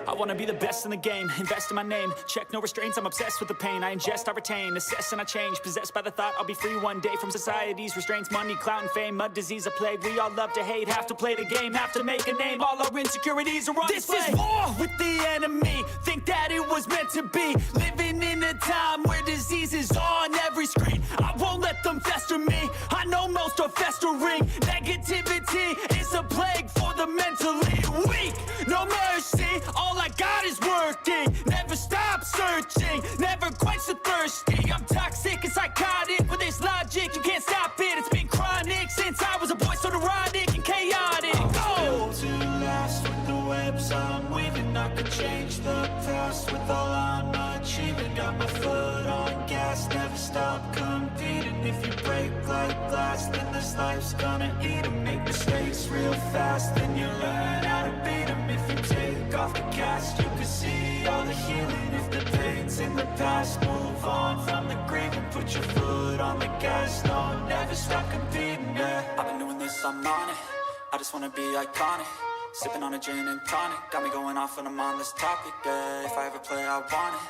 I wanna be the best in the game, invest in my name. Check no restraints, I'm obsessed with the pain. I ingest, I retain, assess and I change. Possessed by the thought I'll be free one day from society's restraints. Money, clout and fame, a disease, a plague. We all love to hate, have to play the game, have to make a name. All our insecurities are on display. This is war with the enemy, think that it was meant to be. Living in a time where disease is on every screen. I won't let them fester me, I know most are festering. Negativity is a plague for the mentally weak. No mercy, all I got is working. Never stop searching, never quite so thirsty. I'm toxic and psychotic, with this logic, you can't stop it. It's been chronic since I was a boy, so neurotic and chaotic. Built to last with the webs I'm weaving. I could change the past with all I'm achieving. Got my foot on gas, never stop competing. If you break like glass, then this life's gonna eat 'em. Make mistakes real fast, then you learn how to beat 'em. If you take off the cast, you can see all the healing. If the pain's in the past, move on from the grave and put your foot on the gas. No, never stop competing, yeah. I've been doing this, I'm on it. I just wanna be iconic. Sipping on a gin and tonic, got me going off when I'm on this topic, yeah. If I ever play, I want it.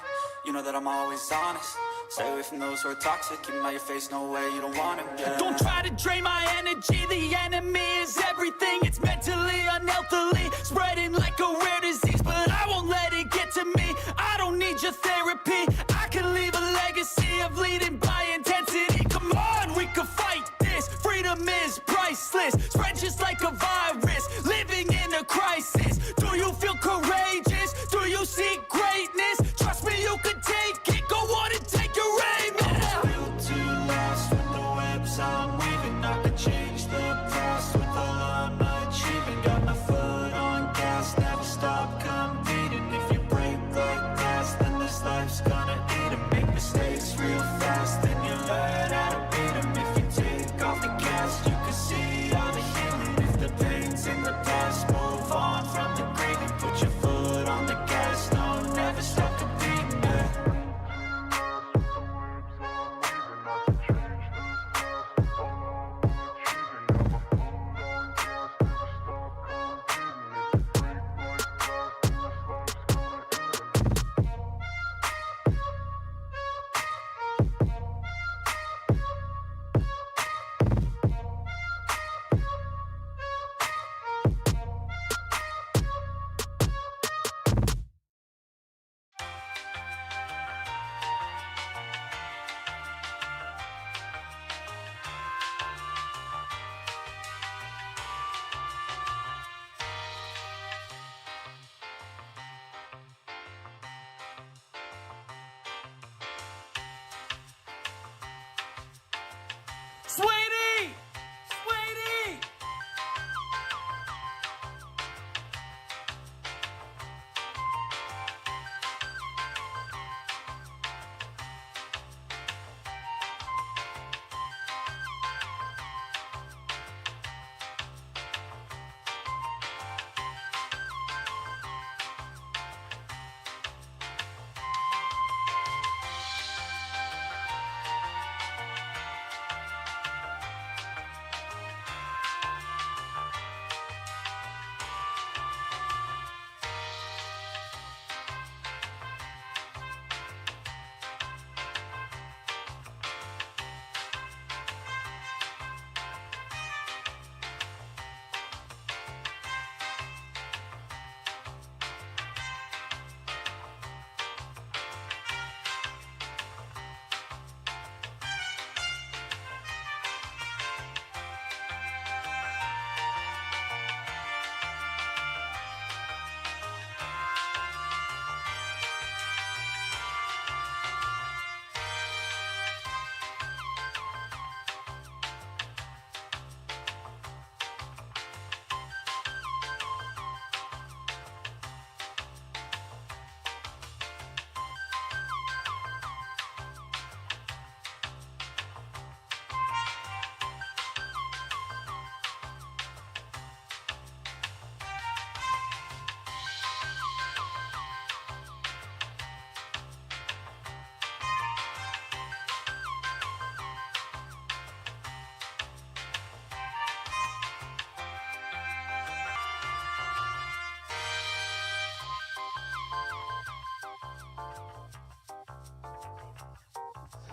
You know that I'm always honest. Stay away from those who are toxic. Keep them out your face, no way, you don't want it, yeah. Don't try to drain my energy. The enemy is everything. It's mentally, unhealthily, spreading like a rare disease. But I won't let it get to me. I don't need your therapy. I can leave a legacy of leading by intensity. Come on, we can fight this. Freedom is priceless. Spread just like a virus. Living in a crisis. Do you feel courageous? Do you seek greatness? Trust me, you can take it. Go on and take your aim. I was built to last with the webs I'm weaving. I could change the past with all I'm achieving. Got my foot on gas, never stop competing. If you break like glass, then this life's gonna eat 'em. Make mistakes real fast, then you learn how to beat 'em. If you take off the cast, you can see all the healing. If the pain's in the past, move on from the grave and put your foot on the gas. No, never stop competing, yeah. Sweetie! Sweetie!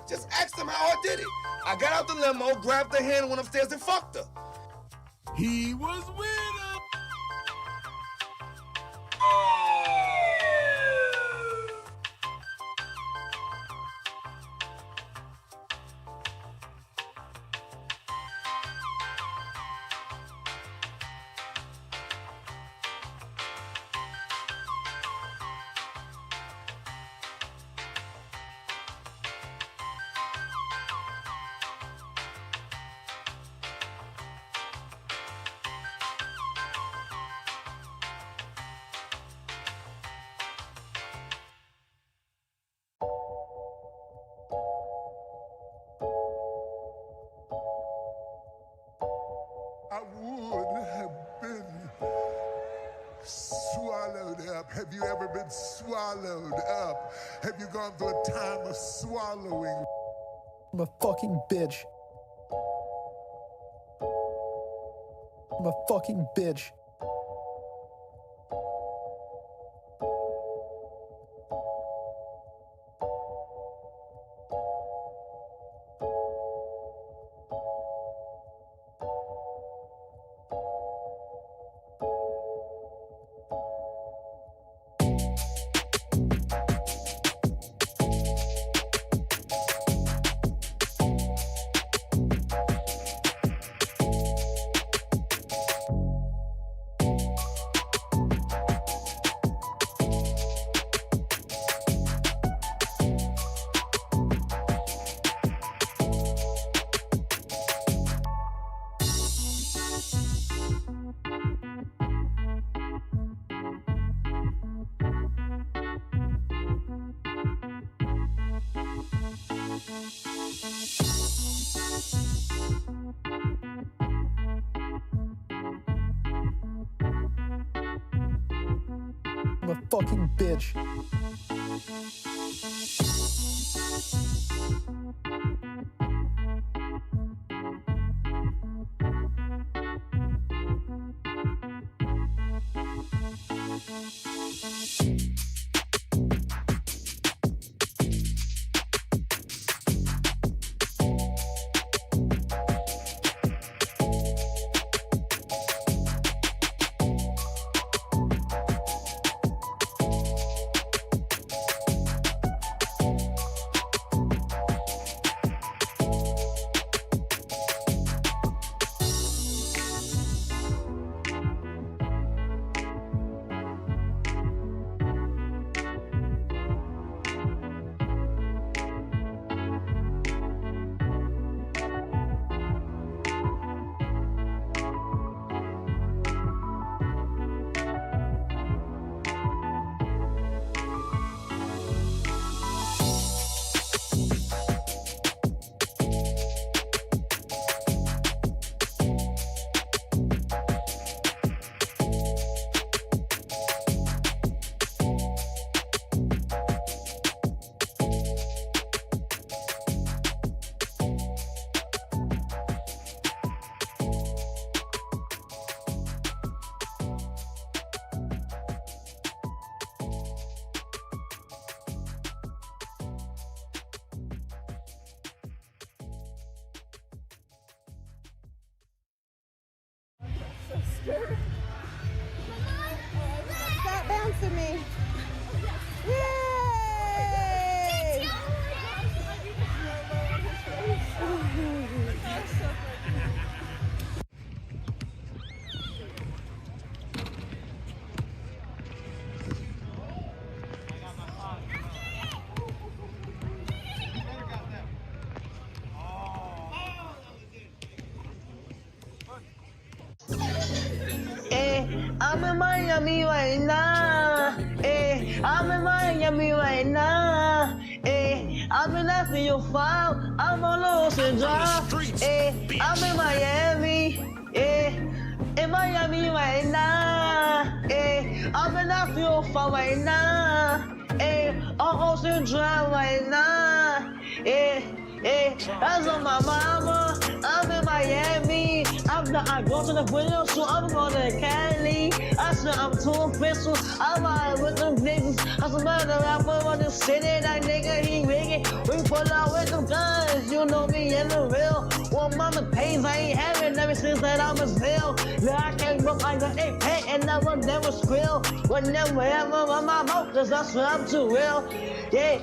Just ask them how I did it. I got out the limo, grabbed her hand, went upstairs and fucked her. He was with her. I would have been swallowed up. Have you ever been swallowed up? Have you gone through a time of swallowing? I'm a fucking bitch. I'm a fucking bitch. I'm a fucking bitch. Stop bouncing me. Yay! I'm in Miami right now. I'm in Miami right now. I'm in that for your file. I'm on Ocean Drive. I'm in Miami. In Miami right now. I'm in that for your file right now. On Ocean Drive right now. That's on my mama. I'm in Miami. I go to the window, so I'm going to Cali. I swear I'm too official. I'm out with them niggas. I'm some other rapper on the city. That nigga, he wicked. We pull out with them guns. You know me in the real. Well, mama pays, I ain't having ever since that I was real. Now I came up like an AP and I will never squeal. Will never ever run my mouth, cause I swear I'm too real. Yeah,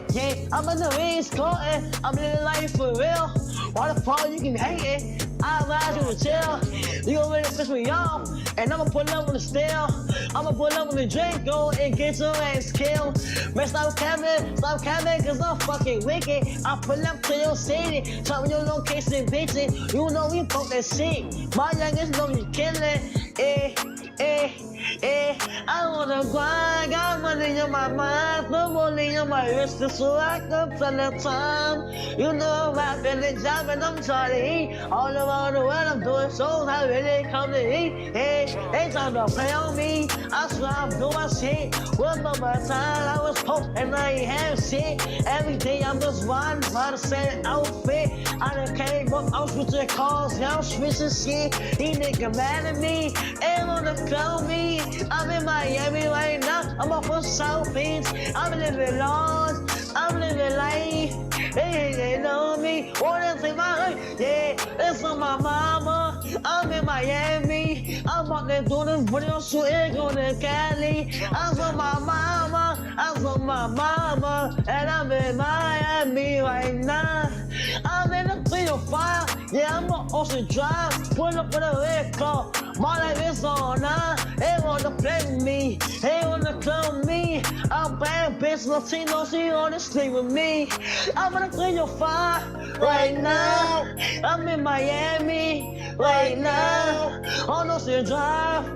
I'm in the East Coast, I'm living life for real. Why the fuck you can hate it? I advise you to chill. You gon' really piss me off, and I'ma pull up on the steel. I'ma pull up on the drink, go and get your ass killed. Man, stop capping, cause I'm fucking wicked. I pull up to your city, tell me your location, bitch. You know we fuck that shit. My youngest know you killin', I wanna grind, got money in my mind, put money in my wrist, so I can tell the time. You know I'm rapping the job and I'm trying to eat. All around the world I'm doing shows, I really come to eat. They trying to play on me, I swear I'm doing my shit. One of my time I was poor and I ain't have shit. Every day I'm just riding by the same outfit. I done came up, I'm switching cars, yeah, I'm switching shit. These niggas mad at me, ain't wanna clown me. I'm in Miami right now, I'm off of South Beach. I'm living large, I'm living life. They know me, wanna take my life. Yeah, it's on my mama. I'm in Miami. I'm out there doing video shooting, going to Cali. I'm on my mama, and I'm in Miami right now. I'm in the 305, yeah, I'm on Ocean Drive. Pull up with a red car, my life is on now. They wanna play with me, they wanna clone me. I'm bad bitch, Latino, she wanna sleep with me. I'm in the 305 right now. I'm in Miami right now. On Ocean Drive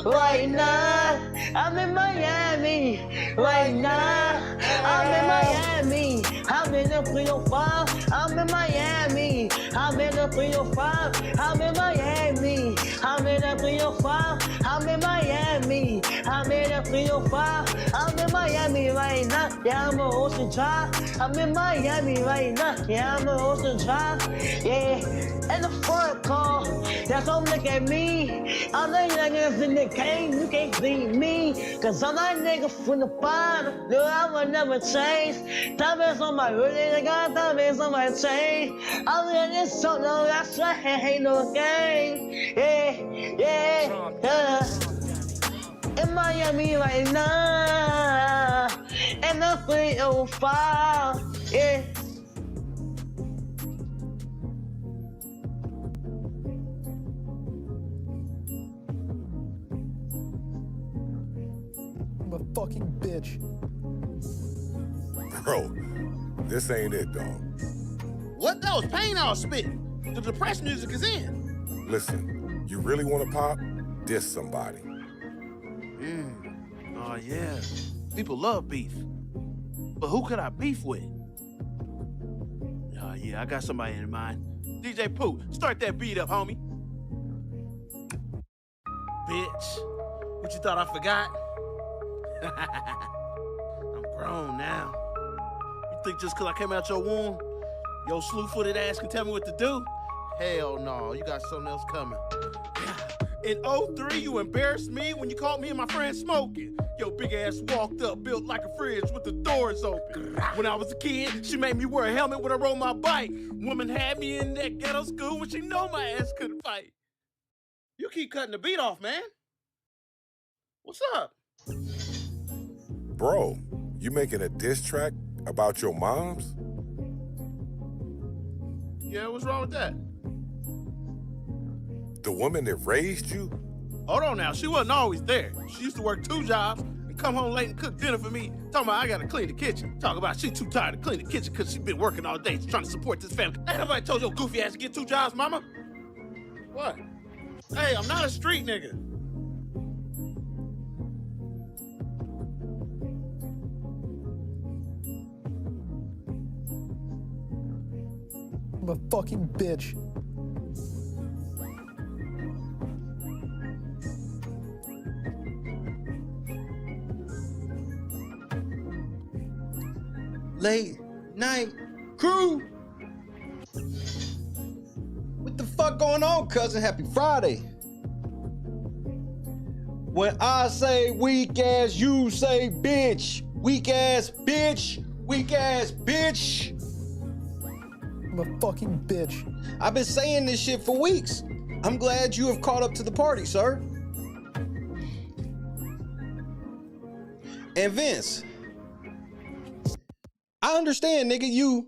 right now. I'm in Miami right now. I'm in Miami. I'm in the 305. I'm in Miami. I'm in the 305. I'm in Miami. I'm in the 305. I'm in Miami. I'm in the 305. I'm in Miami right now. Yeah, I'm on Ocean Drive. I'm in Miami right now. Yeah, I'm on Ocean Drive. Yeah, and the front car. Now come look at me. I'm the youngest in the game. You can't beat me. Cause I'm that nigga from the bottom. No, I will never change. Diamonds on my hoodie. I got diamonds on my chain. I'm in this so long. I swear ain't no game. Yeah. In Miami right now. And the 305. Yeah. I'm a fucking bitch. Bro, this ain't it, dog. What? That was pain I was spitting. The depressed music is in. Listen, you really want to pop? Diss somebody. Oh, yeah. People love beef. But who could I beef with? Oh, yeah, I got somebody in mind. DJ Pooh, start that beat up, homie. Bitch, what you thought I forgot? I'm grown now. You think just 'cause I came out your womb, your slew-footed ass can tell me what to do? Hell no, you got something else coming. In 03, you embarrassed me when you caught me and my friend smoking. Your big ass walked up, built like a fridge with the doors open. When I was a kid, she made me wear a helmet when I rode my bike. Woman had me in that ghetto school when she know my ass couldn't fight. You keep cutting the beat off, man. What's up? Bro, you making a diss track about your moms? Yeah, what's wrong with that? The woman that raised you? Hold on now, she wasn't always there. She used to work 2 jobs and come home late and cook dinner for me. Talking about I gotta clean the kitchen. Talking about she too tired to clean the kitchen because she been working all day trying to support this family. Ain't nobody told your goofy ass to get 2 jobs, mama? What? Hey, I'm not a street nigga. I'm a fucking bitch. Late night crew. What the fuck going on, cousin? Happy Friday. When I say weak ass, you say bitch. Weak ass bitch. Weak ass bitch. I'm a fucking bitch. I've been saying this shit for weeks. I'm glad you have caught up to the party, sir. And Vince, I understand, nigga, you.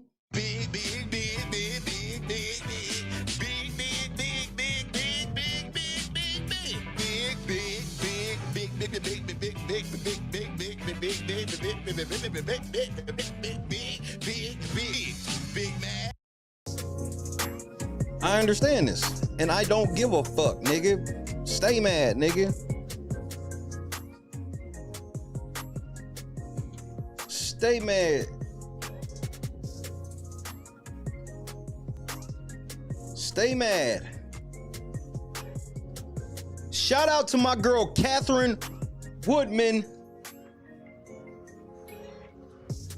I understand this, and I don't give a fuck, nigga. Stay mad, nigga. Stay mad. Stay mad. Shout out to my girl, Katherine Woodman.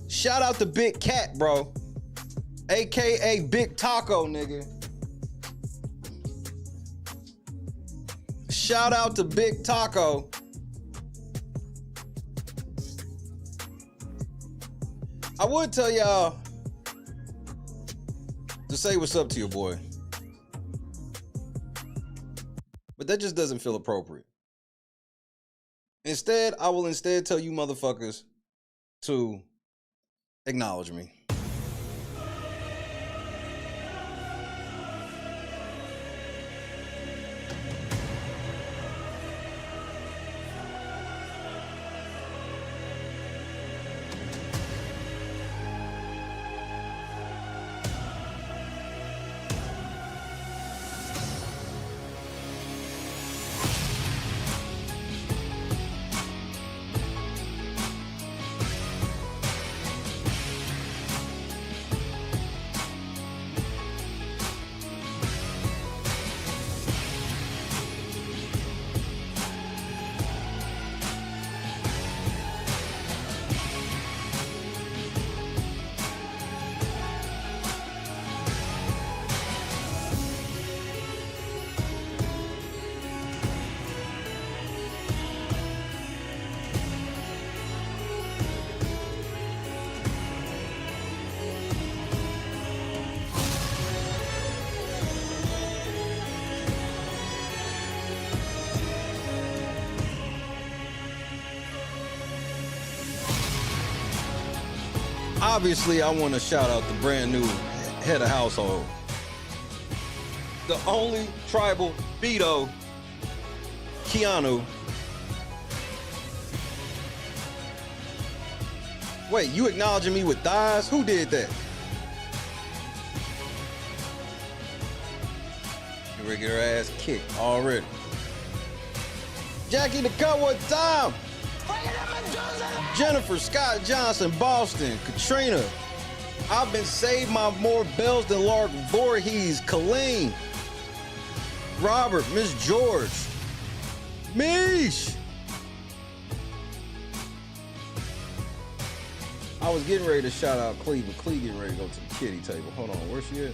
Shout out to Big Cat, bro. AKA Big Taco, nigga. Shout out to Big Taco. I would tell y'all to say what's up to your boy, but that just doesn't feel appropriate. Instead, I will tell you motherfuckers to acknowledge me. Obviously, I want to shout out the brand new head of household. The only tribal Beto, Keanu. Wait, you acknowledging me with thighs? Who did that? You ready to get her ass kicked already. Jackie the Cut, what time? Jennifer, Scott Johnson, Boston, Katrina. I've been saved by more bells than Lark Voorhees, Colleen, Robert, Miss George, Mish. I was getting ready to shout out Clee, but Clee getting ready to go to the kitty table. Hold on, where's she at?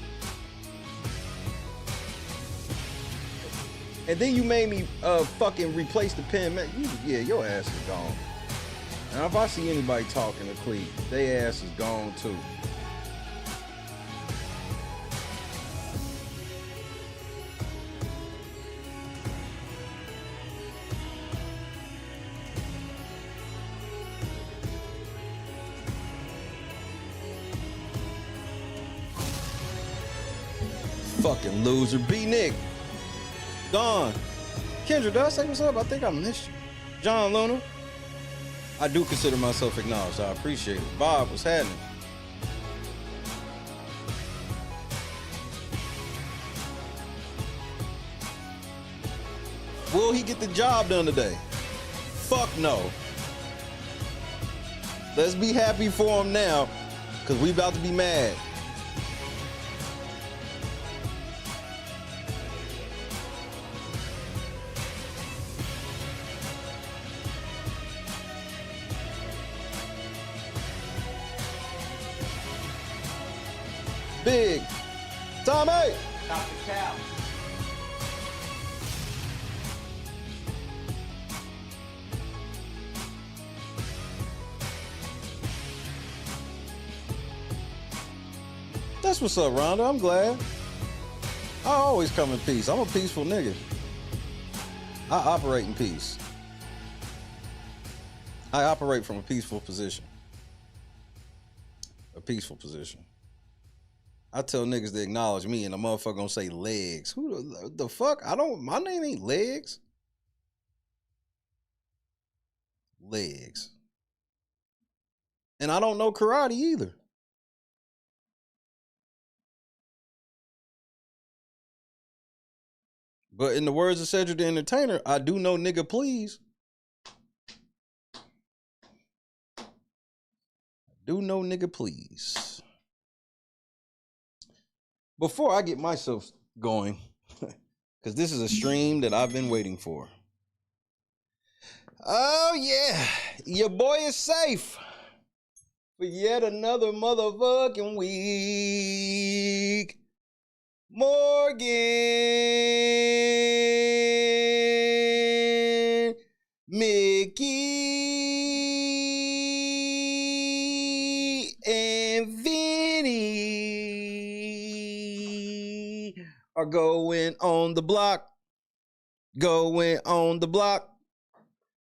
And then you made me fucking replace the pen. Man, yeah, your ass is gone. And if I see anybody talking to Clee, their ass is gone too. Fucking loser. B. Nick. Don. Kendra, did I say what's up? I think I missed you. John Luna. I do consider myself acknowledged. I appreciate it. Bob, what's happening? Will he get the job done today? Fuck no. Let's be happy for him now, because we about to be mad. Big Tommy. Dr. Cow. That's what's up, Rhonda. I'm glad. I always come in peace. I'm a peaceful nigga. I operate in peace. I operate from a peaceful position. A peaceful position. I tell niggas to acknowledge me and the motherfucker gonna say legs. Who the fuck? My name ain't Legs. Legs. And I don't know karate either. But in the words of Cedric the Entertainer, I do know nigga please. Do know nigga please. Before I get myself going, because this is a stream that I've been waiting for. Oh yeah, your boy is safe for yet another motherfucking week. Morgan, Mickey, and Vinny are going on the block. Going on the block.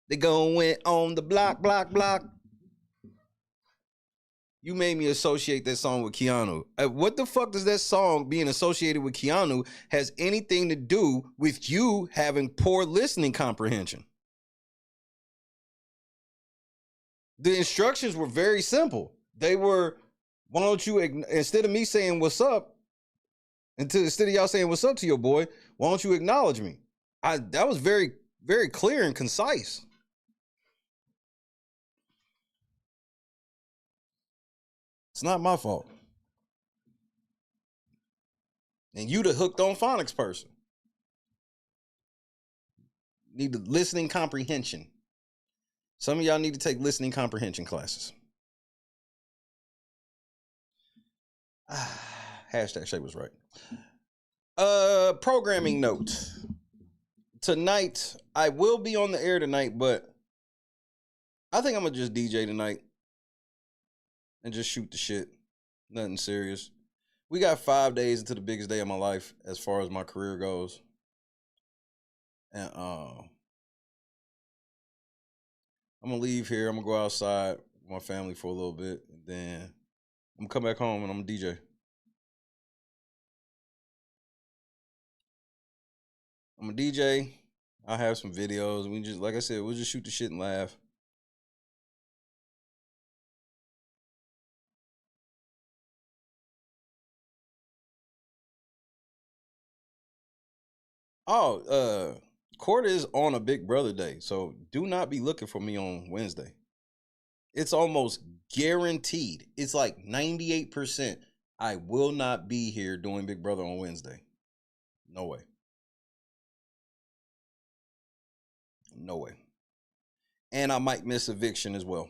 They going on the block, block, block. You made me associate that song with Keanu. What the fuck does that song being associated with Keanu has anything to do with you having poor listening comprehension? The instructions were very simple. They were, why don't you, instead of me saying what's up, instead of y'all saying what's up to your boy, why don't you acknowledge me? That was very, very clear and concise. It's not my fault. And you the hooked on phonics person. Need the listening comprehension. Some of y'all need to take listening comprehension classes. Hashtag Shay was right. Programming note. Tonight, I will be on the air tonight, but I think I'm going to just DJ tonight. And just shoot the shit. Nothing serious. We got 5 days into the biggest day of my life as far as my career goes. And I'm gonna leave here. I'm gonna go outside with my family for a little bit. And then I'm gonna come back home and I'm gonna DJ. I'm gonna DJ. I'll have some videos. We just, like I said, we'll just shoot the shit and laugh. Oh, court is on a Big Brother day, so do not be looking for me on Wednesday. It's almost guaranteed. It's like 98%. I will not be here doing Big Brother on Wednesday. No way. No way. And I might miss eviction as well.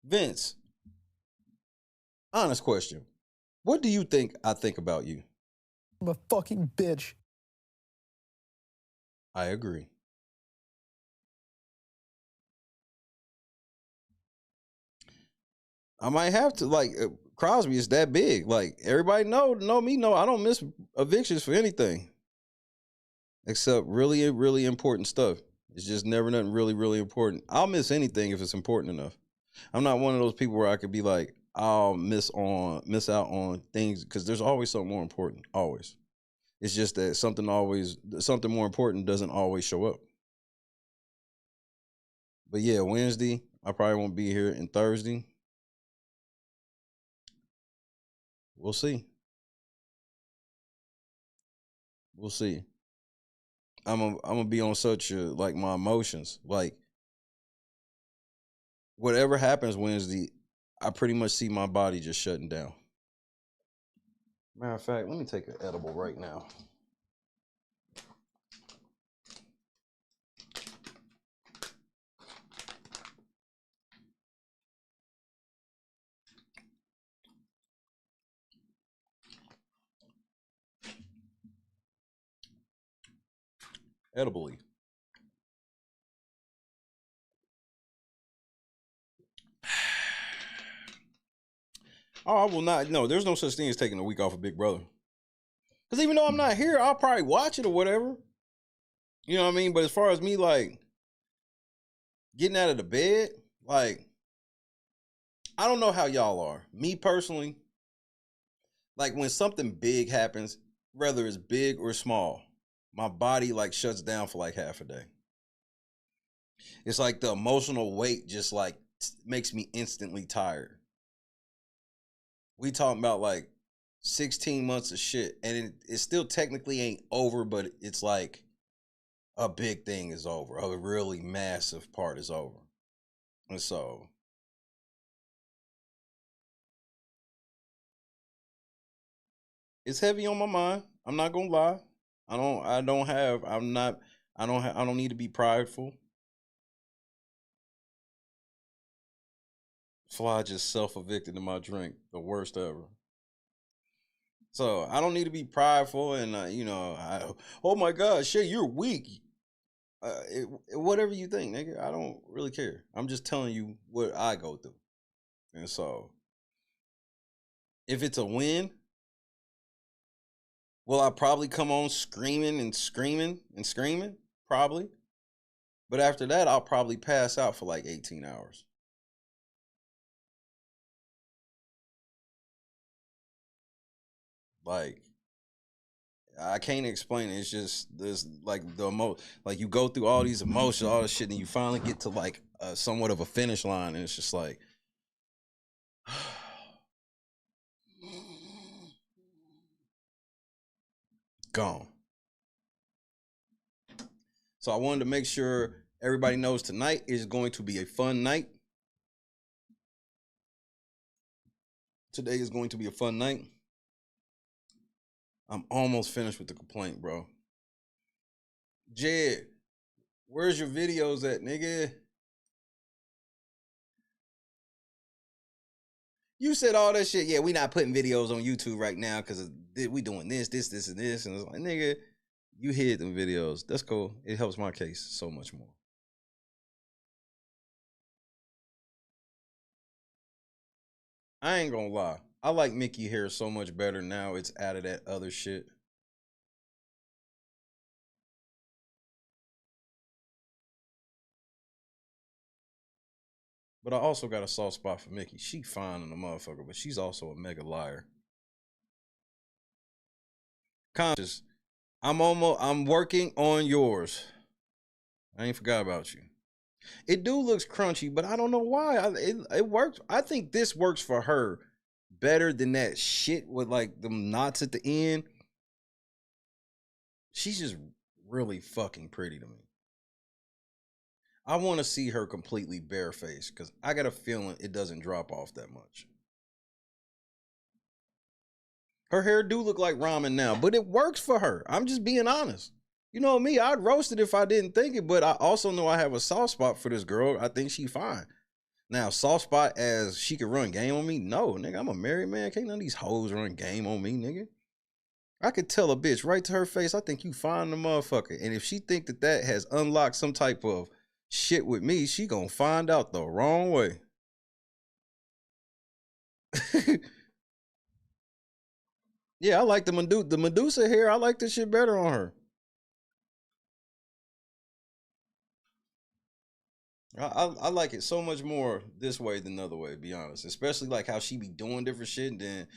Vince, honest question. What do you think I think about you? I'm a fucking bitch. I agree. I might have to, like, Crosby is that big. Like, everybody know me, know I don't miss evictions for anything. Except really, really important stuff. It's just never nothing really, really important. I'll miss anything if it's important enough. I'm not one of those people where I could be like, I'll miss out on things, because there's always something more important. Always. It's just that something more important doesn't always show up. But yeah, Wednesday, I probably won't be here, and Thursday, we'll see. We'll see. I'm gonna be on such like my emotions. Like, whatever happens Wednesday, I pretty much see my body just shutting down. Matter of fact, let me take an edible right now. edibly. Oh, I will not. No, there's no such thing as taking a week off of Big Brother. Because even though I'm not here, I'll probably watch it or whatever. You know what I mean? But as far as me, like, getting out of the bed, like, I don't know how y'all are. Me personally, like, when something big happens, whether it's big or small, my body, like, shuts down for, like, half a day. It's like the emotional weight just, like, makes me instantly tired. We talking about, like, 16 months of shit, and it still technically ain't over, but it's like a big thing is over. A really massive part is over. And so it's heavy on my mind. I'm not gonna lie. I don't need to be prideful. Fly just self-evicted in my drink. The worst ever. So I don't need to be prideful and, oh my God, Shay, you're weak. Whatever you think, nigga, I don't really care. I'm just telling you what I go through. And so if it's a win, will I probably come on screaming and screaming and screaming? Probably. But after that, I'll probably pass out for like 18 hours. Like, I can't explain it. It's just there's like like you go through all these emotions, all this shit, and you finally get to like somewhat of a finish line, and it's just like gone. So I wanted to make sure everybody knows tonight is going to be a fun night. Today is going to be a fun night. I'm almost finished with the complaint, bro. Jed, where's your videos at, nigga? You said all that shit. Yeah, we not putting videos on YouTube right now because we doing this, and this. And it's like, nigga, you hid them videos. That's cool. It helps my case so much more. I ain't gonna lie. I like Mickey hair so much better now. It's out of that other shit. But I also got a soft spot for Mickey. She fine in the motherfucker, but she's also a mega liar. Conscious, I'm working on yours. I ain't forgot about you. It do looks crunchy, but I don't know why. It works. I think this works for her better than that shit with like them knots at the end. She's just really fucking pretty to me. I want to see her completely barefaced because I got a feeling it doesn't drop off that much. Her hair do look like ramen now, but it works for her. I'm just being honest. You know me, I'd roast it if I didn't think it, but I also know I have a soft spot for this girl. I think she fine. Now, soft spot as she could run game on me? No, nigga, I'm a married man. Can't none of these hoes run game on me, nigga. I could tell a bitch right to her face, I think you fine the motherfucker. And if she think that has unlocked some type of shit with me, she gonna find out the wrong way. Yeah, I like the Medusa hair. I like this shit better on her. I like it so much more this way than the other way, to be honest. Especially like how she be doing different shit and then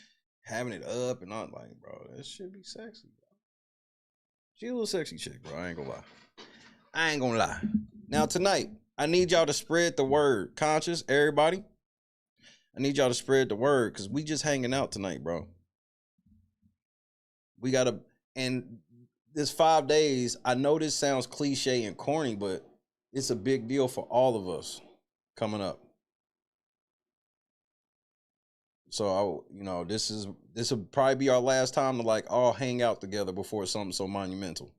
having it up and not like, bro, that shit be sexy, bro. She a little sexy chick, bro. I ain't gonna lie. Now tonight, I need y'all to spread the word. Conscious, everybody. I need y'all to spread the word because we just hanging out tonight, bro. We gotta, and this 5 days, I know this sounds cliche and corny, but it's a big deal for all of us coming up. So this will probably be our last time to like all hang out together before something so monumental.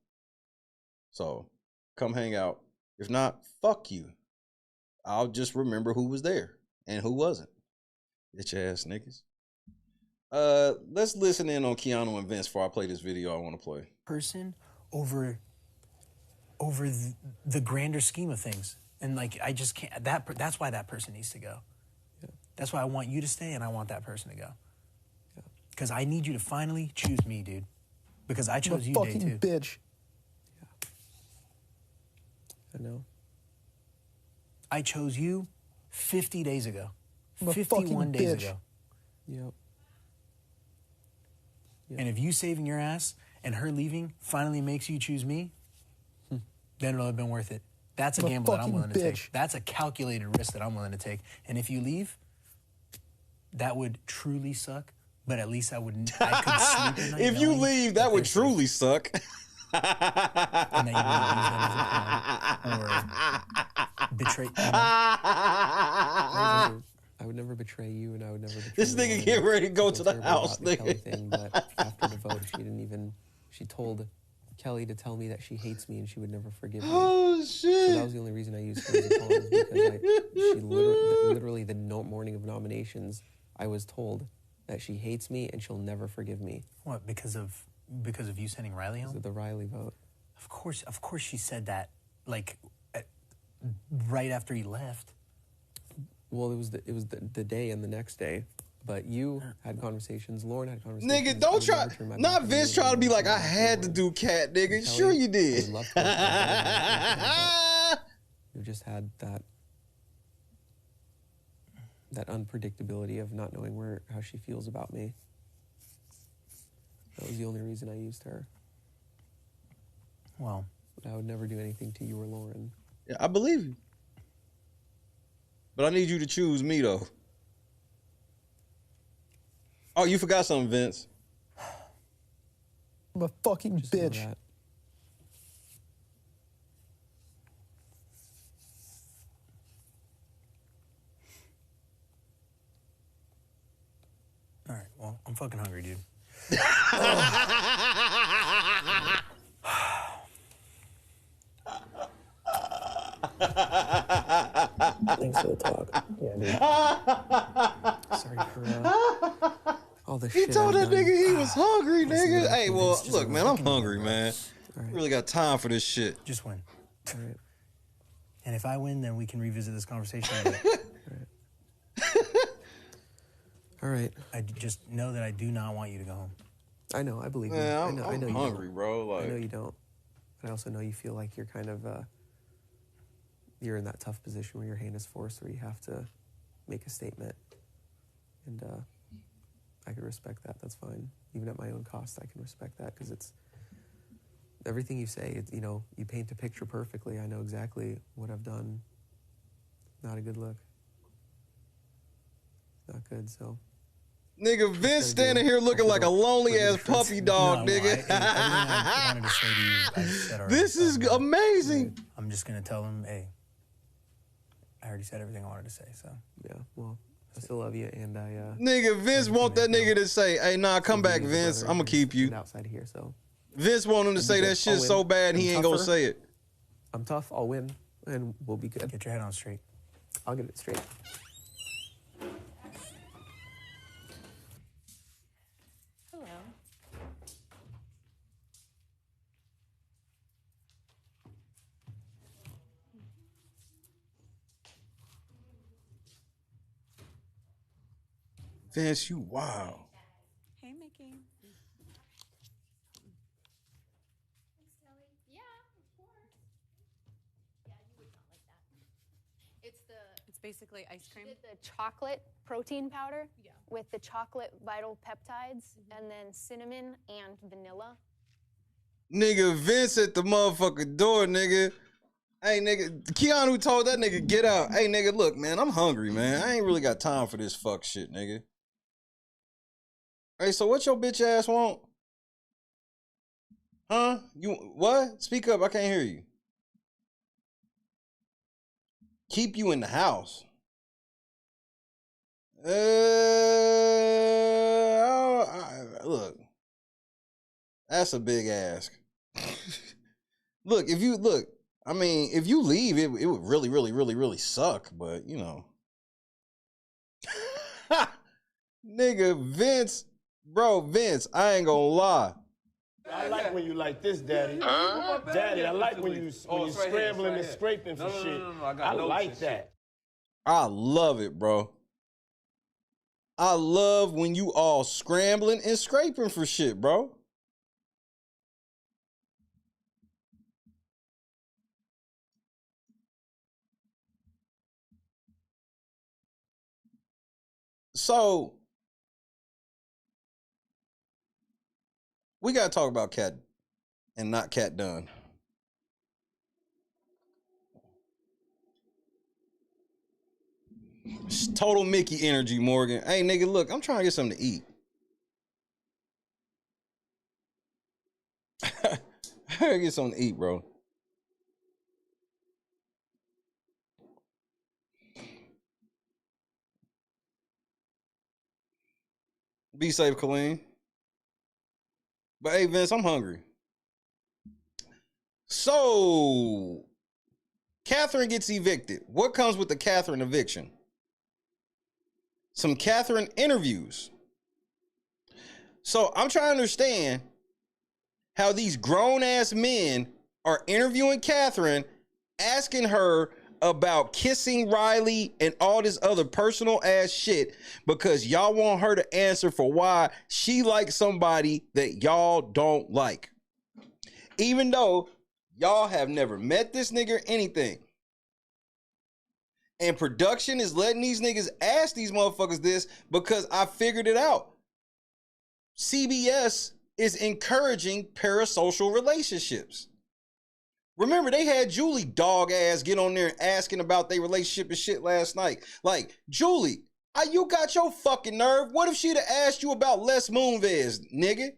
So come hang out. If not, fuck you. I'll just remember who was there and who wasn't. Bitch ass niggas. Let's listen in on Keanu and Vince before I play this video I want to play. Person over over the grander scheme of things. And like, I just can't, that's why that person needs to go. Yeah. That's why I want you to stay and I want that person to go. Because I need you to finally choose me, dude. Because I chose you, day two. Fucking bitch. Yeah. I know. I chose you 50 days ago. I'm a 51 days bitch. ago. Yep. And if you saving your ass and her leaving finally makes you choose me, then it'll have been worth it. That's a I'm a gamble that I'm willing to fucking take. bitch. That's a calculated risk that I'm willing to take. And if you leave, that would truly suck. But at least I could sleep at night. If you leave, that would truly suck. And that you wouldn't use that as a plan or betray. I would never betray you, and I would never betray This nigga get ready to go to the house, the Kelly nigga. thing, but after the vote, she told Kelly to tell me that she hates me and she would never forgive me. Oh, So shit. that was the only reason I used her as a pawn, is because she literally the morning of nominations, I was told that she hates me and she'll never forgive me. What, because of you sending Rylie home? Because of the Rylie vote. Of course she said that, like, right after he left. Well, it was the day and the next day. But you had conversations. Lauren had conversations. Nigga, don't try. Not Vince trying to be like, I had to do cat, nigga. Sure you did. You've just had that unpredictability of not knowing how she feels about me. That was the only reason I used her. Well, but I would never do anything to you or Lauren. Yeah, I believe you. But I need you to choose me, though. Oh, you forgot something, Vince. I'm a fucking Just know bitch. that. All right, well, I'm fucking hungry, dude. Thanks for the talk. Yeah, dude. Sorry for all the shit. He told I've that done. nigga he was hungry, nigga. Hey, well, Just look, man, I'm fucking hungry, man. Right. Really got time for this shit. Just win. All right. And if I win, then we can revisit this conversation. All right. I just know that I do not want you to go home. I know. I believe you. Man, I know I'm you hungry, don't. bro. I know Like, you don't. But I also know you feel like you're kind of you're in that tough position where your hand is forced, where you have to make a statement. And I can respect that. That's fine. Even at my own cost, I can respect that, because it's everything you say. You know, you paint a picture perfectly. I know exactly what I've done. Not a good look. Not good. So. nigga, Vince standing here looking like a lonely ass puppy dog, nigga. Everything I wanted to say to you, I said already. This is amazing. I'm just gonna tell him, hey, I already said everything I wanted to say. So Yeah. Well, I still love you, and I. Nigga, Vince want that nigga to say, hey, nah, come back, Vince. I'm gonna keep you. Outside here, so. Vince want him to say that shit so bad he ain't gonna say it. I'm tough. I'll win, and we'll be good. get your head on straight. I'll get it straight. Hello. Vince, you wild. Hey, Mickey. Yeah, of course. Yeah, you would not like that. It's basically ice cream. Did the chocolate protein powder with the chocolate vital peptides, and then cinnamon and vanilla. Nigga, Vince at the motherfucking door, nigga. Hey, nigga, Keanu told that nigga, get out. Hey, nigga, look, man, I'm hungry, man. I ain't really got time for this fuck shit, nigga. Hey, so what your bitch ass want? Huh? You, what? Speak up, I can't hear you. Keep you in the house. Look, that's a big ask. Look, if you look, I mean, if you leave, it would really, really, really, really suck. But you know, nigga, Vince, bro, Vince, I ain't gonna lie. I like when you like this, Daddy. Daddy, I like when you scrambling and scraping for shit. I like that. I love it, bro. I love when you all scrambling and scraping for shit, bro. So we gotta talk about Cat and not Cat Dunn. It's total Mickey energy, Morgan. Hey, nigga, look, I'm trying to get something to eat. I gotta get something to eat, bro. Be safe, Colleen. But hey, Vince, I'm hungry. So, Katherine gets evicted. What comes with the Katherine eviction? Some Katherine interviews. So, I'm trying to understand how these grown-ass men are interviewing Katherine, asking her about kissing Rylie and all this other personal ass shit because y'all want her to answer for why she likes somebody that y'all don't like. Even though y'all have never met this nigga or anything. And production is letting these niggas ask these motherfuckers this because I figured it out. CBS is encouraging parasocial relationships. Remember, they had Julie dog ass get on there and asking about their relationship and shit last night. Like, Julie, you got your fucking nerve. What if she'd have asked you about Les Moonves, nigga?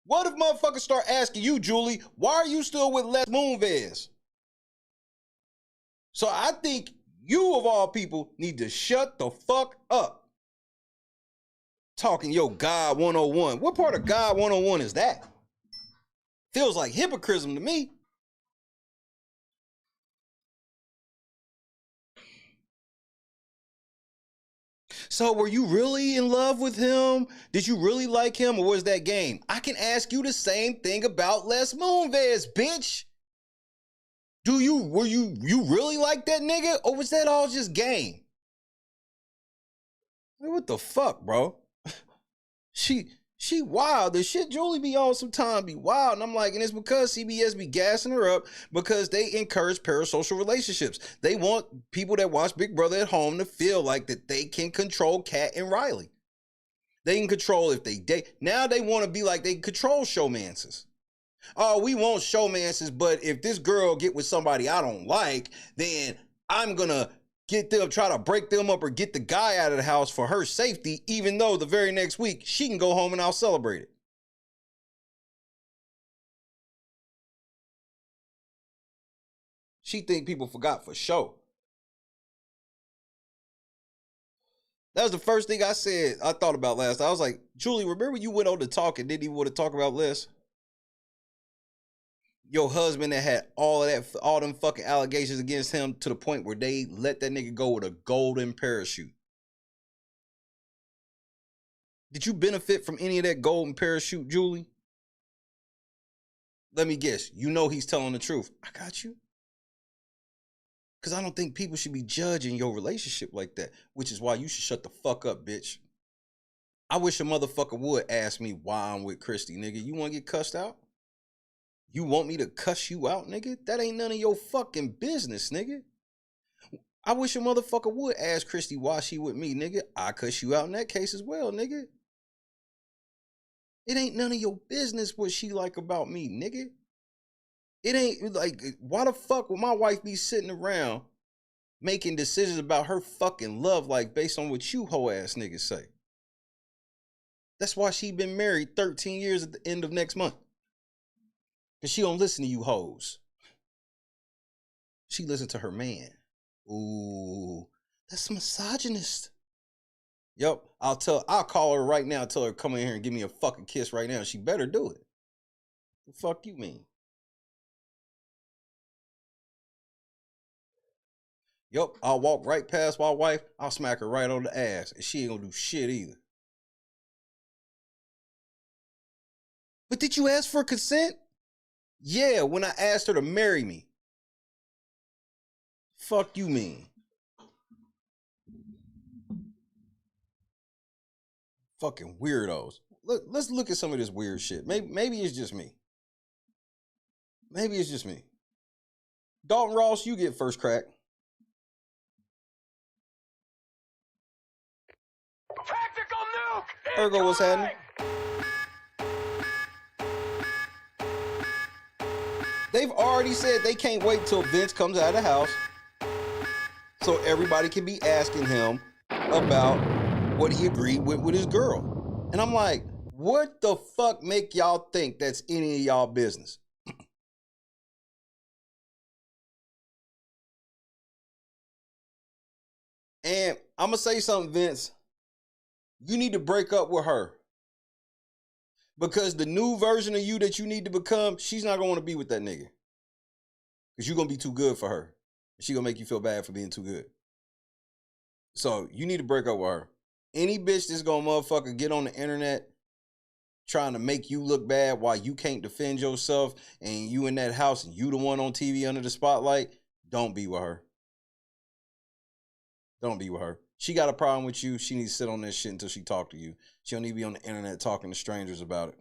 What if motherfuckers start asking you, Julie, why are you still with Les Moonves? So I think you, of all people, need to shut the fuck up. Talking your God 101. What part of God 101 is that? Feels like hypocrisy to me. So were you really in love with him? Did you really like him, or was that game? I can ask you the same thing about Les Moonves, bitch. Were you really like that nigga, or was that all just game? What the fuck, bro? She wild. The shit Julie be on sometimes be wild. And I'm like, and it's because CBS be gassing her up because they encourage parasocial relationships. They want people that watch Big Brother at home to feel like that they can control Kat and Rylie. They can control if they date. Now they want to be like they control showmances. Oh, we want showmances, but if this girl get with somebody I don't like, then I'm gonna get them, try to break them up or get the guy out of the house for her safety, even though the very next week she can go home and I'll celebrate it. She think people forgot for sure. That was the first thing I said, I thought about last night. I was like, Julie, remember you went on to talk and didn't even want to talk about Les? Your husband that had all them fucking allegations against him to the point where they let that nigga go with a golden parachute. Did you benefit from any of that golden parachute, Julie? Let me guess. You know he's telling the truth. I got you. Because I don't think people should be judging your relationship like that, which is why you should shut the fuck up, bitch. I wish a motherfucker would ask me why I'm with Christy, nigga. You want to get cussed out? You want me to cuss you out, nigga? That ain't none of your fucking business, nigga. I wish a motherfucker would ask Christy why she with me, nigga. I cuss you out in that case as well, nigga. It ain't none of your business what she like about me, nigga. It ain't like, why the fuck would my wife be sitting around making decisions about her fucking love life based on what you hoe ass niggas say? That's why she been married 13 years at the end of next month. Because she don't listen to you hoes. She listen to her man. Ooh, that's misogynist. Yep, I'll call her right now and tell her to come in here and give me a fucking kiss right now. She better do it. The fuck you mean? Yep, I'll walk right past my wife. I'll smack her right on the ass. And she ain't gonna do shit either. But did you ask for consent? Yeah, when I asked her to marry me. Fuck you mean? Fucking weirdos. Let's look at some of this weird shit. Maybe it's just me. Maybe it's just me. Dalton Ross, you get first crack. Tactical nuke! Ergo, what's happening? They've already said they can't wait till Vince comes out of the house so everybody can be asking him about what he agreed with his girl. And I'm like, what the fuck make y'all think that's any of y'all business? And I'm going to say something, Vince. You need to break up with her. Because the new version of you that you need to become, she's not going to want to be with that nigga. Because you're going to be too good for her. She's going to make you feel bad for being too good. So you need to break up with her. Any bitch that's going to motherfucker get on the internet trying to make you look bad while you can't defend yourself and you in that house and you the one on TV under the spotlight, don't be with her. Don't be with her. She got a problem with you. She needs to sit on that shit until she talk to you. She don't need to be on the internet talking to strangers about it.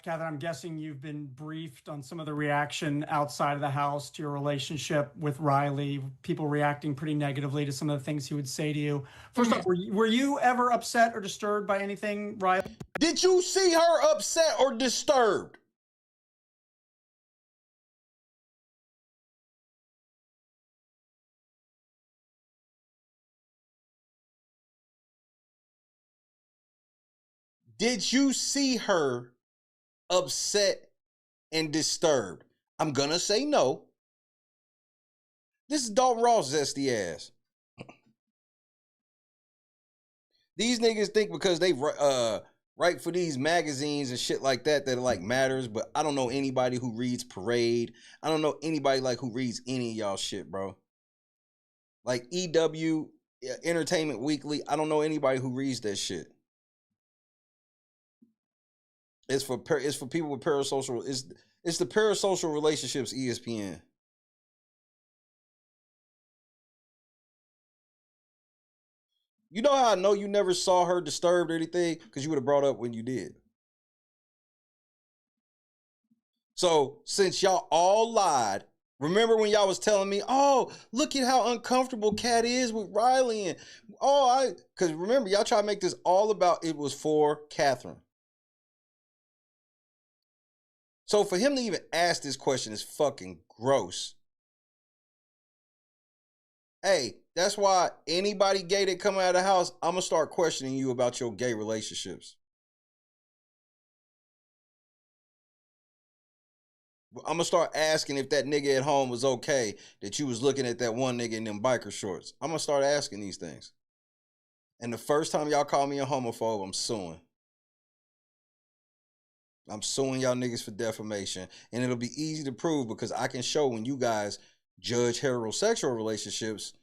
Katherine, I'm guessing you've been briefed on some of the reaction outside of the house to your relationship with Rylie, people reacting pretty negatively to some of the things he would say to you. First off, were you ever upset or disturbed by anything, Rylie? Did you see her upset or disturbed? Did you see her upset and disturbed? I'm gonna say no. This is Dalton Ross' zesty ass. These niggas think because they write for these magazines and shit like that that it like matters, but I don't know anybody who reads Parade. I don't know anybody like who reads any of y'all shit, bro. Like EW, Entertainment Weekly, I don't know anybody who reads that shit. It's for people with parasocial. It's the parasocial relationships ESPN. You know how I know you never saw her disturbed or anything? Because you would have brought up when you did. So since y'all all lied, remember when y'all was telling me, oh, look at how uncomfortable Kat is with Rylie, and because remember y'all try to make this all about it was for Katherine. So for him to even ask this question is fucking gross. Hey, that's why anybody gay that come out of the house, I'm going to start questioning you about your gay relationships. I'm going to start asking if that nigga at home was okay that you was looking at that one nigga in them biker shorts. I'm going to start asking these things. And the first time y'all call me a homophobe, I'm suing. I'm suing y'all niggas for defamation. And it'll be easy to prove because I can show when you guys judge heterosexual relationships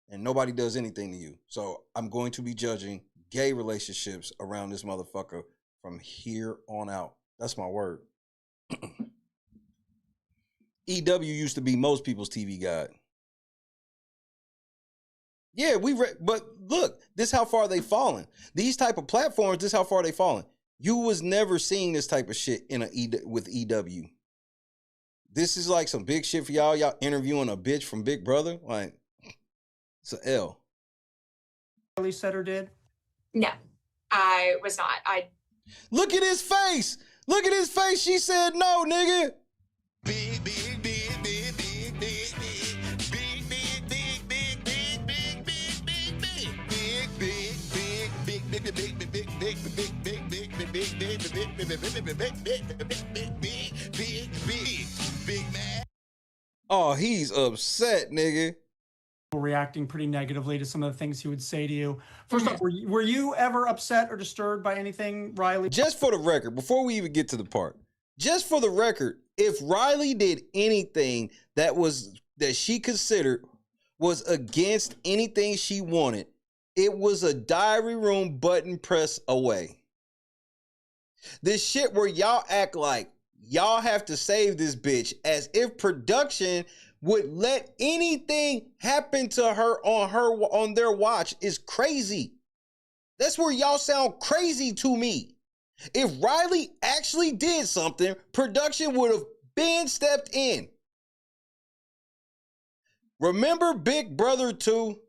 and nobody does anything to you. So I'm going to be judging gay relationships around this motherfucker from here on out. That's my word. EW used to be most people's TV guide. Yeah, but look, this is how far they fallen. These type of platforms, this is how far they fallen. You was never seeing this type of shit with EW. This is like some big shit for y'all. Y'all interviewing a bitch from Big Brother. Like, it's an L. Rylie said or did? No, I was not. Look at his face. Look at his face. She said no, nigga. Oh, he's upset, nigga. Reacting pretty negatively to some of the things he would say to you. First off, were you ever upset or disturbed by anything, Rylie? Just for the record, before we even get to the part, just for the record, if Rylie did anything that she considered was against anything she wanted. It was a diary room button press away. This shit where y'all act like y'all have to save this bitch as if production would let anything happen to her on their watch is crazy. That's where y'all sound crazy to me. If Rylie actually did something, production would have been stepped in. Remember Big Brother 2?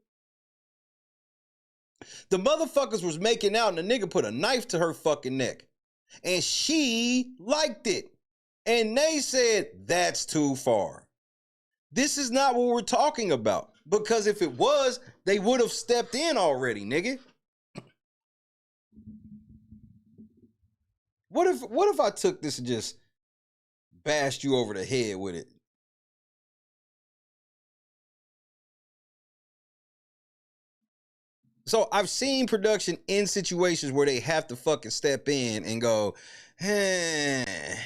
The motherfuckers was making out and the nigga put a knife to her fucking neck. And she liked it. And they said, that's too far. This is not what we're talking about. Because if it was, they would have stepped in already, nigga. What if I took this and just bashed you over the head with it? So I've seen production in situations where they have to fucking step in and go, and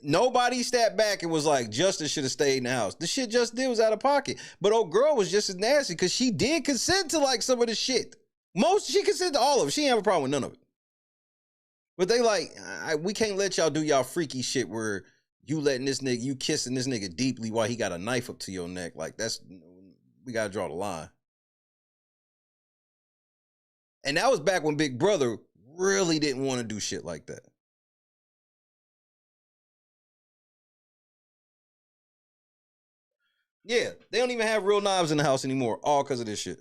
nobody stepped back and was like, Justin should have stayed in the house. The shit Justin did was out of pocket. But old girl was just as nasty because she did consent to like some of the shit. She consented to all of it. She didn't have a problem with none of it. But they like, we can't let y'all do y'all freaky shit where you letting this nigga, you kissing this nigga deeply while he got a knife up to your neck. Like we gotta draw the line. And that was back when Big Brother really didn't want to do shit like that. Yeah, they don't even have real knives in the house anymore, all because of this shit.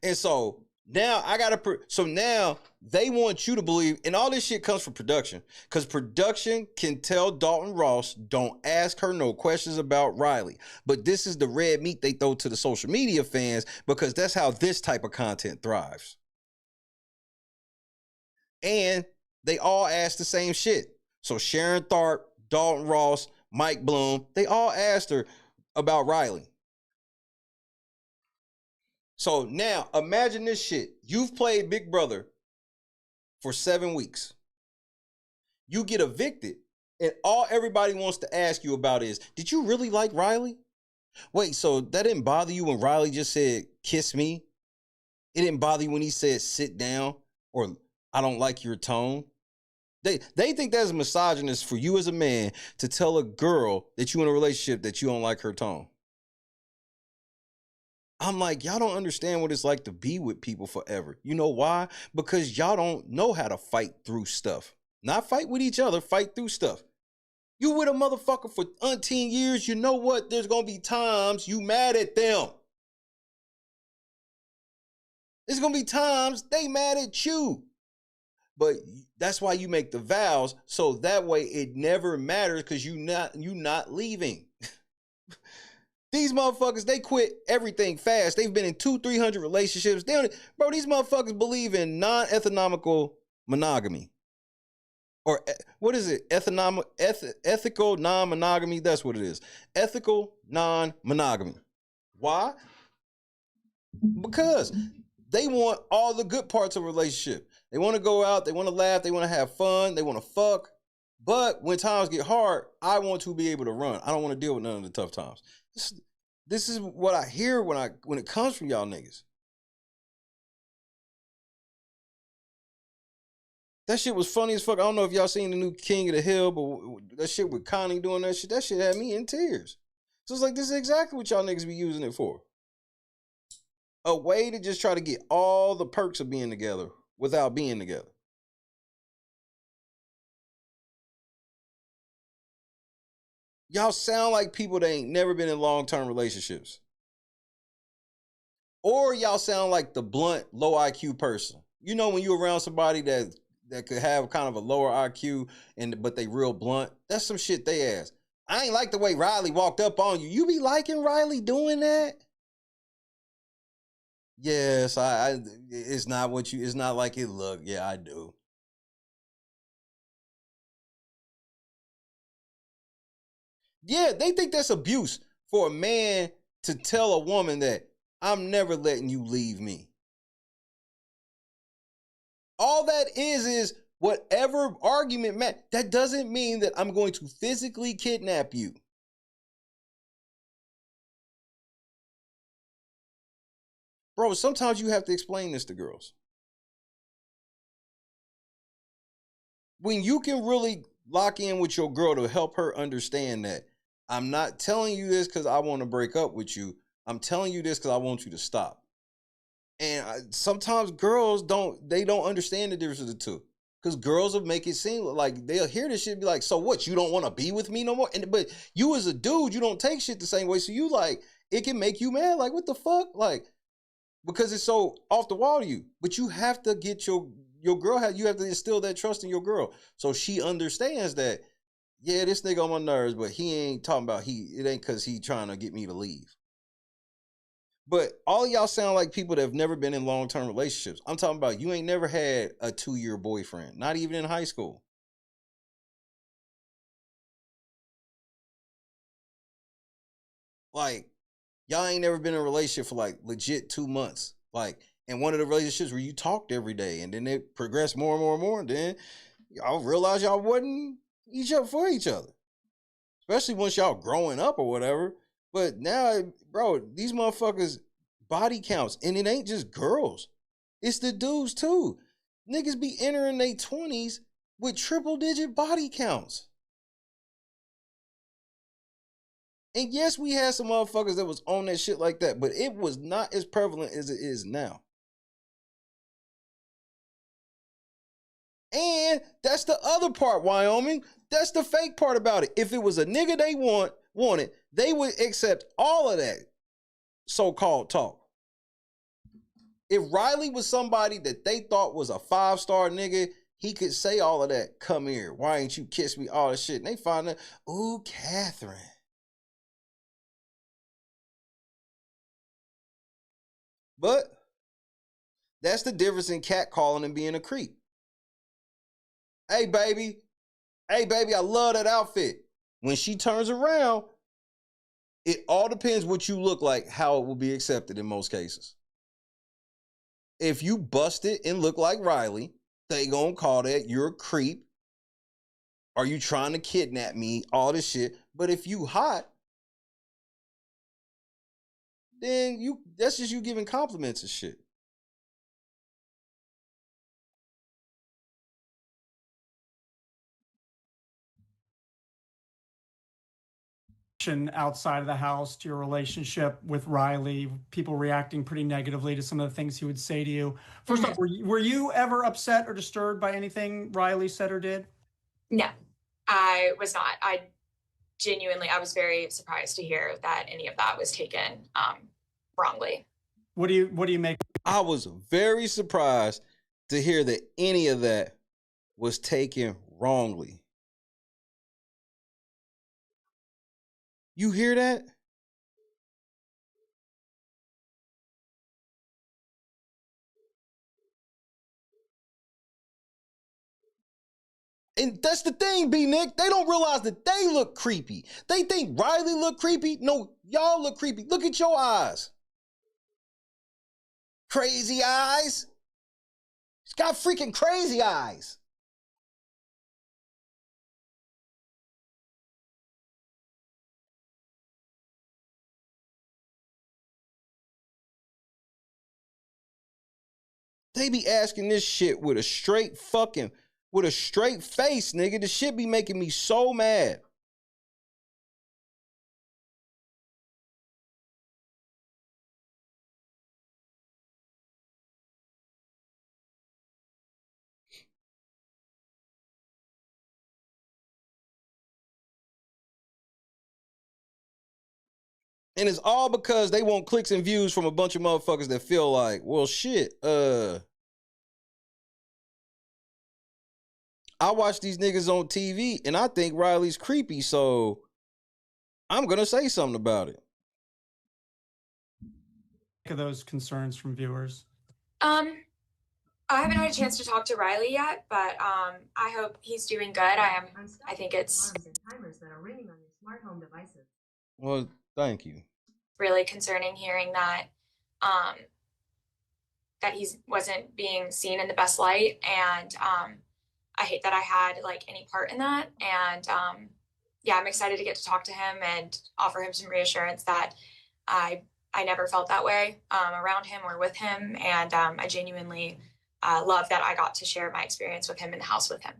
And so now now they want you to believe, and all this shit comes from production, because production can tell Dalton Ross, don't ask her no questions about Rylie. But this is the red meat they throw to the social media fans, because that's how this type of content thrives. And they all asked the same shit. So Sharon Tharp, Dalton Ross, Mike Bloom, they all asked her about Rylie. So now imagine this shit. You've played Big Brother for 7 weeks. You get evicted, and all everybody wants to ask you about is, did you really like Rylie? Wait, so that didn't bother you when Rylie just said, kiss me? It didn't bother you when he said, sit down, or I don't like your tone? They think that's misogynist for you as a man to tell a girl that you're in a relationship that you don't like her tone. I'm like, y'all don't understand what it's like to be with people forever. You know why? Because y'all don't know how to fight through stuff. Not fight with each other, fight through stuff. You with a motherfucker for umpteen years, you know what? There's going to be times you mad at them. There's going to be times they mad at you. But that's why you make the vows, so that way it never matters because you not leaving. These motherfuckers, they quit everything fast. They've been in 200-300 relationships. Bro, these motherfuckers believe in non-economical monogamy. Or what is it? Ethical non-monogamy. That's what it is. Ethical non-monogamy. Why? Because they want all the good parts of a relationship. They want to go out, they want to laugh, they want to have fun, they want to fuck. But when times get hard, I want to be able to run. I don't want to deal with none of the tough times. This is what I hear when it comes from y'all niggas. That shit was funny as fuck. I don't know if y'all seen the new King of the Hill, but that shit with Connie doing that shit had me in tears. So it's like, this is exactly what y'all niggas be using it for. A way to just try to get all the perks of being together without being together. Y'all sound like people that ain't never been in long-term relationships. Or y'all sound like the blunt, low IQ person. You know when you're around somebody that could have kind of a lower IQ, but they real blunt, that's some shit they ask. I ain't like the way Rylie walked up on you. You be liking Rylie doing that? Yes, it's not it's not like it look. Yeah, I do. Yeah, they think that's abuse for a man to tell a woman that I'm never letting you leave me. All that is whatever argument, man. That doesn't mean that I'm going to physically kidnap you. Bro, sometimes you have to explain this to girls. When you can really lock in with your girl to help her understand that I'm not telling you this because I want to break up with you. I'm telling you this because I want you to stop. And sometimes girls don't understand the difference of the two. Because girls will make it seem like they'll hear this shit and be like, so what, you don't want to be with me no more? But you as a dude, you don't take shit the same way. So you like, it can make you mad. Like, what the fuck? Like, because it's so off the wall to you. But you have to get your girl, you have to instill that trust in your girl. So she understands that, yeah, this nigga on my nerves, but he ain't talking about it ain't because he trying to get me to leave. But all y'all sound like people that have never been in long-term relationships. I'm talking about you ain't never had a 2-year boyfriend, not even in high school. Like, y'all ain't never been in a relationship for like legit 2 months. Like, and one of the relationships where you talked every day and then it progressed more and more and more. And then y'all realized y'all wasn't for each other. Especially once y'all growing up or whatever. But now, bro, these motherfuckers body counts. And it ain't just girls. It's the dudes too. Niggas be entering their 20s with triple-digit body counts. And yes, we had some motherfuckers that was on that shit like that, but it was not as prevalent as it is now. And that's the other part, Wyoming. That's the fake part about it. If it was a nigga they wanted, they would accept all of that so-called talk. If Rylie was somebody that they thought was a 5-star nigga, he could say all of that. Come here. Why ain't you kiss me? All this shit. And they find out, ooh, Katherine. But that's the difference in catcalling and being a creep. Hey, baby, I love that outfit. When she turns around, it all depends what you look like, how it will be accepted in most cases. If you bust it and look like Rylie, they gonna call that you're a creep. Are you trying to kidnap me? All this shit. But if you hot, then that's just you giving compliments and shit. Outside of the house to your relationship with Rylie, people reacting pretty negatively to some of the things he would say to you. First off, were you ever upset or disturbed by anything Rylie said or did? No, I was not. I was very surprised to hear that any of that was taken wrongly. What do you make? I was very surprised to hear that any of that was taken wrongly. You hear that? And that's the thing, B-Nick. They don't realize that they look creepy. They think Rylie look creepy. No, y'all look creepy. Look at your eyes. Crazy eyes. She's got freaking crazy eyes. They be asking this shit with a straight face, nigga. This shit be making me so mad. And it's all because they want clicks and views from a bunch of motherfuckers that feel like, well, shit, I watch these niggas on TV and I think Rylie's creepy, so I'm gonna say something about it. Of those concerns from viewers? I haven't had a chance to talk to Rylie yet, but I hope he's doing good. I think it's timers that are ringing on your smart home devices. Well, thank you. Really concerning hearing that that he wasn't being seen in the best light. And I hate that I had like any part in that. And yeah, I'm excited to get to talk to him and offer him some reassurance that I never felt that way around him or with him. And I genuinely love that I got to share my experience with him in the house with him.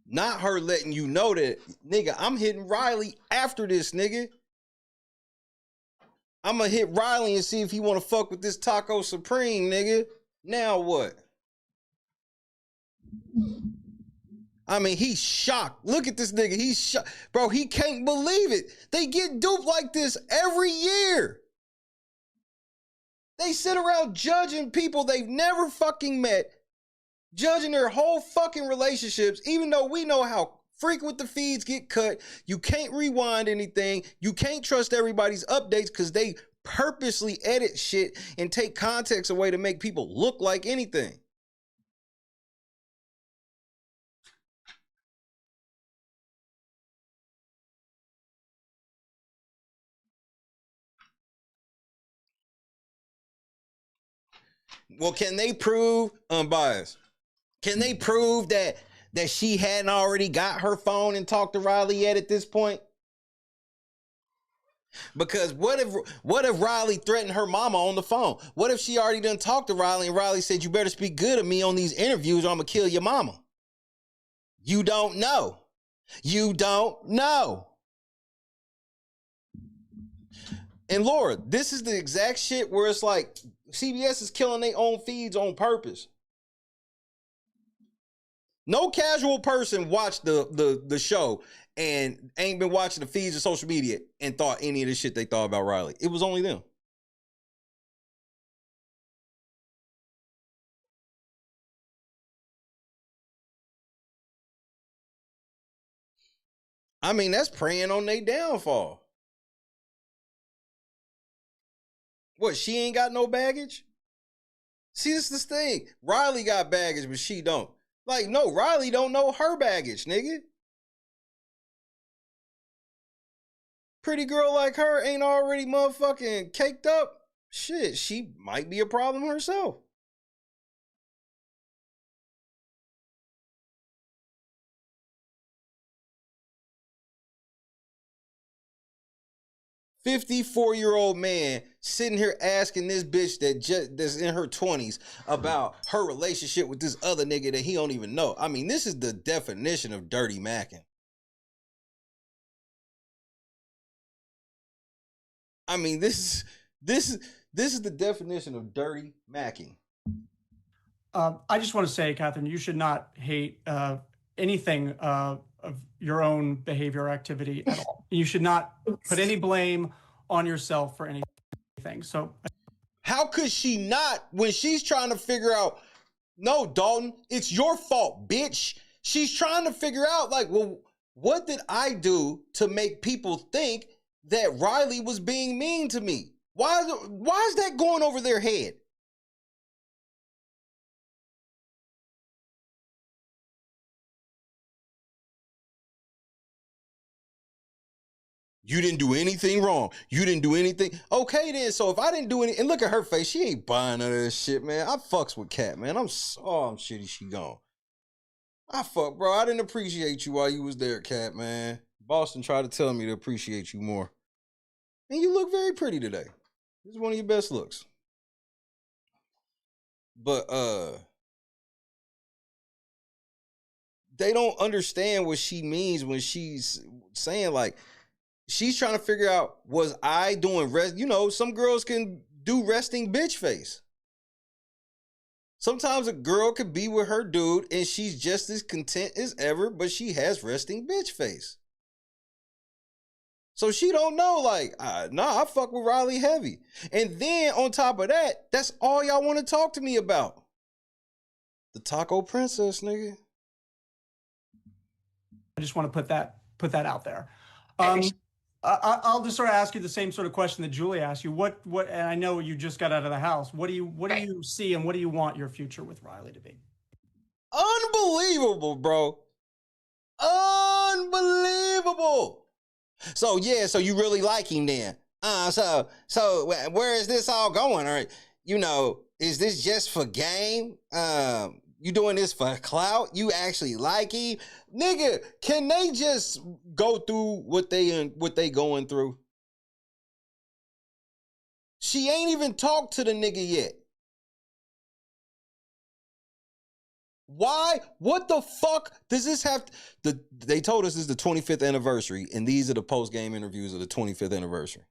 Not her letting you know that, nigga, I'm hitting Rylie after this, nigga. I'm gonna hit Rylie and see if he want to fuck with this Taco Supreme, nigga. Now what? I mean, he's shocked. Look at this nigga. He's shocked. Bro, he can't believe it. They get duped like this every year. They sit around judging people they've never fucking met, judging their whole fucking relationships, even though we know how frequent the feeds get cut. You can't rewind anything. You can't trust everybody's updates because they purposely edit shit and take context away to make people look like anything. Well, can they prove unbiased? Can they prove that she hadn't already got her phone and talked to Rylie yet at this point? Because what if Rylie threatened her mama on the phone? What if she already done talked to Rylie and Rylie said, you better speak good of me on these interviews or I'm gonna kill your mama? You don't know. You don't know. And Laura, this is the exact shit where it's like CBS is killing their own feeds on purpose. No casual person watched the show and ain't been watching the feeds of social media and thought any of the shit they thought about Rylie. It was only them. I mean, that's preying on their downfall. What, she ain't got no baggage? See, this is the thing. Rylie got baggage, but she don't. Like, no, Rylie don't know her baggage, nigga. Pretty girl like her ain't already motherfucking caked up. Shit, she might be a problem herself. $54-year-old man sitting here asking this bitch that's in her 20s about her relationship with this other nigga that he don't even know. I mean, this is the definition of dirty macking. I mean, this is the definition of dirty macking. I just want to say, Katherine, you should not hate anything of your own behavior or activity at all. You should not put any blame on yourself for anything. So how could she not when she's trying to figure out, no, Dalton, it's your fault, bitch. She's trying to figure out, like, well, what did I do to make people think that Rylie was being mean to me? Why is that going over their head? You didn't do anything wrong. You didn't do anything. Okay, then. So if I didn't do anything, and look at her face, she ain't buying none of this shit, man. I fucks with Kat, man. I'm shitty she gone. Bro. I didn't appreciate you while you was there, Kat, man. Boston tried to tell me to appreciate you more. And you look very pretty today. This is one of your best looks. But they don't understand what she means when she's saying, like, she's trying to figure out, was I doing rest? You know, some girls can do resting bitch face. Sometimes a girl could be with her dude and she's just as content as ever, but she has resting bitch face. So she don't know, like, nah, I fuck with Rylie heavy. And then on top of that, that's all y'all want to talk to me about. The Taco Princess, nigga. I just want to put that out there. I'll just sort of ask you the same sort of question that Julie asked you. What? And I know you just got out of the house. What do you see, and what do you want your future with Rylie to be? Unbelievable, bro. Unbelievable. So yeah, so you really like him then? So where is this all going? Or, you know, is this just for game? You doing this for clout? You actually like him? Nigga, can they just go through what they going through? She ain't even talked to the nigga yet. Why? What the fuck does this have to, they told us this is the 25th anniversary, and these are the post-game interviews of the 25th anniversary.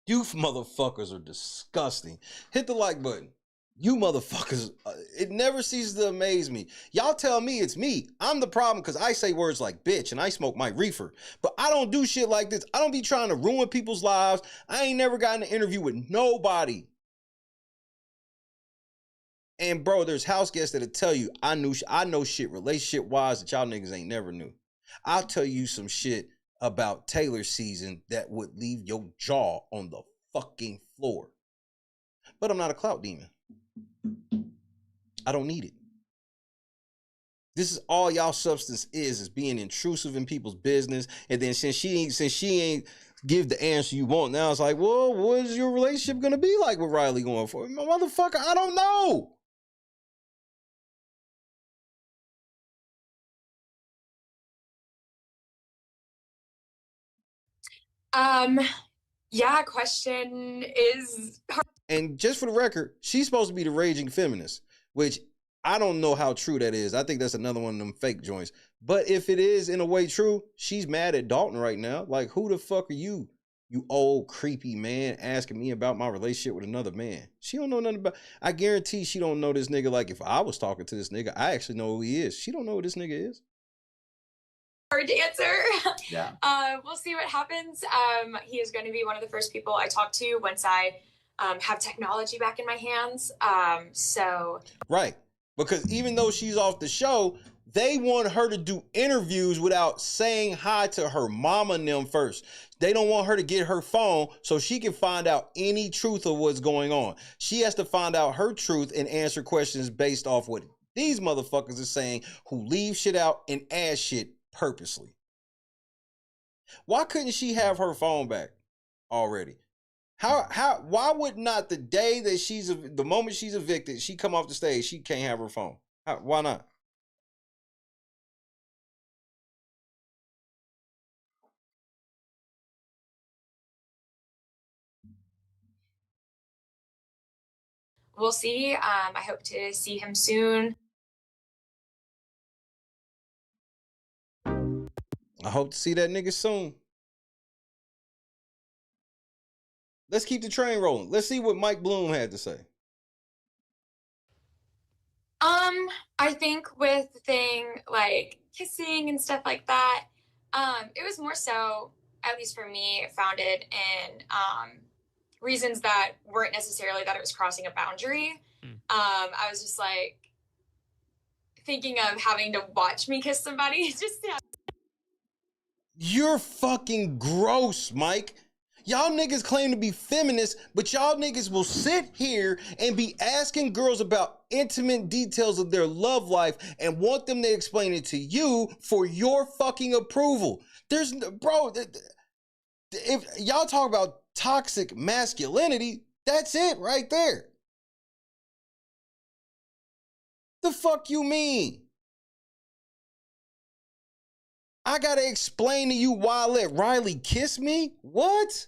You motherfuckers are disgusting. Hit the like button. You motherfuckers, it never ceases to amaze me. Y'all tell me it's me. I'm the problem because I say words like bitch and I smoke my reefer. But I don't do shit like this. I don't be trying to ruin people's lives. I ain't never gotten an interview with nobody. And bro, there's house guests that'll tell you I know shit relationship-wise that y'all niggas ain't never knew. I'll tell you some shit about Taylor season that would leave your jaw on the fucking floor. But I'm not a clout demon. I don't need it. This is all y'all substance is being intrusive in people's business. And then since she ain't give the answer you want, now it's like, well, what is your relationship gonna be like with Rylie going forward? Motherfucker, I don't know. Yeah, question is hard. And just for the record, she's supposed to be the raging feminist, which I don't know how true that is. I think that's another one of them fake joints. But if it is in a way true, she's mad at Dalton right now. Like, who the fuck are you, you old creepy man, asking me about my relationship with another man? She don't know nothing about. I guarantee she don't know this nigga. Like, if I was talking to this nigga, I actually know who he is. She don't know who this nigga is. Hard to answer. Yeah. We'll see what happens. He is going to be one of the first people I talk to once I have technology back in my hands. So right, because even though she's off the show, they want her to do interviews without saying hi to her mama and them first. They don't want her to get her phone so she can find out any truth of what's going on. She has to find out her truth and answer questions based off what these motherfuckers are saying, who leave shit out and add shit purposely. Why couldn't she have her phone back already? Why would not the day that the moment she's evicted, she come off the stage, she can't have her phone? Why not? we'll see. I hope to see him soon. I hope to see that nigga soon. Let's keep the train rolling. Let's see what Mike Bloom had to say. I think with the thing like kissing and stuff like that, it was more so, at least for me, founded in reasons that weren't necessarily that it was crossing a boundary. I was just like thinking of having to watch me kiss somebody. Just yeah. You're fucking gross, Mike. Y'all niggas claim to be feminists, but y'all niggas will sit here and be asking girls about intimate details of their love life and want them to explain it to you for your fucking approval. Bro, if y'all talk about toxic masculinity, that's it right there. The fuck you mean? I gotta explain to you why I let Rylie kiss me? What?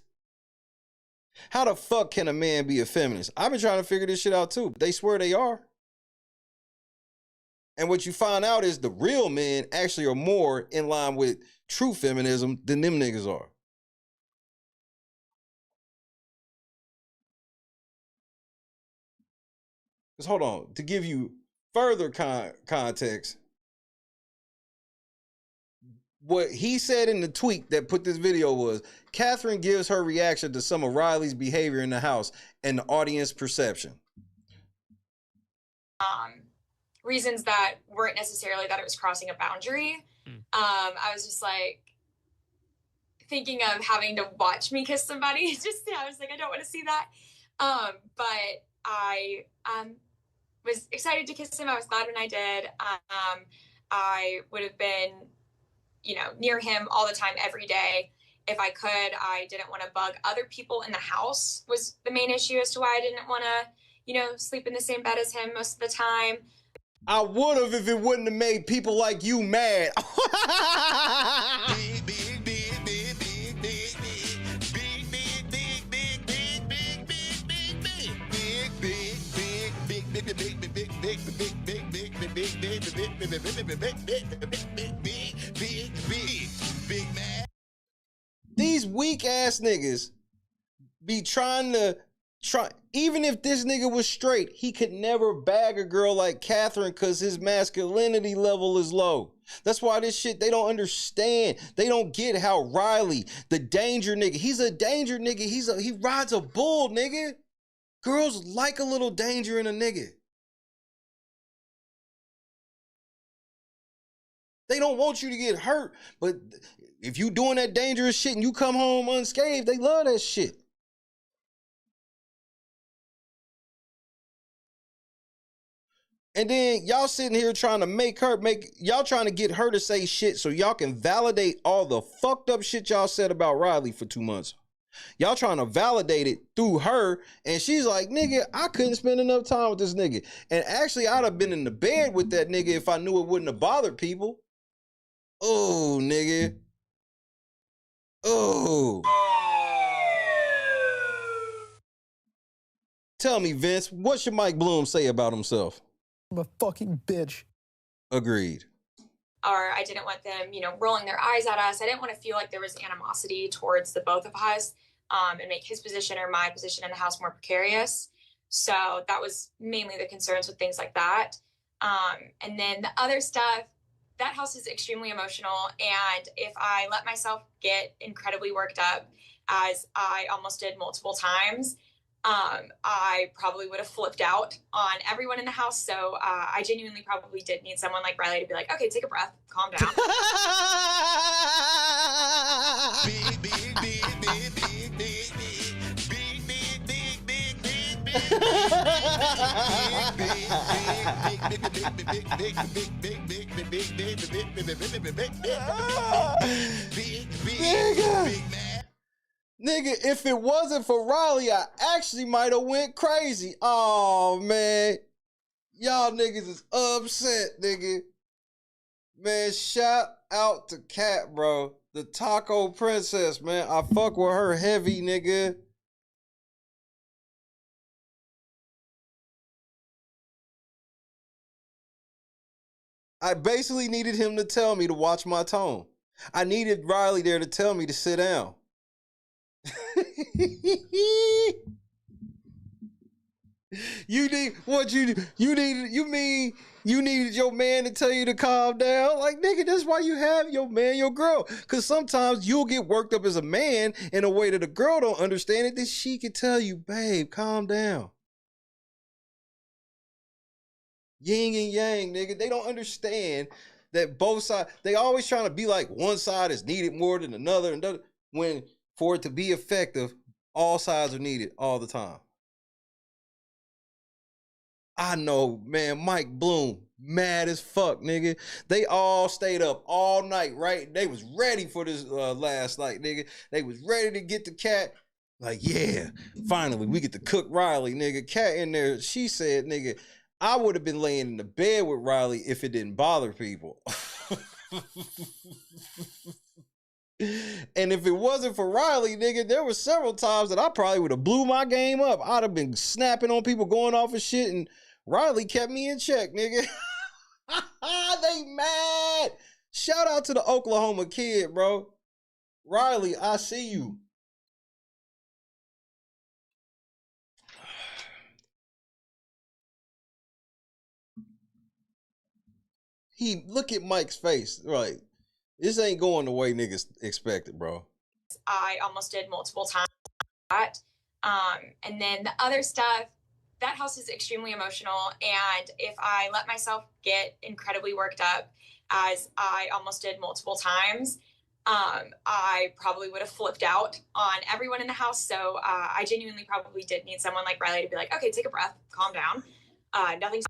How the fuck can a man be a feminist? I've been trying to figure this shit out too, but they swear they are. And what you find out is the real men actually are more in line with true feminism than them niggas are. Because hold on, to give you further context, what he said in the tweet that put this video was, Katherine gives her reaction to some of Rylie's behavior in the house and the audience perception. reasons that weren't necessarily that it was crossing a boundary. I was just like thinking of having to watch me kiss somebody. I was like, I don't want to see that. But I was excited to kiss him. I was glad when I did. I would have been, near him all the time, every day. If I could. I didn't want to bug other people in the house was the main issue as to why I didn't want to, sleep in the same bed as him most of the time. I would have if it wouldn't have made people like you mad. These weak ass niggas be trying to even if this nigga was straight, he could never bag a girl like Katherine because his masculinity level is low. That's why this shit, they don't understand. They don't get how Rylie, the danger nigga, he's a danger nigga. He rides a bull, nigga. Girls like a little danger in a nigga. They don't want you to get hurt, but if you doing that dangerous shit and you come home unscathed, they love that shit. And then y'all sitting here trying to y'all trying to get her to say shit so y'all can validate all the fucked up shit y'all said about Rylie for 2 months. Y'all trying to validate it through her, and she's like, nigga, I couldn't spend enough time with this nigga. And actually, I'd have been in the bed with that nigga if I knew it wouldn't have bothered people. Oh, nigga. Oh. Tell me, Vince, what should Mike Bloom say about himself? I'm a fucking bitch. Agreed. Or I didn't want them, rolling their eyes at us. I didn't want to feel like there was animosity towards the both of us, and make his position or my position in the house more precarious. So that was mainly the concerns with things like that. And then the other stuff, that house is extremely emotional. And if I let myself get incredibly worked up, as I almost did multiple times, I probably would have flipped out on everyone in the house. So I genuinely probably did need someone like Rylie to be like, okay, take a breath, calm down. Nigga, if it wasn't for Rylie, I actually might have went crazy. Oh, man. Y'all niggas is upset, nigga. Man, shout out to Kat, bro. The taco princess, man. I fuck with her heavy, nigga. I basically needed him to tell me to watch my tone. I needed Rylie there to tell me to sit down. You needed your man to tell you to calm down? Like, nigga, that's why you have your man, your girl. Cause sometimes you'll get worked up as a man in a way that a girl don't understand it, that she can tell you, babe, calm down. Yin and yang, nigga. They don't understand that both sides, they always trying to be like one side is needed more than another, and when for it to be effective, all sides are needed all the time. I know, man, Mike Bloom, mad as fuck, nigga. They all stayed up all night, right? They was ready for this last night, nigga. They was ready to get the Kat. Like, yeah, finally, we get to cook Rylie, nigga. Kat in there, she said, nigga, I would have been laying in the bed with Rylie if it didn't bother people. And if it wasn't for Rylie, nigga, there were several times that I probably would have blew my game up. I'd have been snapping on people, going off of shit, and Rylie kept me in check, nigga. They mad. Shout out to the Oklahoma kid, bro. Rylie, I see you. Look at Mike's face, right? This ain't going the way niggas expected, bro. I almost did multiple times. And then the other stuff, that house is extremely emotional. And if I let myself get incredibly worked up, as I almost did multiple times, I probably would have flipped out on everyone in the house. So I genuinely probably did need someone like Rylie to be like, okay, take a breath, calm down. Nothing's.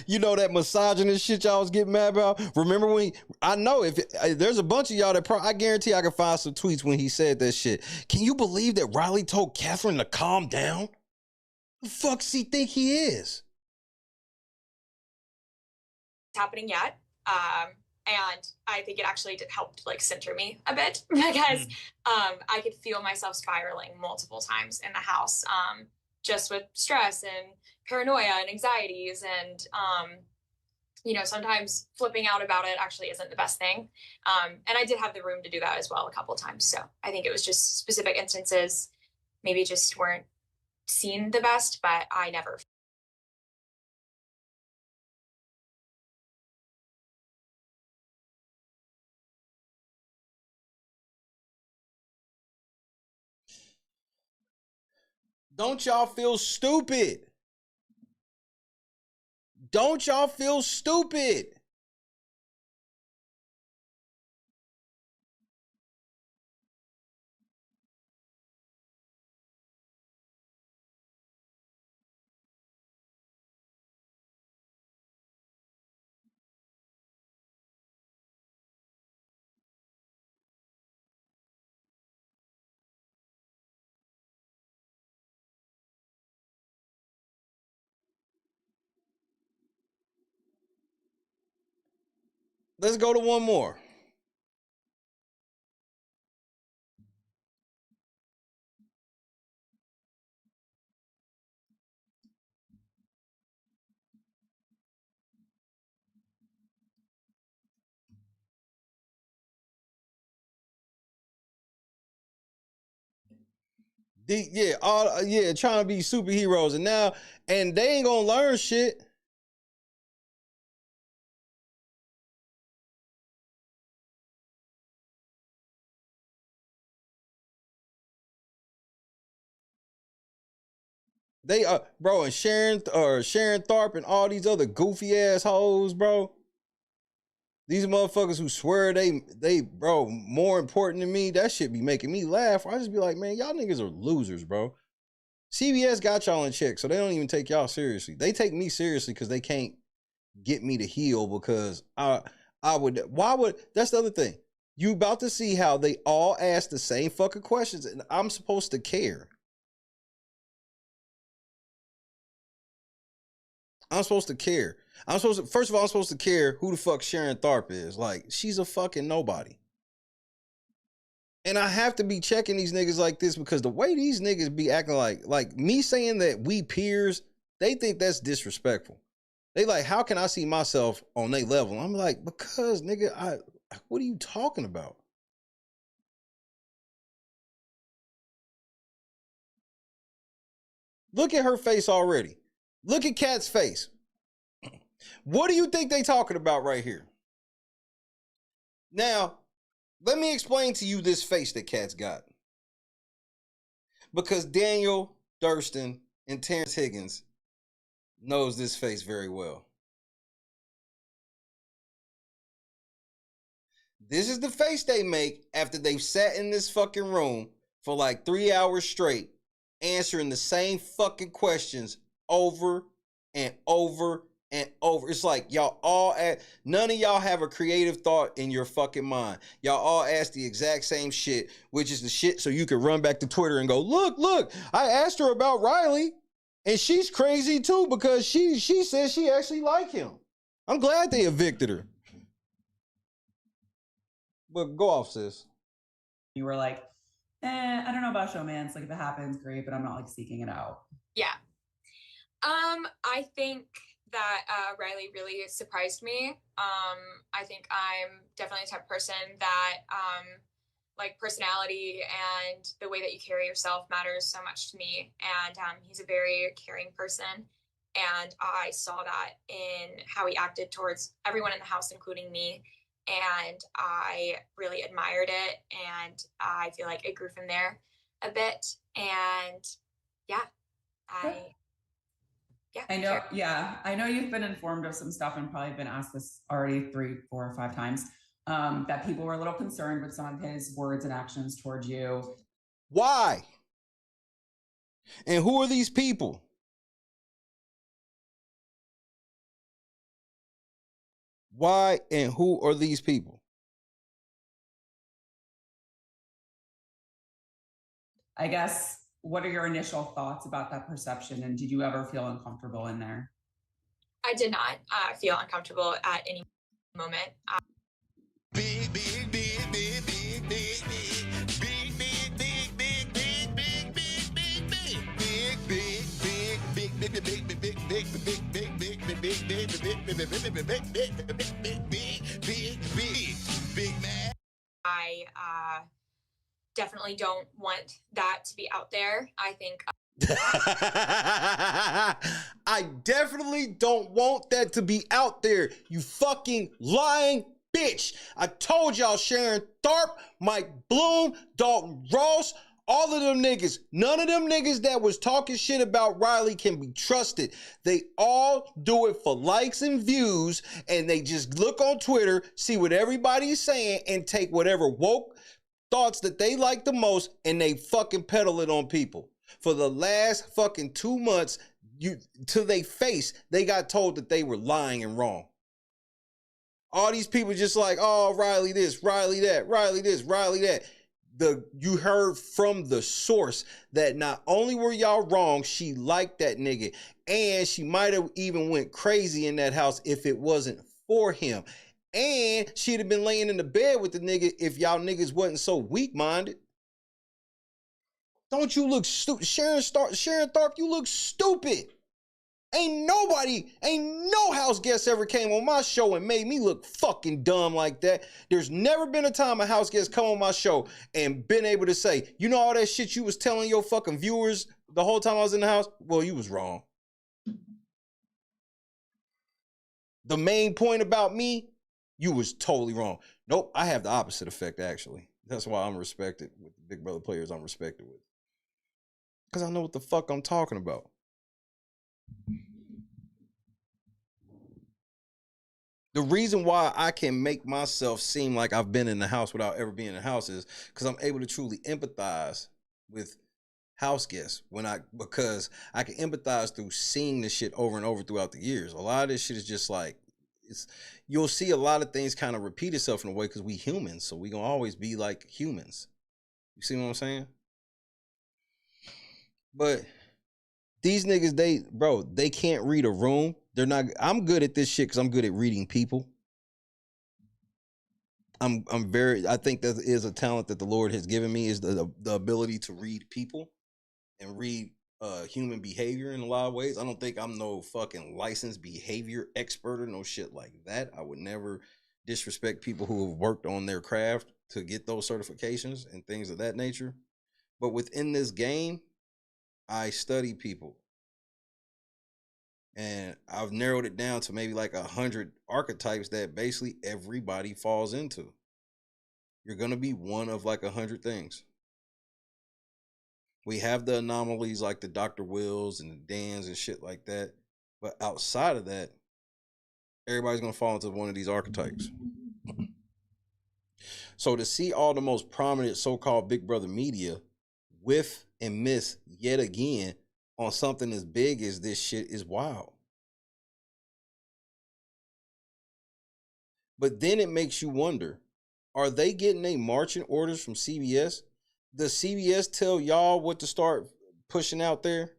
You know that misogynist shit y'all was getting mad about? Remember when I know if there's a bunch of y'all that I guarantee I can find some tweets when he said that shit. Can you believe that Rylie told Katherine to calm down? The fuck does he think he is? Happening yet. And I think it actually helped like center me a bit because I could feel myself spiraling multiple times in the house, just with stress and paranoia and anxieties. And, you know, sometimes flipping out about it actually isn't the best thing. And I did have the room to do that as well a couple of times. So I think it was just specific instances, maybe just weren't seen the best, but I never. Don't y'all feel stupid? Don't y'all feel stupid? Let's go to one more. Trying to be superheroes, and they ain't gonna learn shit. They bro, and Sharon Tharp and all these other goofy ass hoes, bro. These motherfuckers who swear they bro more important than me, that shit be making me laugh. I just be like, man, y'all niggas are losers, bro. CBS got y'all in check, so they don't even take y'all seriously. They take me seriously because they can't get me to heal because why would that's the other thing. You about to see how they all ask the same fucking questions and I'm supposed to care. I'm supposed to care. First of all, I'm supposed to care who the fuck Sharon Tharp is. Like, she's a fucking nobody. And I have to be checking these niggas like this because the way these niggas be acting like me saying that we peers, they think that's disrespectful. They like, how can I see myself on their level? I'm like, because nigga, what are you talking about? Look at her face already. Look at Kat's face. What do you think they talking about right here? Now, let me explain to you this face that Kat's got. Because Daniel Durston and Terrence Higgins knows this face very well. This is the face they make after they've sat in this fucking room for like 3 hours straight, answering the same fucking questions over and over and over. It's like y'all all none of y'all have a creative thought in your fucking mind. Y'all all ask the exact same shit, which is the shit so you can run back to Twitter and go, look, I asked her about Rylie and she's crazy too because she says she actually like him. I'm glad they evicted her. But go off, sis. You were like, I don't know about showmance. Like, if it happens, great, but I'm not like seeking it out. Yeah. I think that Rylie really surprised me. I think I'm definitely the type of person that like personality and the way that you carry yourself matters so much to me. And he's a very caring person. And I saw that in how he acted towards everyone in the house, including me. And I really admired it. And I feel like it grew from there a bit. And yeah, I yeah. I know. Yeah, I know you've been informed of some stuff and probably been asked this already 3, 4, or 5 times. That people were a little concerned with some of his words and actions towards you. Why? And who are these people? Why and who are these people? I guess, what are your initial thoughts about that perception? And did you ever feel uncomfortable in there? I did not feel uncomfortable at any moment. I definitely don't want that to be out there. I think I definitely don't want that to be out there, you fucking lying bitch. I told y'all Sharon Tharp, Mike Bloom, Dalton Ross, all of them niggas, none of them niggas that was talking shit about Rylie can be trusted. They all do it for likes and views, and they just look on Twitter, see what everybody's saying, and take whatever woke thoughts that they like the most, and they fucking peddle it on people. For the last fucking 2 months, to their face, they got told that they were lying and wrong. All these people just like, oh, Rylie this, Rylie that, Rylie this, Rylie that. You heard from the source that not only were y'all wrong, she liked that nigga, and she might have even went crazy in that house if it wasn't for him. And she'd have been laying in the bed with the nigga if y'all niggas wasn't so weak-minded. Don't you look stupid? Sharon Tharp, you look stupid. Ain't no house guest ever came on my show and made me look fucking dumb like that. There's never been a time a house guest come on my show and been able to say, you know all that shit you was telling your fucking viewers the whole time I was in the house? Well, you was wrong. The main point about me, you was totally wrong. Nope, I have the opposite effect, actually. That's why I'm respected with the Big Brother players I'm respected with. Because I know what the fuck I'm talking about. The reason why I can make myself seem like I've been in the house without ever being in the house is because I'm able to truly empathize with house guests because I can empathize through seeing this shit over and over throughout the years. A lot of this shit is just like, you'll see a lot of things kind of repeat itself in a way because we humans, so we gonna always be like humans. You see what I'm saying? But these niggas, they can't read a room. They're not. I'm good at this shit because I'm good at reading people. I think that is a talent that the Lord has given me, is the ability to read people and read human behavior in a lot of ways. I don't think I'm no fucking licensed behavior expert or no shit like that. I would never disrespect people who have worked on their craft to get those certifications and things of that nature. But within this game, I study people. And I've narrowed it down to maybe like 100 archetypes that basically everybody falls into. You're going to be one of like 100 things. We have the anomalies like the Dr. Wills and the Dans and shit like that. But outside of that, everybody's going to fall into one of these archetypes. So to see all the most prominent so-called Big Brother media whiff and miss yet again on something as big as this shit is wild. But then it makes you wonder, are they getting their marching orders from CBS? Does CBS tell y'all what to start pushing out there?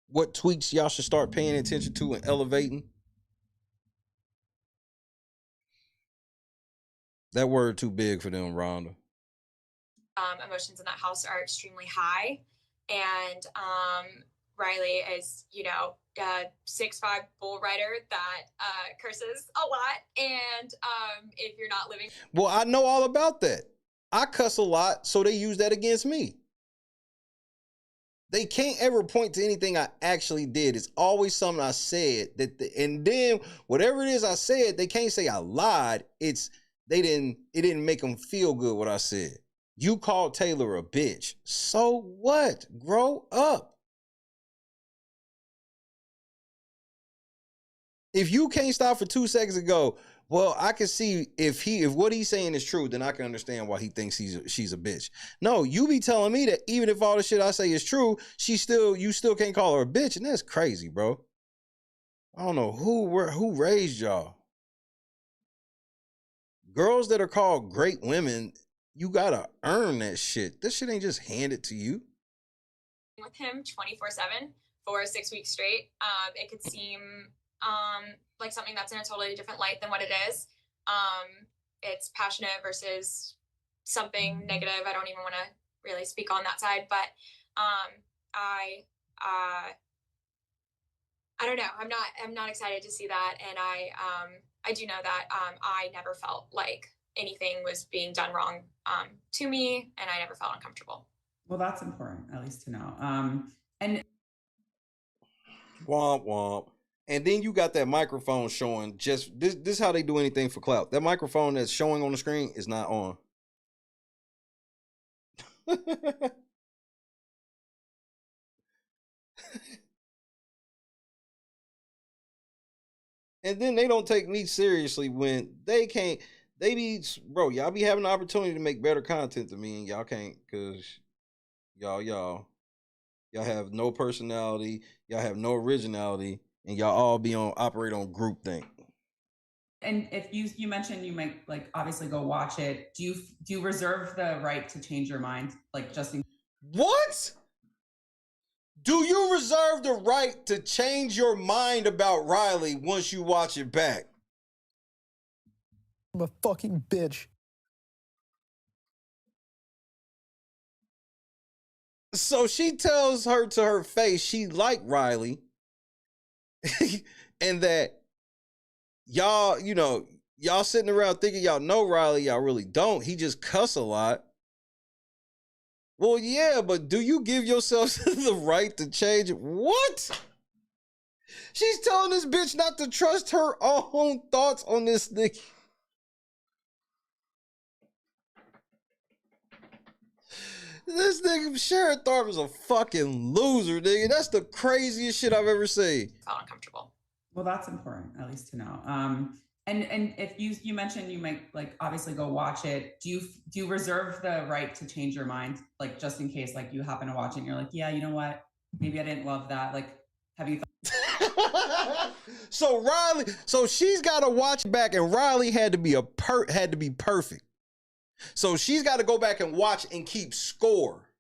What tweets y'all should start paying attention to and elevating? That word too big for them, Rhonda. Emotions in that house are extremely high, and Rylie is, a 6'5" bull rider that curses a lot, and if you're not living... Well, I know all about that. I cuss a lot, so they use that against me. They can't ever point to anything I actually did. It's always something I said, and then whatever it is I said, they can't say I lied. It didn't make them feel good what I said. You called Taylor a bitch. So what? Grow up. If you can't stop for 2 seconds and go, well, I can see if what he's saying is true, then I can understand why he thinks she's a bitch. No, you be telling me that even if all the shit I say is true, you still can't call her a bitch, and that's crazy, bro. I don't know who raised y'all. Girls that are called great women, you gotta earn that shit. This shit ain't just handed to you. With him 24/7 for 6 weeks straight, it could seem like something that's in a totally different light than what it is. It's passionate versus something negative. I don't even want to really speak on that side, but I don't know. I'm not excited to see that, and I do know that I never felt like anything was being done wrong to me, and I never felt uncomfortable. Well, that's important, at least to know. And Womp womp. And then you got that microphone showing just this is how they do anything for clout. That microphone that's showing on the screen is not on. And then they don't take me seriously when they can't. They be, bro, y'all be having the opportunity to make better content than me, and y'all can't, because y'all have no personality, y'all have no originality, and y'all all be operate on groupthink. And if you mentioned you might like obviously go watch it, do you reserve the right to change your mind, like just in What? Do you reserve the right to change your mind about Rylie once you watch it back? I'm a fucking bitch. So she tells her to her face she liked Rylie and that y'all, y'all sitting around thinking y'all know Rylie, y'all really don't. He just cuss a lot. Well, yeah, but do you give yourself the right to change it? What? She's telling this bitch not to trust her own thoughts on this nigga. This nigga Sharon Tharp is a fucking loser, nigga. That's the craziest shit I've ever seen. Felt uncomfortable. Well, that's important, at least to know. And if you mentioned you might like obviously go watch it, do you reserve the right to change your mind, like just in case like you happen to watch it and you're like, yeah, you know what, maybe I didn't love that. Like, have you So Rylie, so she's got to watch back, and Rylie had to be perfect. So she's got to go back and watch and keep score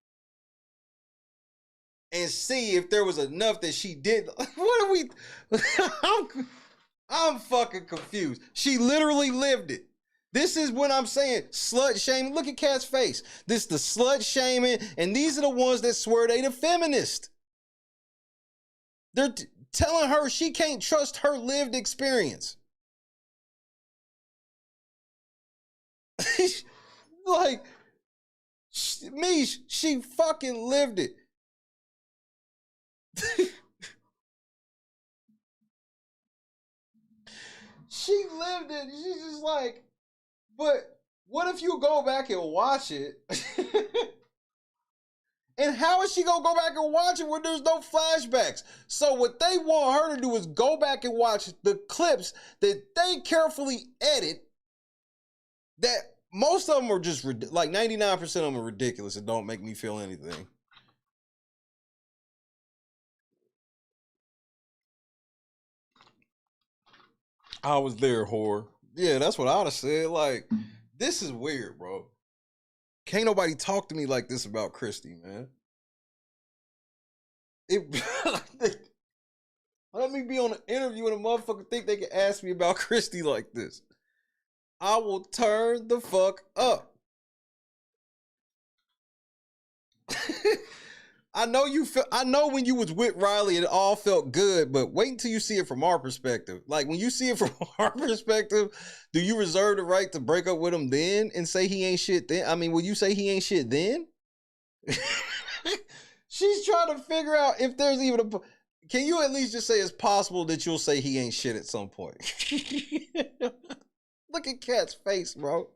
and see if there was enough that she did. What are we? I'm fucking confused. She literally lived it. This is what I'm saying. Slut shaming. Look at Kat's face. This the slut shaming, and these are the ones that swear they the feminist. They're telling her she can't trust her lived experience. Like, she fucking lived it. She lived it. She's just like, but what if you go back and watch it? And how is she gonna go back and watch it when there's no flashbacks? So what they want her to do is go back and watch the clips that they carefully edit, that most of them are just, like 99% of them are ridiculous and don't make me feel anything. I was there, whore. Yeah, that's what I'd have said. Like, this is weird, bro. Can't nobody talk to me like this about Christy, man. Let me be on an interview and a motherfucker think they can ask me about Christy like this. I will turn the fuck up. I know when you was with Rylie, it all felt good, but wait until you see it from our perspective. Like, when you see it from our perspective, do you reserve the right to break up with him then and say he ain't shit then? I mean, will you say he ain't shit then? She's trying to figure out if there's even a... Can you at least just say it's possible that you'll say he ain't shit at some point? Look at Kat's face, bro.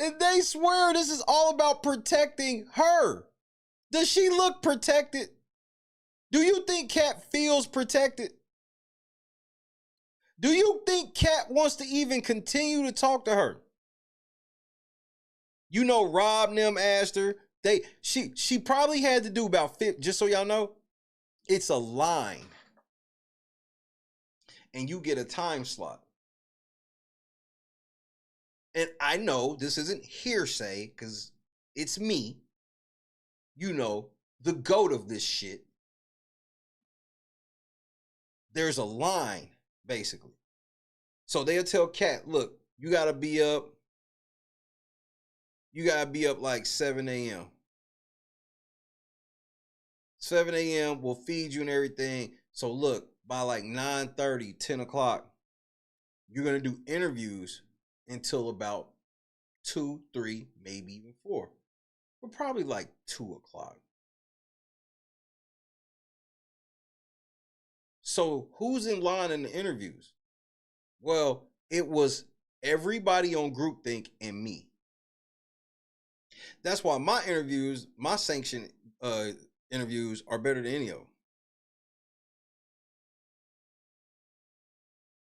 And they swear this is all about protecting her. Does she look protected? Do you think Kat feels protected? Do you think Kat wants to even continue to talk to her? You know, Rob and them asked her. She probably had to do about 50, just so y'all know, it's a line. And you get a time slot. And I know this isn't hearsay, because it's me, you know, the GOAT of this shit. There's a line, basically. So they'll tell Kat, look, you gotta be up like 7 a.m. 7 a.m. we'll feed you and everything. So look, by like 9:30, 10 o'clock, you're gonna do interviews until about 2, 3, maybe even 4. But probably like 2 o'clock. So who's in line in the interviews? Well, it was everybody on Groupthink and me. That's why my interviews, my sanctioned interviews are better than any of them.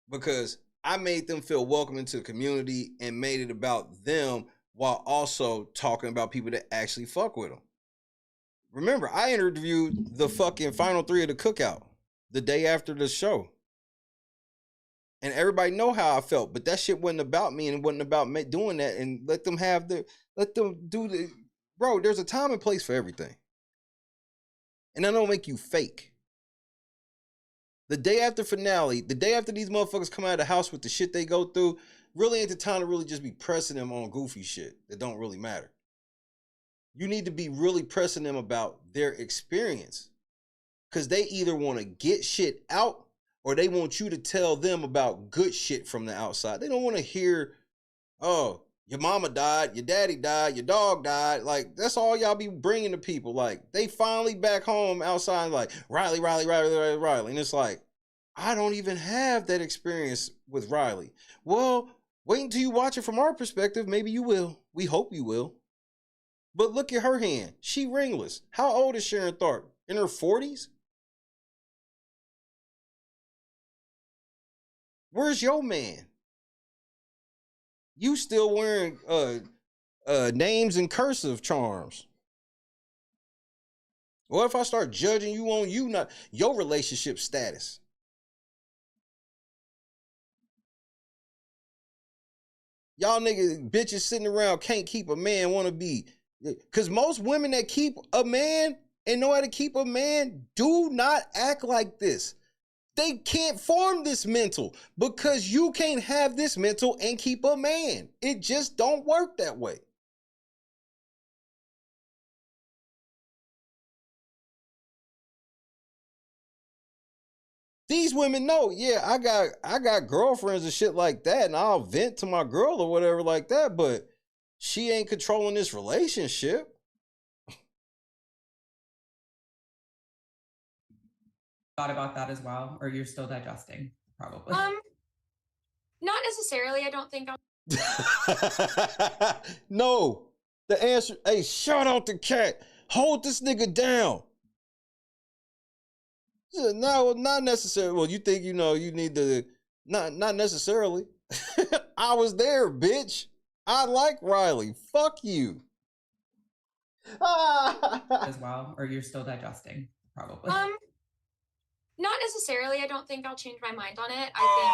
Because I made them feel welcome into the community and made it about them while also talking about people that actually fuck with them. Remember, I interviewed the fucking final 3 of the cookout the day after the show. And everybody know how I felt, but that shit wasn't about me and it wasn't about me doing that, and let them do the, bro, there's a time and place for everything. And that don't make you fake. The day after finale, the day after these motherfuckers come out of the house with the shit they go through, really ain't the time to really just be pressing them on goofy shit that don't really matter. You need to be really pressing them about their experience. Because they either want to get shit out or they want you to tell them about good shit from the outside. They don't want to hear, oh, your mama died, your daddy died, your dog died. Like, that's all y'all be bringing to people. Like, they finally back home outside like, Rylie. And it's like, I don't even have that experience with Rylie. Well, wait until you watch it from our perspective. Maybe you will. We hope you will. But look at her hand. She ringless. How old is Sharon Tharp? In her 40s? Where's your man? You still wearing names and cursive charms. What if I start judging you on not your relationship status? Y'all niggas bitches sitting around can't keep a man, wanna be. Cause most women that keep a man and know how to keep a man do not act like this. They can't form this mental because you can't have this mental and keep a man. It just don't work that way. These women know, yeah, I got girlfriends and shit like that, and I'll vent to my girl or whatever like that, but she ain't controlling this relationship. Thought about that as well, or you're still digesting, probably. Not necessarily. I don't think I'm. No, the answer. Hey, shout out to Kat. Hold this nigga down. No, not necessarily. Well, you think you need to. Not necessarily. I was there, bitch. I like Rylie. Fuck you. As well, or you're still digesting, probably. Not necessarily. I don't think I'll change my mind on it. I think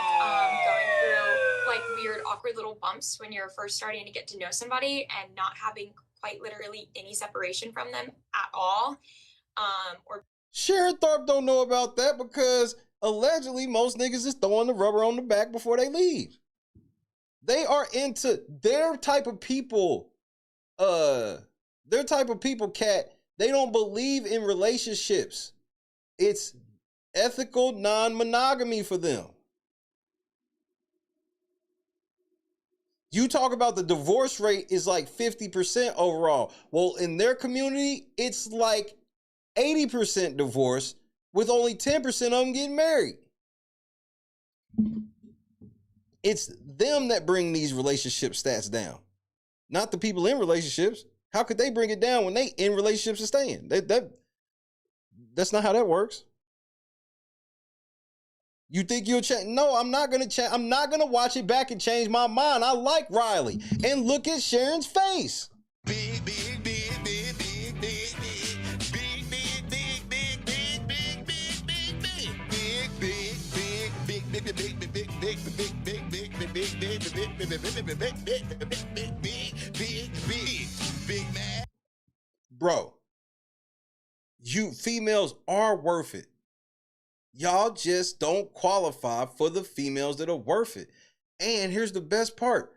going through like weird, awkward little bumps when you're first starting to get to know somebody and not having quite literally any separation from them at all. Or Sharon Tharp don't know about that because allegedly most niggas is throwing the rubber on the back before they leave. They are into their type of people. Kat, they don't believe in relationships. It's ethical non-monogamy for them. You talk about the divorce rate is like 50% overall. Well, in their community, it's like 80% divorce with only 10% of them getting married. It's them that bring these relationship stats down, not the people in relationships. How could they bring it down when they in relationships and staying? That's not how that works. You think you'll change? No, I'm not gonna change. I'm not gonna watch it back and change my mind. I like Rylie. And look at Sharon's face. Bro, you females are worth it. Y'all just don't qualify for the females that are worth it. And here's the best part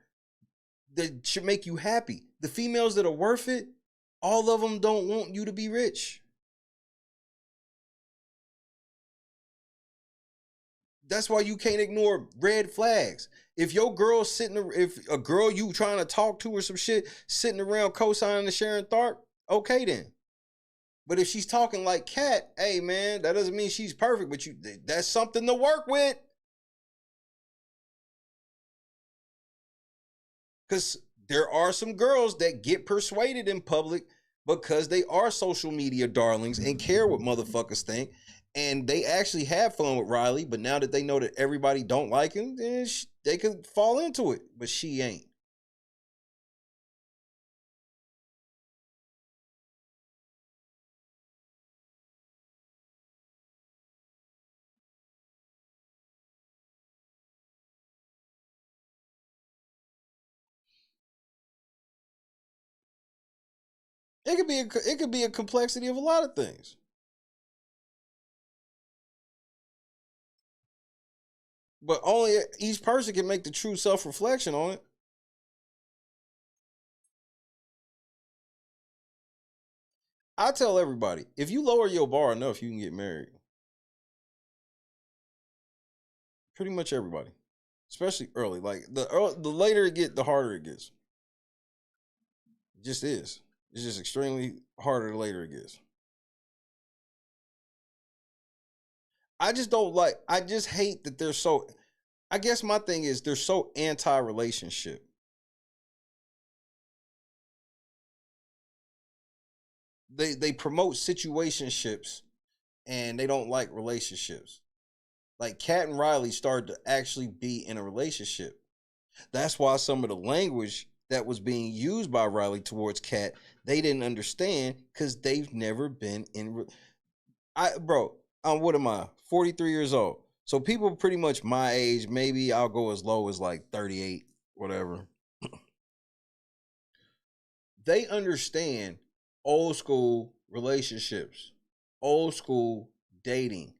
that should make you happy. The females that are worth it, all of them don't want you to be rich. That's why you can't ignore red flags. If your girl's if a girl you trying to talk to or some shit sitting around co-signing to Sharon Tharp, okay then. But if she's talking like Kat, hey man, that doesn't mean she's perfect, but that's something to work with. Because there are some girls that get persuaded in public because they are social media darlings and care what motherfuckers think. And they actually have fun with Rylie, but now that they know that everybody don't like him, then they could fall into it. But she ain't. It could be a complexity of a lot of things. But only each person can make the true self-reflection on it. I tell everybody, if you lower your bar enough, you can get married. Pretty much everybody. Especially early. Like the later it gets, the harder it gets. It just is. It's just extremely harder the later it gets. I just hate that they're so, I guess my thing is they're so anti-relationship. They promote situationships and they don't like relationships. Like Kat and Rylie started to actually be in a relationship. That's why some of the language that was being used by Rylie towards Kat, they didn't understand because they've never been in. What am I? 43 years old. So people pretty much my age, maybe I'll go as low as like 38, whatever. They understand old school relationships, old school dating,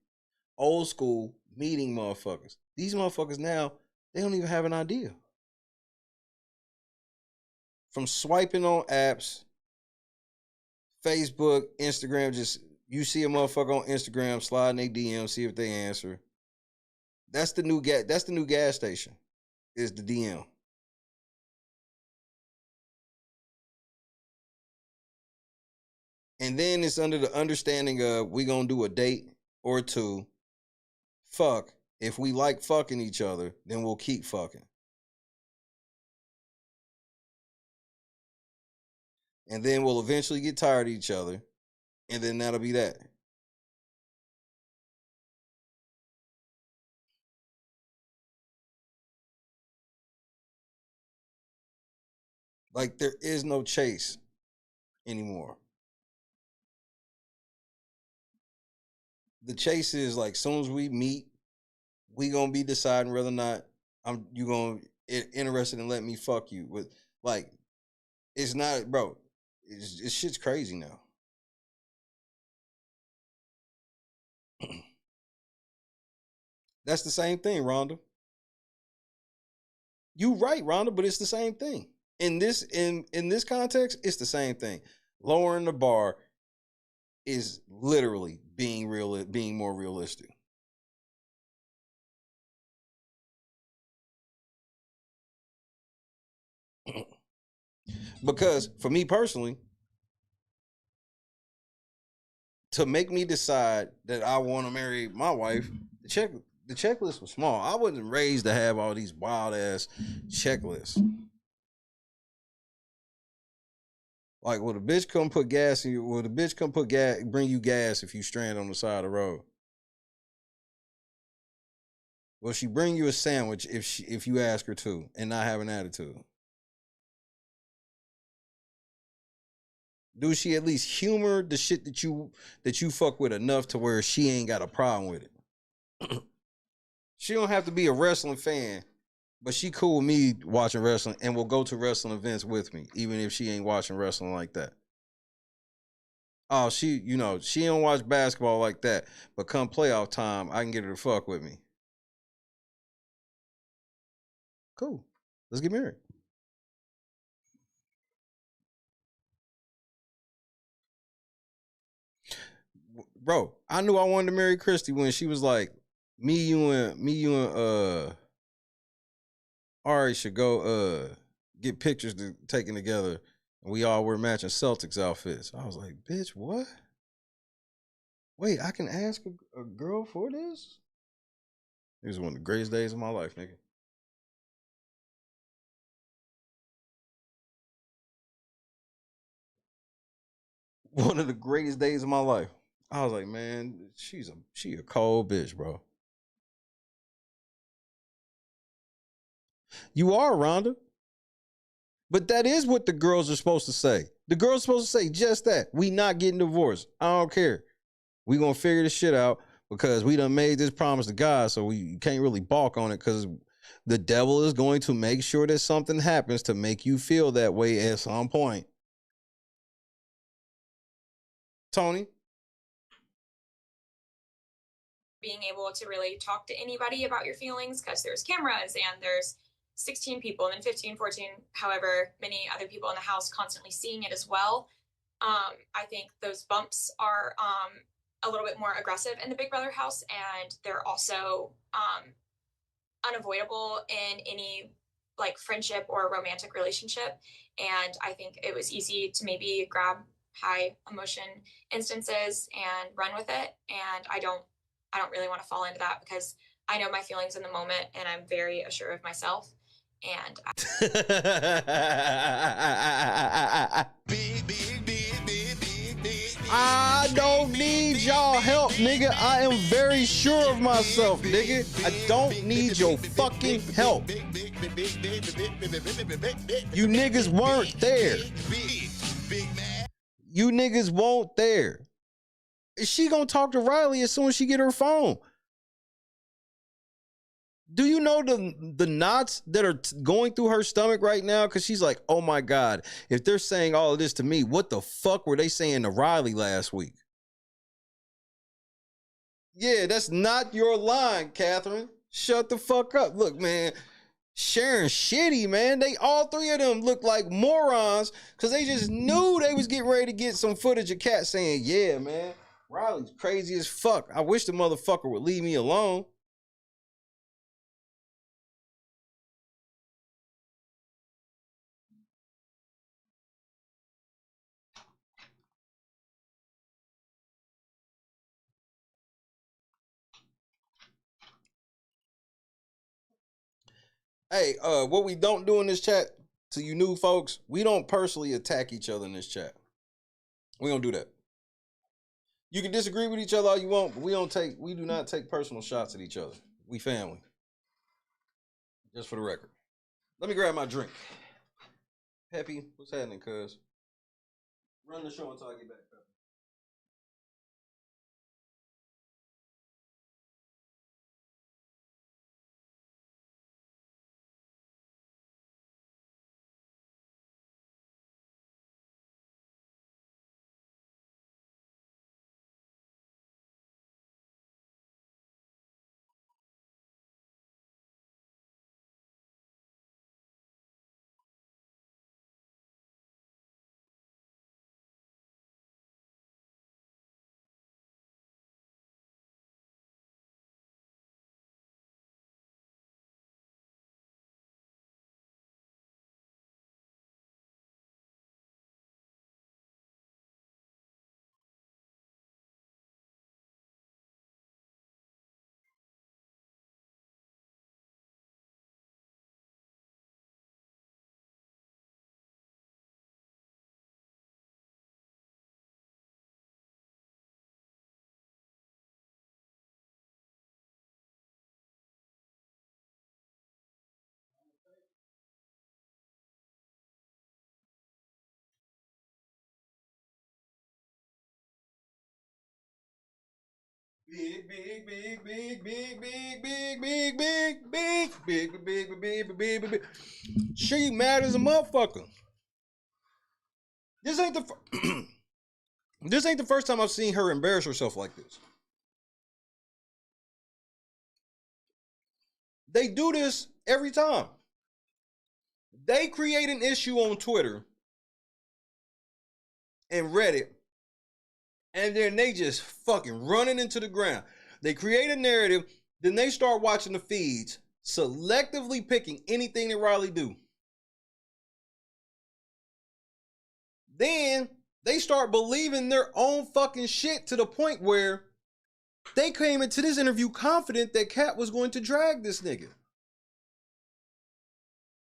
old school meeting motherfuckers. These motherfuckers now, they don't even have an idea. From swiping on apps, Facebook, Instagram, just you see a motherfucker on Instagram, slide in their DM, see if they answer. That's the new gas station, is the DM. And then it's under the understanding of we gonna do a date or two. Fuck. If we like fucking each other, then we'll keep fucking. And then we'll eventually get tired of each other. And then that'll be that. Like there is no chase anymore. The chase is like soon as we meet, we gonna be deciding whether or not you gonna interested in letting me fuck you with, like, it's not, bro. It's shit's crazy now. That's the same thing, Rhonda. You right, Rhonda, but it's the same thing. In this context, it's the same thing. Lowering the bar is literally being more realistic. Because for me personally, to make me decide that I want to marry my wife, the checklist was small. I wasn't raised to have all these wild ass checklists. Like, will the bitch come put gas in you? Will the bitch come bring you gas if you strand on the side of the road? Will she bring you a sandwich if you ask her to and not have an attitude? Do she at least humor the shit that you fuck with enough to where she ain't got a problem with it? She don't have to be a wrestling fan, but she cool with me watching wrestling and will go to wrestling events with me, even if she ain't watching wrestling like that. Oh, she don't watch basketball like that, but come playoff time, I can get her to fuck with me. Cool. Let's get married. Bro, I knew I wanted to marry Christy when she was like, me, you, and Ari should go get pictures taken together, and we all wear matching Celtics outfits. I was like, bitch, what? Wait, I can ask a girl for this? It was one of the greatest days of my life, nigga. One of the greatest days of my life. I was like, man, she a cold bitch, bro. You are, Rhonda. But that is what the girls are supposed to say. The girls are supposed to say just that. We not getting divorced. I don't care. We gonna figure this shit out because we done made this promise to God, so we can't really balk on it because the devil is going to make sure that something happens to make you feel that way at some point. Tony? Being able to really talk to anybody about your feelings because there's cameras and there's 16 people and then 15, 14, however many other people in the house constantly seeing it as well. I think those bumps are a little bit more aggressive in the Big Brother house, and they're also unavoidable in any like friendship or romantic relationship. And I think it was easy to maybe grab high emotion instances and run with it. And I don't really want to fall into that because I know my feelings in the moment and I'm very assured of myself. And I don't need y'all help, nigga. I am very sure of myself, nigga. I don't need your fucking help. You niggas weren't there. You niggas won't there. She gonna talk to Rylie as soon as she get her phone. Do you know the knots that are going through her stomach right now? Because she's like, oh my God, if they're saying all of this to me, what the fuck were they saying to Rylie last week? Yeah, that's not your line, Katherine. Shut the fuck up. Look, man, Sharon shitty, man. They all three of them look like morons because they just knew they was getting ready to get some footage of Kat saying, yeah, man, Riley's crazy as fuck. I wish the motherfucker would leave me alone. Hey, what we don't do in this chat, to you new folks, we don't personally attack each other in this chat. We don't do that. You can disagree with each other all you want, but we do not take personal shots at each other. We family. Just for the record. Let me grab my drink. Peppy, what's happening, cuz? Run the show until I get back, Peppy. Big. She mad as a motherfucker. This ain't the first time I've seen her embarrass herself like this. They do this every time. They create an issue on Twitter and Reddit, and then they just fucking running into the ground. They create a narrative, then they start watching the feeds, selectively picking anything that Rylie do. Then they start believing their own fucking shit to the point where they came into this interview confident that Kat was going to drag this nigga.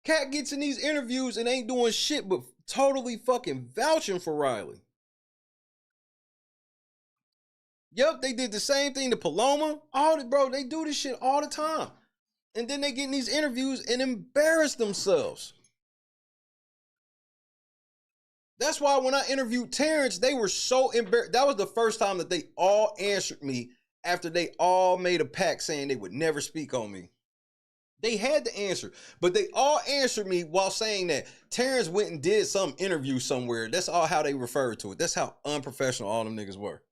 Kat gets in these interviews and ain't doing shit but totally fucking vouching for Rylie. Yup, they did the same thing to Paloma. Bro, they do this shit all the time. And then they get in these interviews and embarrass themselves. That's why when I interviewed Terrence, they were so embarrassed. That was the first time that they all answered me after they all made a pact saying they would never speak on me. They had to answer, but they all answered me while saying that Terrence went and did some interview somewhere. That's all how they referred to it. That's how unprofessional all them niggas were.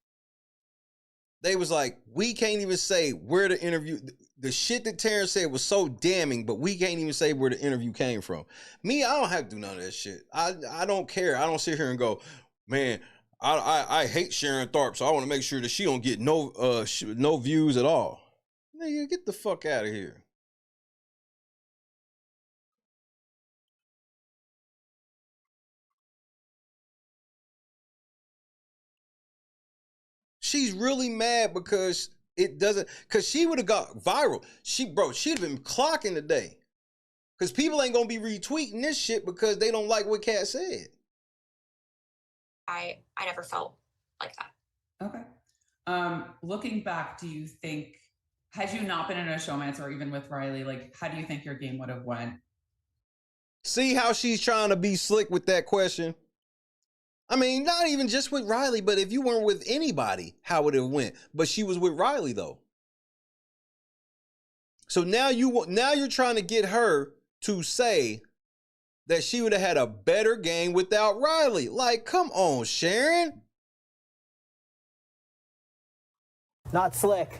They was like, we can't even say where the interview, the shit that Terrence said was so damning, but we can't even say where the interview came from. Me, I don't have to do none of that shit. I don't care. I don't sit here and go, man, I hate Sharon Tharp, so I want to make sure that she don't get no views at all. Nigga, get the fuck out of here. She's really mad because it doesn't, because she would have got viral. She'd have been clocking today. Because people ain't going to be retweeting this shit because they don't like what Kat said. I never felt like that. Okay. Looking back, do you think, had you not been in a showmance or even with Rylie, like, how do you think your game would have went? See how she's trying to be slick with that question? I mean, not even just with Rylie, but if you weren't with anybody, how would it have went? But she was with Rylie though. So now you're trying to get her to say that she would have had a better game without Rylie. Like, come on, Sharon. Not slick.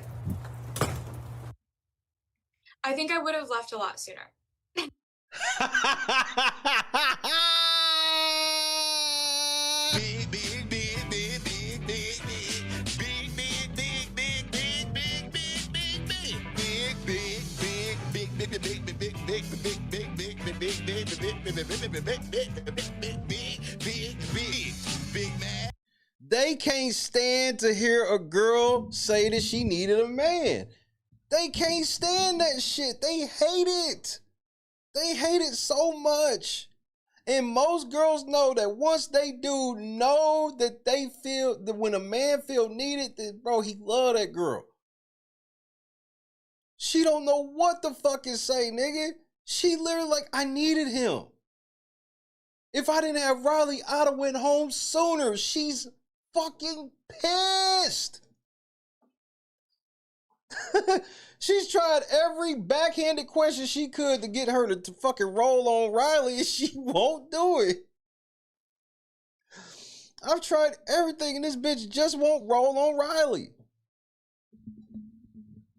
I think I would have left a lot sooner. They can't stand to hear a girl say that she needed a man. They can't stand that shit. They hate it. They hate it so much. And most girls know that once they do know that they feel that when a man feel needed, that bro, he love that girl. She don't know what the fuck is say, nigga. She literally like, I needed him. If I didn't have Rylie, I'd have went home sooner. She's fucking pissed. She's tried every backhanded question she could to get her to fucking roll on Rylie, and she won't do it. I've tried everything, and this bitch just won't roll on Rylie.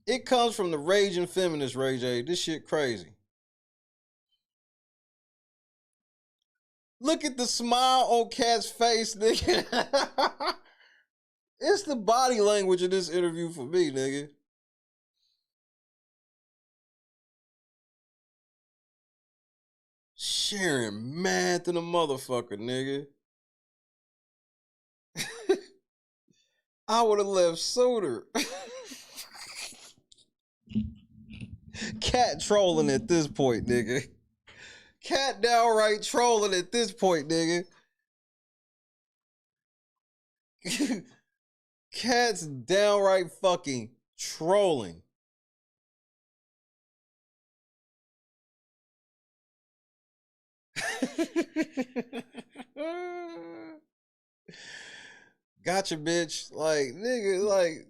It comes from the raging feminist, Ray J. This shit crazy. Look at the smile on Kat's face, nigga. It's the body language of this interview for me, nigga. Sharon mad than a motherfucker, nigga. I would have left sooner. Kat trolling at this point, nigga. Kat downright trolling at this point, nigga. Kat's downright fucking trolling. Gotcha, bitch. Like, nigga, like,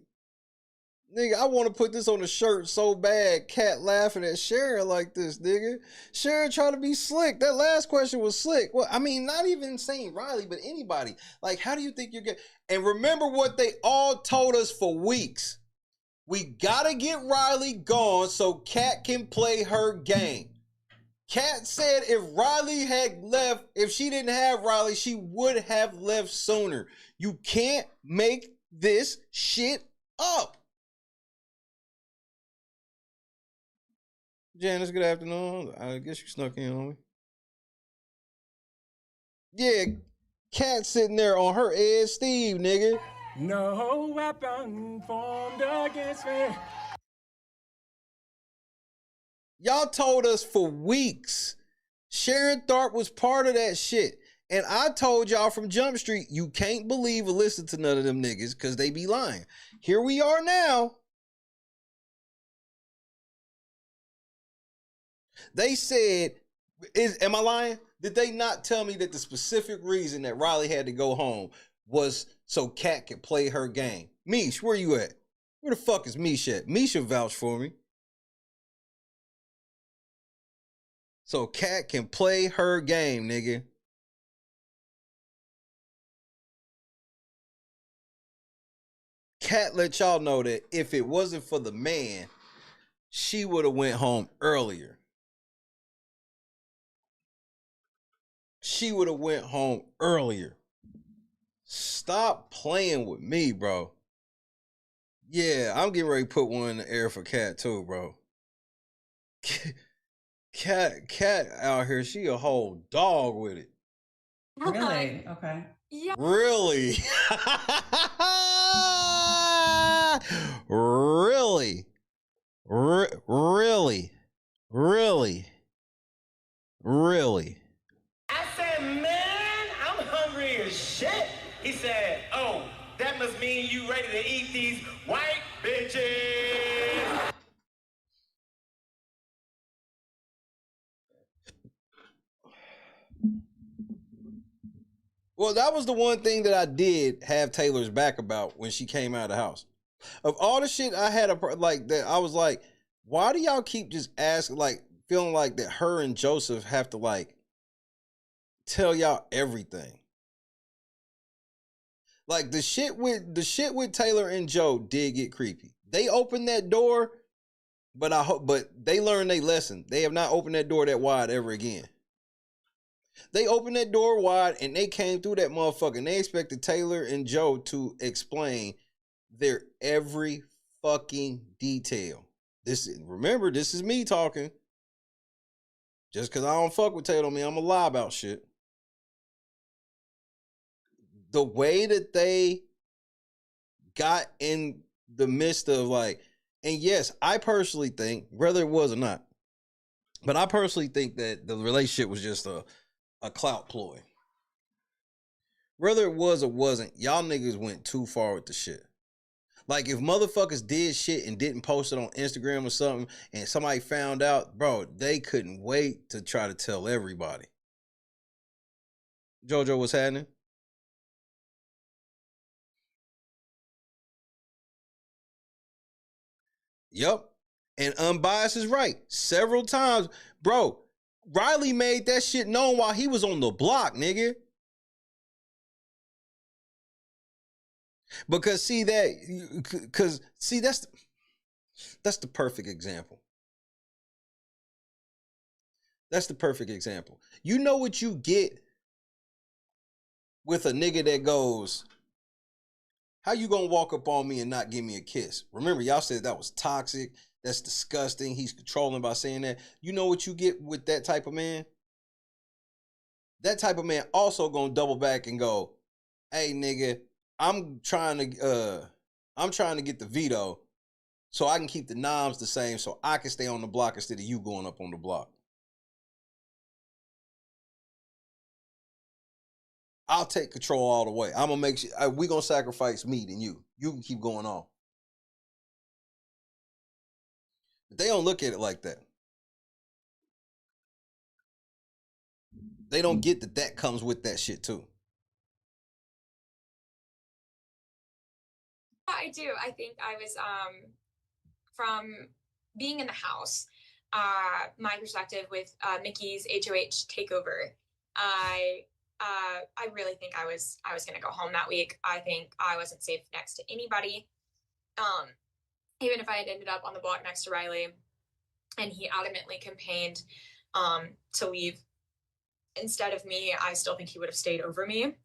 Nigga, I want to put this on a shirt so bad. Cat laughing at Sharon like this, nigga. Sharon trying to be slick. That last question was slick. Well, I mean, not even saying Rylie, but anybody. Like, how do you think you're getting? And remember what they all told us for weeks. We gotta get Rylie gone so Kat can play her game. Kat said if Rylie had left, if she didn't have Rylie, she would have left sooner. You can't make this shit up. Janice, good afternoon. I guess you snuck in on me. Yeah, Kat sitting there on her Ed Steve, nigga. No weapon formed against me. Y'all told us for weeks Sharon Tharp was part of that shit. And I told y'all from Jump Street, you can't believe or listen to none of them niggas because they be lying. Here we are now. They said, am I lying? Did they not tell me that the specific reason that Rylie had to go home was so Kat could play her game? Mish, where you at? Where the fuck is Mish at? Misha vouch for me. So Kat can play her game, nigga. Kat let y'all know that if it wasn't for the man, she would have went home earlier. She would have went home earlier. Stop playing with me, bro. Yeah, I'm getting ready to put one in the air for Kat too, bro. Kat out here, she a whole dog with it. Really? Okay. Yeah. Really? Really? Really? Really? Really? I said, man, I'm hungry as shit. He said, oh, that must mean you ready to eat these white bitches. Well, that was the one thing that I did have Taylor's back about when she came out of the house. Of all the shit I had, like that, I was like, why do y'all keep just asking, like, feeling like that her and Joseph have to, like, tell y'all everything? Like, the shit with Taylor and Joe did get creepy. They opened that door, but they learned their lesson. They have not opened that door that wide ever again. They opened that door wide and they came through that motherfucker and they expected Taylor and Joe to explain their every fucking detail. Remember, this is me talking. Just because I don't fuck with Taylor, I'm gonna lie about shit. The way that they got in the midst of like, and yes, I personally think, whether it was or not, but I personally think that the relationship was just a clout ploy. Whether it was or wasn't, y'all niggas went too far with the shit. Like, if motherfuckers did shit and didn't post it on Instagram or something, and somebody found out, bro, they couldn't wait to try to tell everybody. Jojo, what's happening? Yep. And Unbiased is right. Several times, bro, Rylie made that shit known while he was on the block, nigga. Because see that's the perfect example. That's the perfect example. You know what you get with a nigga that goes, how you gonna walk up on me and not give me a kiss? Remember, y'all said that was toxic. That's disgusting. He's controlling by saying that. You know what you get with that type of man? That type of man also gonna double back and go, hey nigga, I'm trying to get the veto so I can keep the noms the same so I can stay on the block instead of you going up on the block. I'll take control all the way. I'm gonna make sure we gonna sacrifice me than you. You can keep going on. But they don't look at it like that. They don't get that comes with that shit too. I do. I think I was from being in the house, my perspective with Mickey's HOH takeover, I really think I was going to go home that week. I think I wasn't safe next to anybody. Even if I had ended up on the block next to Rylie, and he adamantly campaigned to leave instead of me, I still think he would have stayed over me.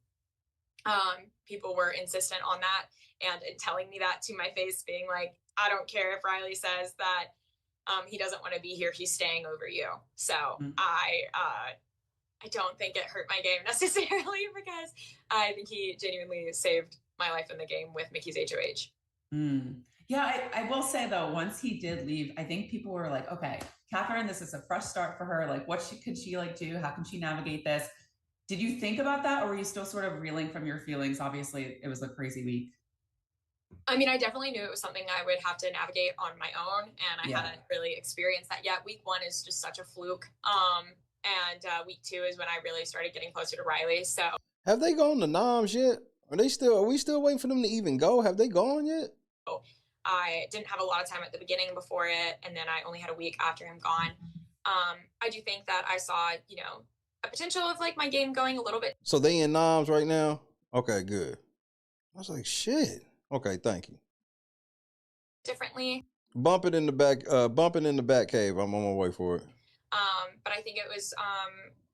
People were insistent on that and telling me that to my face, being like, I don't care if Rylie says that he doesn't want to be here, he's staying over you. So I don't think it hurt my game necessarily, because I think he genuinely saved my life in the game with Mickey's HOH. Yeah, I will say though, once he did leave, I think people were like, okay, Katherine, this is a fresh start for her. Like, what could she like do? How can she navigate this? Did you think about that, or were you still sort of reeling from your feelings? Obviously, it was a crazy week. I mean, I definitely knew it was something I would have to navigate on my own, and I hadn't really experienced that yet. Week 1 is just such a fluke. And week 2 is when I really started getting closer to Rylie. So have they gone to noms yet? Are we still waiting for them to even go? Have they gone yet? I didn't have a lot of time at the beginning before it, and then I only had a week after him gone. I do think that I saw, a potential of like my game going a little bit. So they in noms right now? Okay, good. I was like, shit. Okay, thank you. Differently. Bumping in the back cave. I'm on my way for it. But I think it was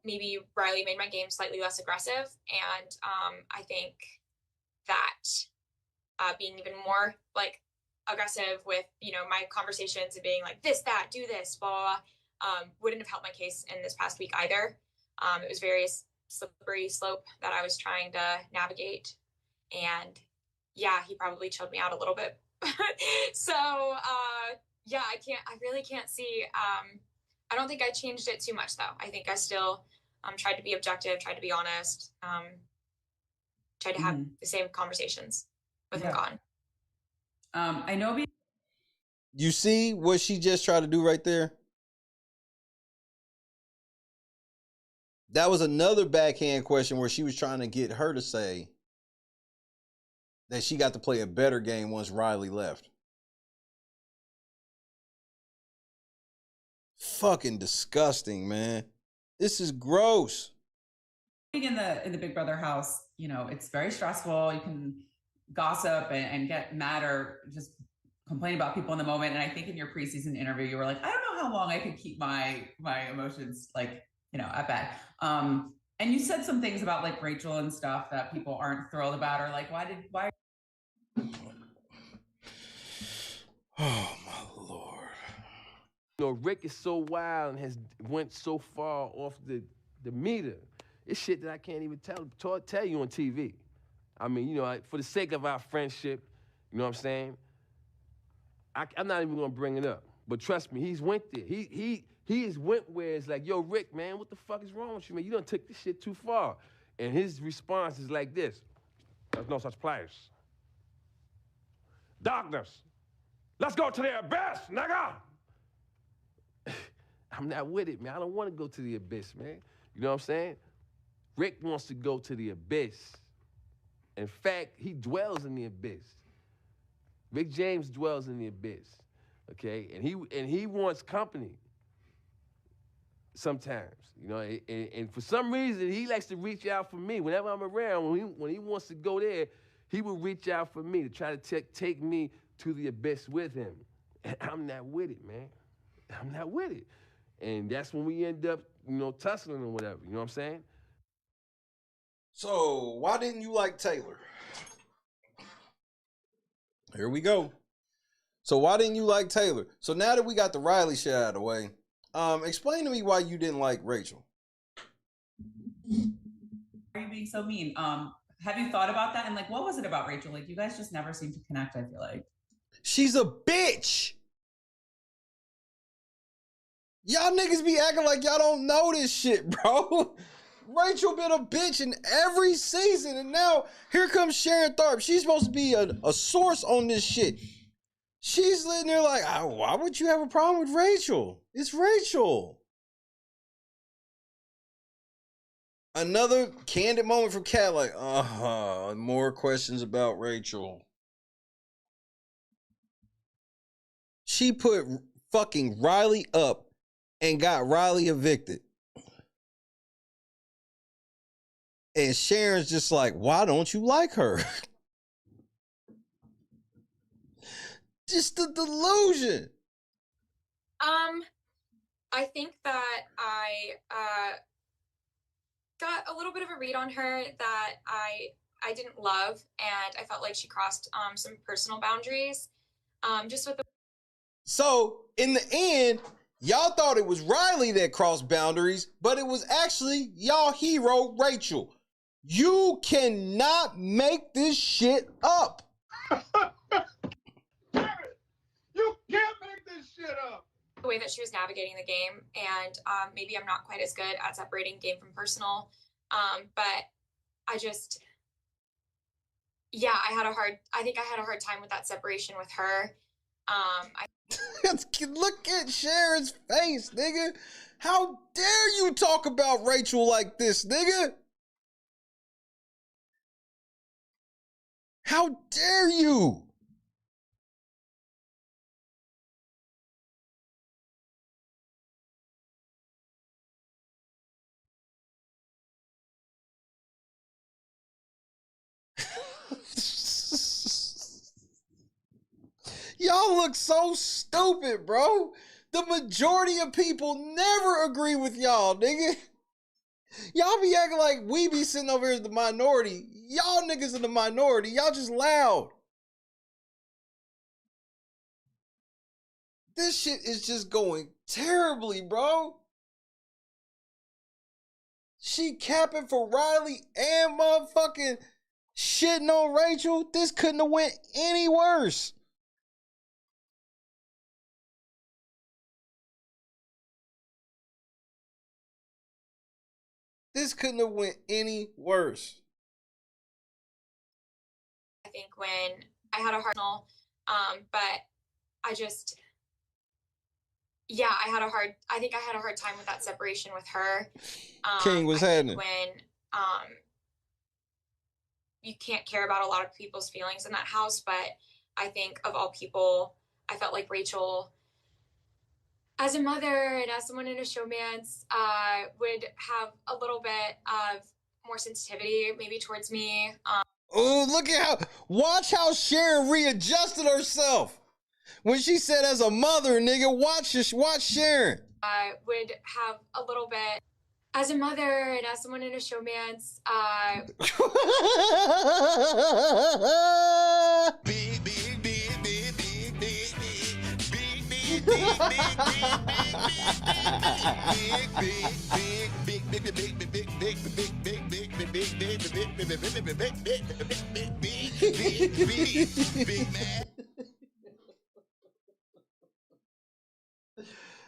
maybe Rylie made my game slightly less aggressive, and I think that being even more like aggressive with my conversations and being like this, that, do this, blah, blah, blah, wouldn't have helped my case in this past week either. It was very slippery slope that I was trying to navigate, and yeah, he probably chilled me out a little bit. So yeah, I really can't see. I don't think I changed it too much though. I think I still tried to be objective, tried to be honest, tried to have the same conversations with him gone. I know. You see what she just tried to do right there? That was another backhand question where she was trying to get her to say that she got to play a better game once Rylie left. Fucking disgusting, man. This is gross. Being in the Big Brother house, it's very stressful. You can gossip and get mad or just complain about people in the moment. And I think in your preseason interview, you were like, I don't know how long I could keep my emotions at bay. And you said some things about like Rachel and stuff that people aren't thrilled about, or like, why? Oh my Lord. Rick is so wild and has went so far off the meter. It's shit that I can't even tell you on TV. I mean, for the sake of our friendship, you know what I'm saying? I'm not even gonna bring it up. But trust me, he's went there. He has went where it's like, yo, Rick, man, what the fuck is wrong with you, man? You done took this shit too far. And his response is like this: there's no such place. Darkness. Let's go to the abyss, nigga! I'm not with it, man. I don't want to go to the abyss, man. You know what I'm saying? Rick wants to go to the abyss. In fact, he dwells in the abyss. Rick James dwells in the abyss, okay? And he wants company sometimes, and for some reason, he likes to reach out for me. Whenever I'm around, when he wants to go there, he will reach out for me to try to take me to the abyss with him. And I'm not with it, man. I'm not with it. And that's when we end up, tussling or whatever, you know what I'm saying? So, why didn't you like Taylor? Here we go. So, why didn't you like Taylor? So, now that we got the Rylie shit out of the way, explain to me why you didn't like Rachel. Why are you being so mean? Have you thought about that? And like, what was it about Rachel? Like, you guys just never seem to connect, I feel like. She's a bitch. Y'all niggas be acting like y'all don't know this shit, bro. Rachel been a bitch in every season, and now here comes Sharon Tharp. She's supposed to be a source on this shit. She's sitting there like, why would you have a problem with Rachel? It's Rachel. Another candid moment from Kat, like, more questions about Rachel. she put fucking Rylie up and got Rylie evicted. And Sharon's just like, why don't you like her? Just the delusion. I think that I got a little bit of a read on her that I didn't love, and I felt like she crossed some personal boundaries. Just with the So in the end, y'all thought it was Rylie that crossed boundaries, but it was actually y'all hero, Rachel. You cannot make this shit up. You can't make this shit up. the way that she was navigating the game, and maybe I'm not quite as good at separating game from personal, but I just, yeah, I think I had a hard time with that separation with her. Look at Sharon's face, nigga. How dare you talk about Rachel like this, nigga? How dare you? Y'all look so stupid, bro. The majority of people never agree with y'all, nigga. Y'all be acting like we be sitting over here as the minority. Y'all niggas in the minority. Y'all just loud. This shit is just going terribly, bro. She capping for Rylie and motherfucking shitting on Rachel. This couldn't have went any worse. This couldn't have went any worse. I think when I had a hard but I just, yeah, I think I had a hard time with that separation with her. King, what's happening? When you can't care about a lot of people's feelings in that house, but I think of all people, I felt like Rachel, as a mother and as someone in a showmance, would have a little bit of more sensitivity maybe towards me. Oh, look at watch how Sharon readjusted herself. When she said as a mother, nigga, watch Sharon. Would have a little bit, as a mother and as someone in a showmance,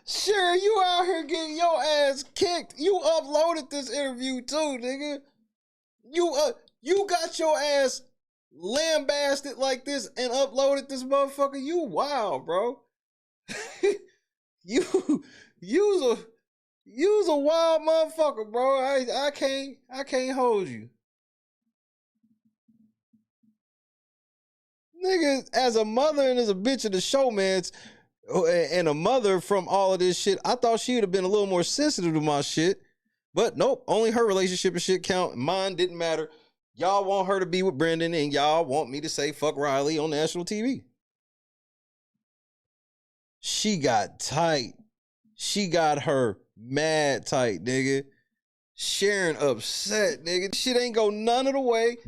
Sharon, you out here getting your ass kicked. You uploaded this interview too, nigga. You got your ass lambasted like this and uploaded this motherfucker. You wild, bro. You's a wild motherfucker, bro. I can't hold you. Nigga, as a mother and as a bitch of the showmance and a mother from all of this shit, I thought she would have been a little more sensitive to my shit. But nope, only her relationship and shit count. Mine didn't matter. Y'all want her to be with Brendan and y'all want me to say fuck Rylie on national TV. She got tight. She got her mad tight, nigga. Sharon upset, nigga. Shit ain't go none of the way.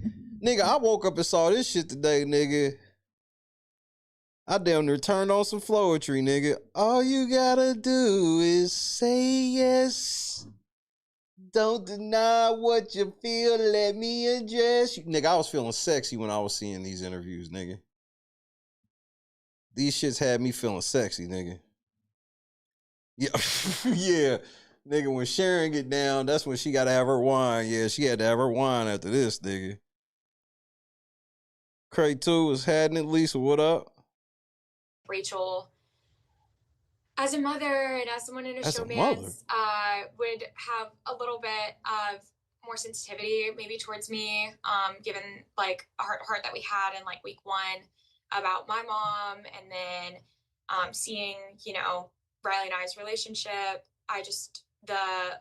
Nigga, I woke up and saw this shit today, nigga. I damn near turned on some Floetry, nigga. All you gotta do is say yes. Don't deny what you feel. Let me address you. Nigga, I was feeling sexy when I was seeing these interviews, nigga. These shits had me feeling sexy, nigga. Yeah, yeah. Nigga, when Sharon get down, that's when she gotta have her wine. Yeah, she had to have her wine after this, nigga. Craig 2 was having it. Lisa, what up? Rachel, as a mother and as someone in a showmance, would have a little bit of more sensitivity maybe towards me, given like a heart that we had in like week 1 about my mom, and then seeing, you know, Rylie and I's relationship, the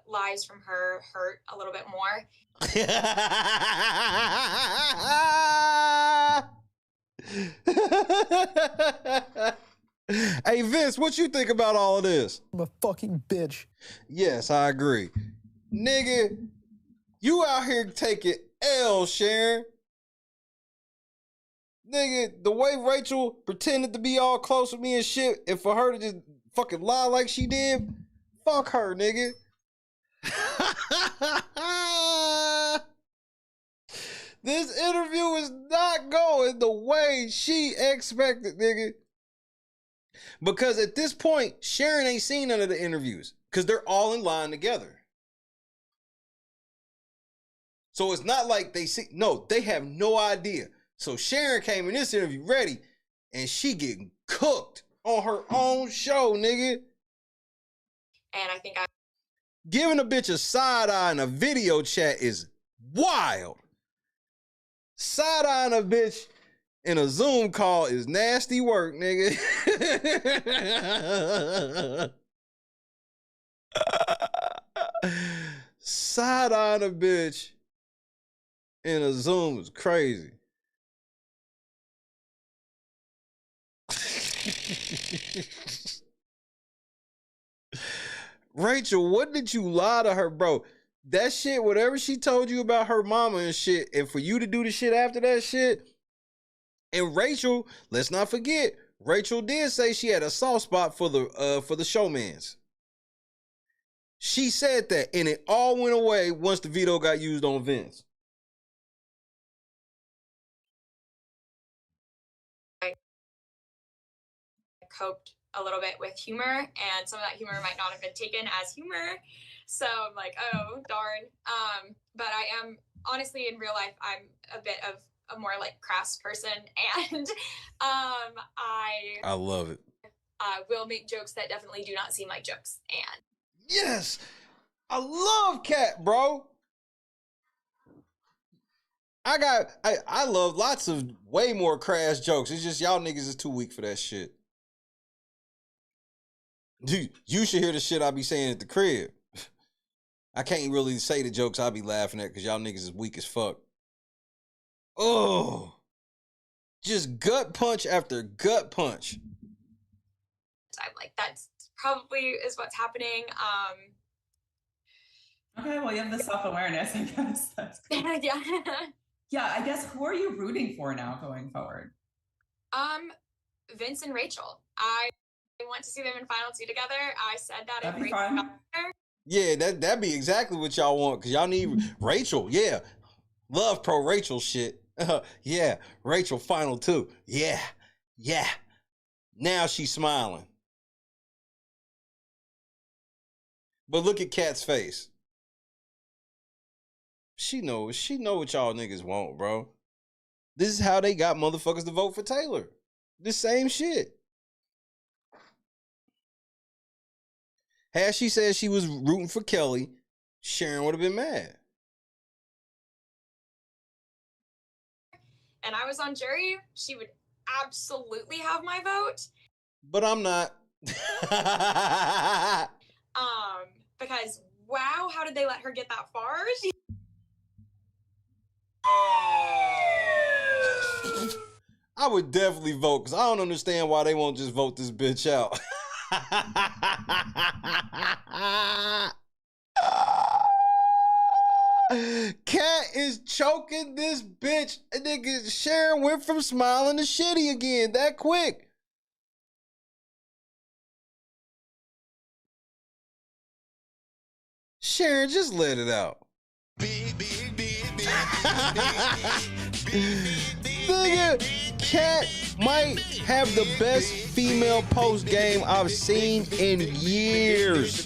lies from her hurt a little bit more. Hey, Vince, what you think about all of this? I'm a fucking bitch. Yes, I agree. Nigga, you out here taking L, Sharon. Nigga, the way Rachel pretended to be all close with me and shit, and for her to just fucking lie like she did, fuck her, nigga. This interview is not going the way she expected, nigga. Because at this point, Sharon ain't seen none of the interviews because they're all in line together. So it's not like they see, no, they have no idea. So Sharon came in this interview ready and she getting cooked on her own show, nigga. And I think giving a bitch a side eye in a video chat is wild. Side eyeing a bitch in a Zoom call is nasty work, nigga. Side eyeing a bitch in a Zoom is crazy. Rachel, what did you lie to her, bro? That shit, whatever she told you about her mama and shit, and for you to do the shit after that shit. And Rachel, let's not forget, Rachel did say she had a soft spot for the showmance. She said that, and it all went away once the veto got used on Vince. I coped a little bit with humor, and some of that humor might not have been taken as humor. So I'm like, oh, darn. But I am, honestly, in real life, I'm a bit of a more like crass person, and I love it. Will make jokes that definitely do not seem like jokes. And yes, I love Kat, bro. I love lots of way more crass jokes. It's just y'all niggas is too weak for that shit. Dude, you should hear the shit I be saying at the crib. I can't really say the jokes I be laughing at because y'all niggas is weak as fuck. Oh, just gut punch after gut punch. I'm like, that's probably is what's happening. Okay, well, you have the self-awareness, I guess. That's cool. Yeah. Yeah, I guess who are you rooting for now going forward? Vince and Rachel. I want to see them in final two together. I said that That'd if be Rachel fun. got there. Yeah, that'd be exactly what y'all want because y'all need Rachel. Yeah, love pro Rachel shit. Yeah, Rachel final two. Yeah. Now she's smiling. But look at Kat's face. She know what y'all niggas want, bro. This is how they got motherfuckers to vote for Taylor. The same shit. Had she said she was rooting for Kelly, Sharon would have been mad. And I was on jury, she would absolutely have my vote. But I'm not. Because wow, how did they let her get that far? I would definitely vote because I don't understand why they won't just vote this bitch out. Kat is choking this bitch. And nigga, Sharon went from smiling to shitty again that quick. Sharon, just let it out. Nigga, Kat might have the best female post game I've seen in years.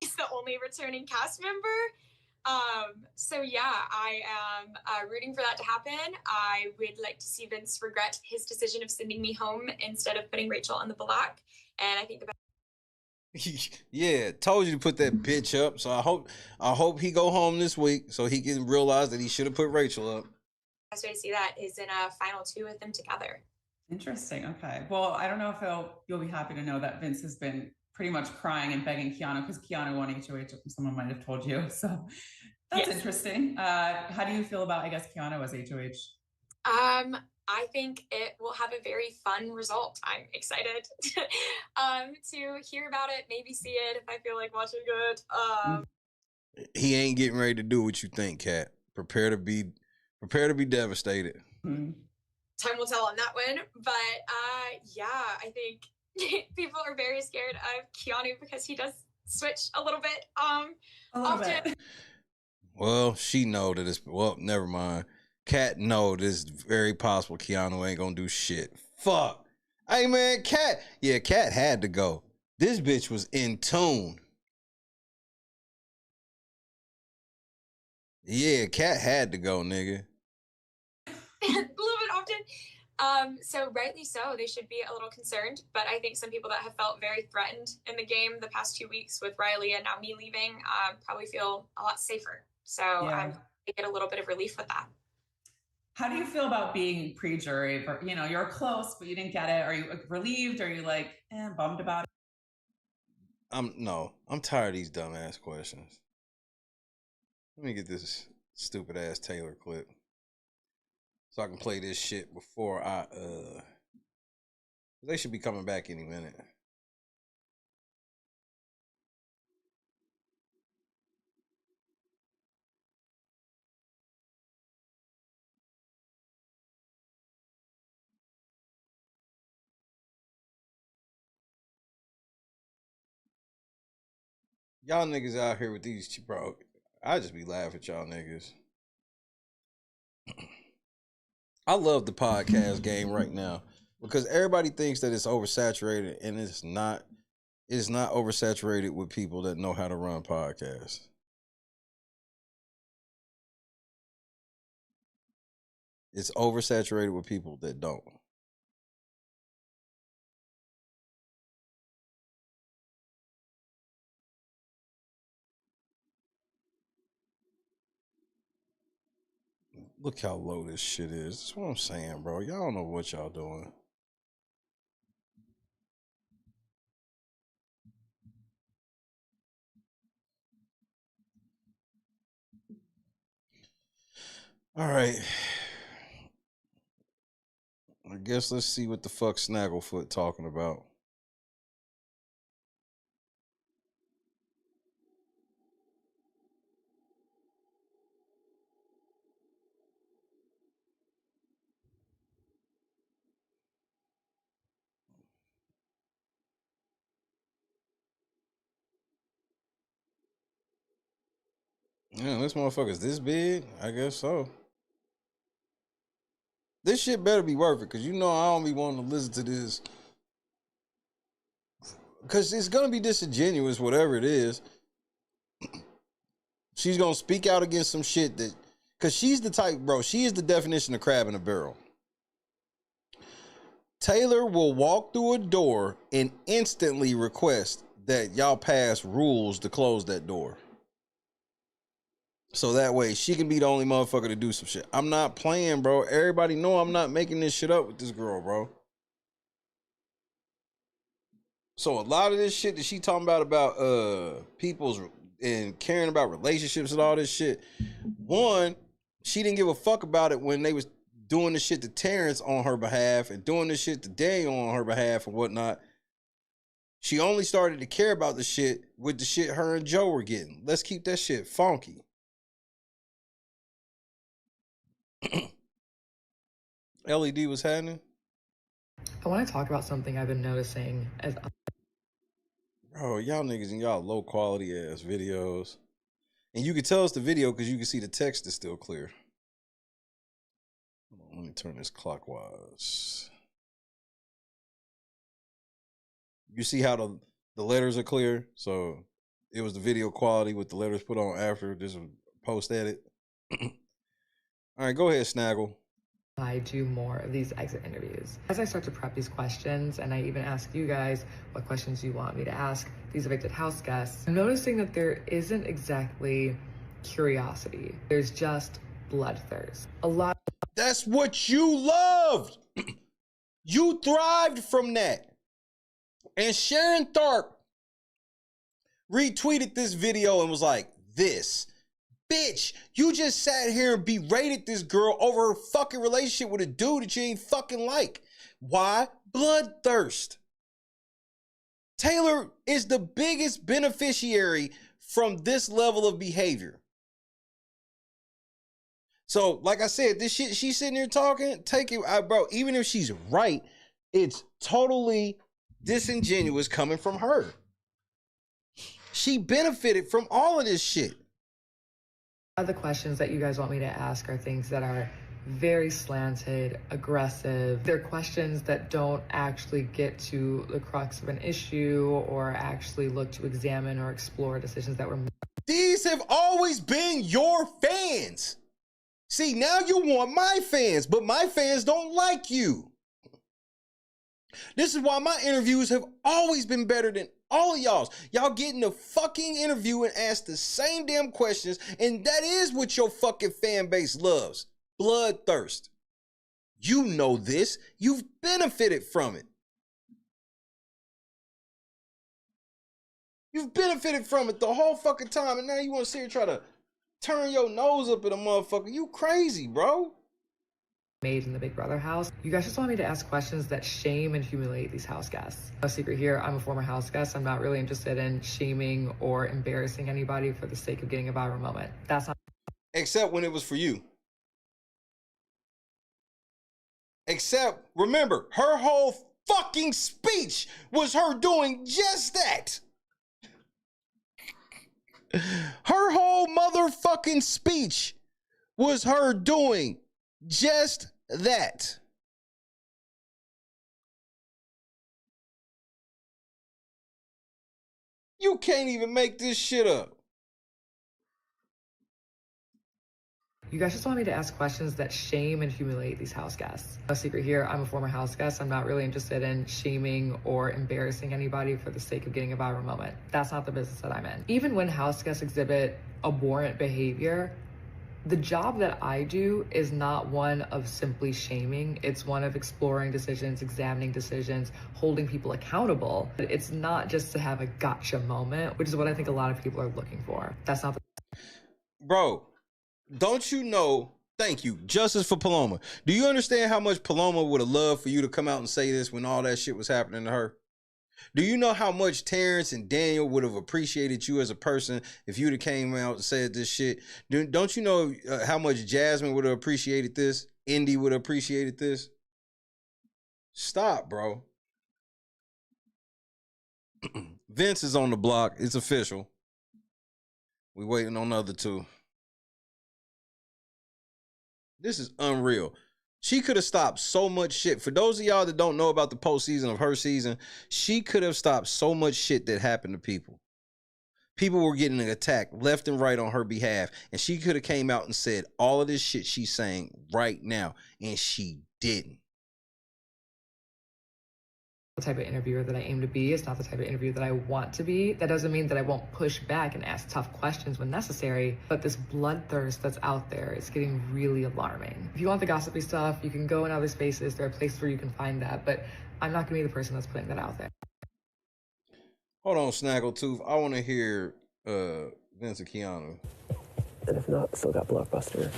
He's the only returning cast member. So yeah, I am rooting for that to happen. I would like to see Vince regret his decision of sending me home instead of putting Rachel on the block. And I think the Yeah, told you to put that bitch up. So I hope he go home this week so he can realize that he should have put Rachel up. Best way to see that is in a final 2 with them together. Interesting. Okay. Well, I don't know if you'll be happy to know that Vince has been pretty much crying and begging Keanu because Keanu won HOH. Someone might have told you. So that's interesting. How do you feel about, I guess, Keanu as HOH? I think it will have a very fun result. I'm excited to hear about it, maybe see it if I feel like watching it. He ain't getting ready to do what you think, Kat. Prepare to be devastated. Time will tell on that one. But yeah, I think people are very scared of Keanu because he does switch a little bit often. Well, she know that it's never mind. Kat know that it's very possible Keanu ain't gonna do shit. Fuck. Hey man, Kat had to go. This bitch was in tune. Yeah, Kat had to go, nigga. A little bit often. So rightly so, they should be a little concerned. But I think some people that have felt very threatened in the game the past 2 weeks with Rylie and now me leaving probably feel a lot safer. So I get a little bit of relief with that. How do you feel about being pre-jury? You know, you're close, but you didn't get it. Are you relieved? Are you like bummed about it? I'm tired of these dumbass questions. Let me get this stupid ass Taylor clip so I can play this shit before they should be coming back any minute. Y'all niggas out here with these, bro. I just be laughing at y'all niggas. I love the podcast game right now because everybody thinks that it's oversaturated, and it's not. It's not oversaturated with people that know how to run podcasts. It's oversaturated with people that don't. Look how low this shit is. That's what I'm saying, bro. Y'all don't know what y'all doing. All right. I guess let's see what the fuck Snagglefoot talking about. Yeah, this motherfucker's this big? I guess so. This shit better be worth it, because you know I don't be wanting to listen to this. Because it's going to be disingenuous, whatever it is. She's going to speak out against some shit that... Because she's the type, bro, she is the definition of crab in a barrel. Taylor will walk through a door and instantly request that y'all pass rules to close that door. So that way she can be the only motherfucker to do some shit. I'm not playing, bro. Everybody know I'm not making this shit up with this girl, bro. So a lot of this shit that she talking about people's and caring about relationships and all this shit. One, she didn't give a fuck about it when they was doing the shit to Terrence on her behalf and doing the shit to Daniel on her behalf and whatnot. She only started to care about the shit with the shit her and Joe were getting. Let's keep that shit funky. LED was happening. I want to talk about something I've been noticing as... Bro, y'all niggas and y'all low quality ass videos. And you can tell it's the video because you can see the text is still clear. Hold on, let me turn this clockwise. You see how the letters are clear? So it was the video quality with the letters put on after. This was post edit. All right, go ahead, Snaggle. I do more of these exit interviews. As I start to prep these questions, and I even ask you guys what questions you want me to ask these evicted house guests, I'm noticing that there isn't exactly curiosity. There's just bloodthirst. A lot. That's what you loved. You thrived from that. And Sharon Tharp retweeted this video and was like, this. Bitch, you just sat here and berated this girl over her fucking relationship with a dude that you ain't fucking like. Why? Bloodthirst. Taylor is the biggest beneficiary from this level of behavior. So, like I said, this shit she's sitting here talking, take it, bro, even if she's right, it's totally disingenuous coming from her. She benefited from all of this shit. The questions that you guys want me to ask are things that are very slanted, aggressive. They're questions that don't actually get to the crux of an issue or actually look to examine or explore decisions that were made. These have always been your fans. See, now you want my fans, but my fans don't like you. This is why my interviews have always been better than all of y'all's. Y'all get in the fucking interview and ask the same damn questions, and that is what your fucking fan base loves. Bloodthirst. You know this. You've benefited from it. You've benefited from it the whole fucking time, and now you want to sit here and try to turn your nose up at a motherfucker. You crazy, bro. Made in the Big Brother house. You guys just want me to ask questions that shame and humiliate these house guests. No secret here, I'm a former house guest. I'm not really interested in shaming or embarrassing anybody for the sake of getting a viral moment. That's not. Except when it was for you. Except, remember, her whole fucking speech was her doing just that. Her whole motherfucking speech was her doing just that. You can't even make this shit up. You guys just want me to ask questions that shame and humiliate these house guests. No secret here, I'm a former house guest. I'm not really interested in shaming or embarrassing anybody for the sake of getting a viral moment. That's not the business that I'm in. Even when house guests exhibit abhorrent behavior, the job that I do is not one of simply shaming. It's one of exploring decisions, examining decisions, holding people accountable. It's not just to have a gotcha moment, which is what I think a lot of people are looking for. That's not the... Bro, don't you know, thank you, justice for Paloma. Do you understand how much Paloma would have loved for you to come out and say this when all that shit was happening to her? Do you know how much Terrence and Daniel would have appreciated you as a person if you'd have came out and said this shit? Don't you know how much Jasmine would have appreciated this? Indy would have appreciated this? Stop, bro. Vince is on the block. It's official. We waiting on the other two. This is unreal. She could have stopped so much shit. For those of y'all that don't know about the postseason of her season, she could have stopped so much shit that happened to people. People were getting attacked left and right on her behalf, and she could have came out and said all of this shit she's saying right now, and she didn't. The type of interviewer that I aim to be. It's not the type of interviewer that I want to be. That doesn't mean that I won't push back and ask tough questions when necessary, but this bloodthirst that's out there is getting really alarming. If you want the gossipy stuff, you can go in other spaces. There are places where you can find that, but I'm not gonna be the person that's putting that out there. Hold on, Snaggletooth. I want to hear Vince and Keanu. And if not, still got Blockbuster,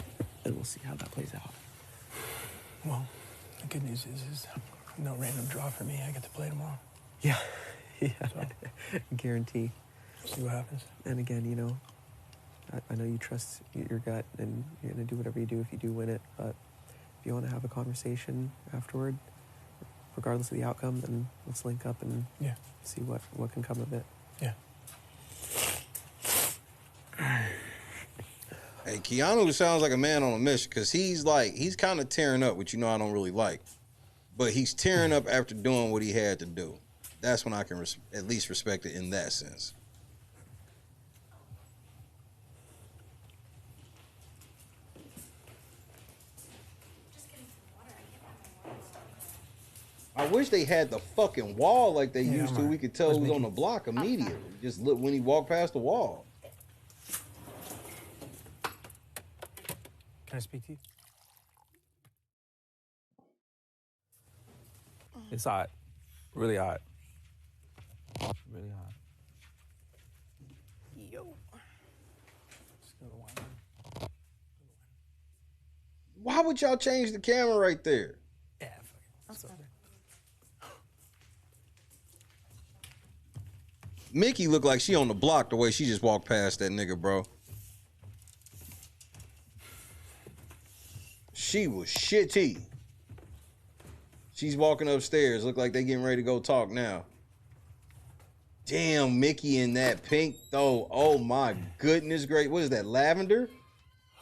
and we'll see how that plays out. Well, the good news is no random draw for me. I get to play tomorrow. Yeah. So, guarantee. See what happens. And again, you know, I know you trust your gut, and you're gonna do whatever you do if you do win it. But if you want to have a conversation afterward, regardless of the outcome, then let's link up and see what can come of it. Yeah. Hey, Keanu sounds like a man on a mission, because he's kind of tearing up, which you know I don't really like. But he's tearing up after doing what he had to do. That's when I can at least respect it in that sense. I wish they had the fucking wall like they used to. I'm We could tell who's on the block immediately. Just look when he walked past the wall. Can I speak to you? It's hot. Really hot. Really hot. Yo. Why would y'all change the camera right there? Yeah, fuck it. Mickey looked like she on the block the way she just walked past that nigga, bro. She was shitty. She's walking upstairs. Look like they getting ready to go talk now. Damn, Mickey in that pink though. Oh my goodness, great. What is that, lavender?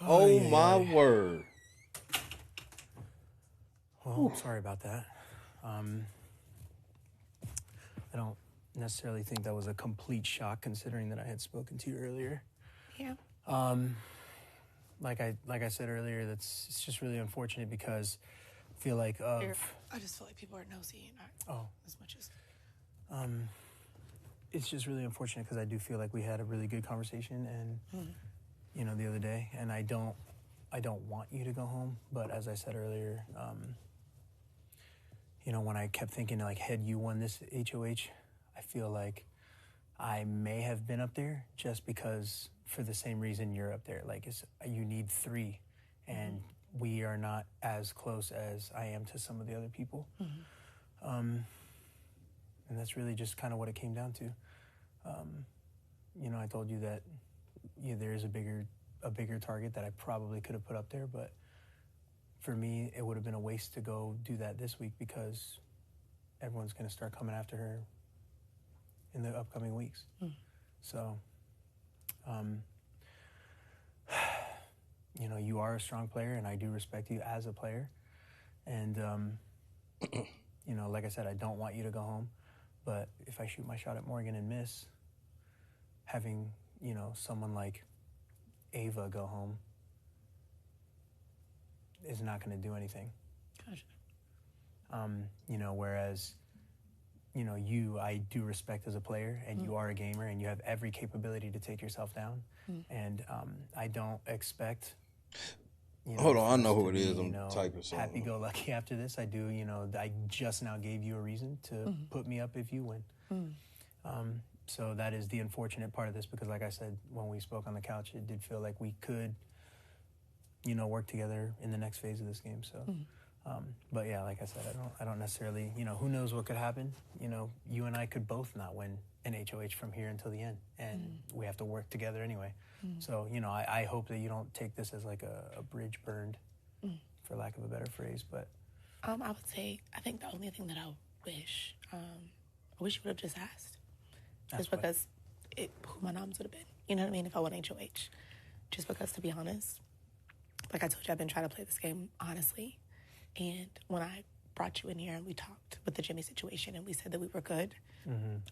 Oh yeah, my yeah. word. Well, I'm sorry about that. I don't necessarily think that was a complete shock considering that I had spoken to you earlier. Yeah. Like I said earlier, it's just really unfortunate because I feel like I just feel like people are nosy, not as much as. It's just really unfortunate because I do feel like we had a really good conversation and you know the other day, and I don't want you to go home, but as I said earlier, you know, when I kept thinking like had you won this HOH, I feel like I may have been up there just because for the same reason you're up there. Like you need 3, and we are not as close as I am to some of the other people. And that's really just kind of what it came down to. You know, I told you that there is a bigger target that I probably could have put up there, but for me, it would have been a waste to go do that this week because everyone's going to start coming after her in the upcoming weeks. So, you know, you are a strong player, and I do respect you as a player. And, you know, like I said, I don't want you to go home. But if I shoot my shot at Morgan and miss, having, you know, someone like Ava go home is not going to do anything. Gotcha. You know, whereas, you know, I do respect as a player, and you are a gamer, and you have every capability to take yourself down. And I don't expect. You know, hold on, I know us who to it is. be, I'm you know, typing something. happy-go-lucky after this. I do, you know, I just now gave you a reason to put me up if you win. So that is the unfortunate part of this because, like I said, when we spoke on the couch, it did feel like we could, you know, work together in the next phase of this game. So, but yeah, like I said, I don't necessarily, you know, who knows what could happen. You know, you and I could both not win an HOH from here until the end, and we have to work together anyway. So, you know, I hope that you don't take this as like a bridge burned, for lack of a better phrase, but. I would say, I think the only thing that I wish you would have just asked. Just because who my noms would have been. You know what I mean? If I won HOH. Just because, to be honest, like I told you, I've been trying to play this game honestly. And when I brought you in here and we talked with the Jimmy situation and we said that we were good,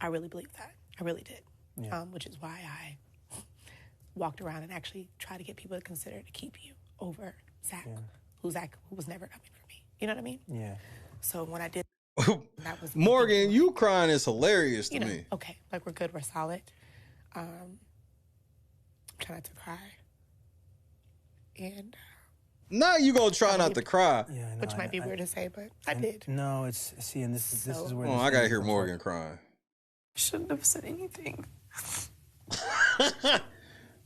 I really believed that. I really did. Yeah. Which is why I walked around and actually tried to get people to consider to keep you over Zach, who was never coming for me. You know what I mean? Yeah. So when I did, that was Morgan, you crying is hilarious to me. Okay, like we're good, we're solid. Try not to cry. And now you gonna try not to cry. Yeah, which might be weird to say, but I did. No, it's and this is where. I gotta hear Morgan crying. Shouldn't have said anything.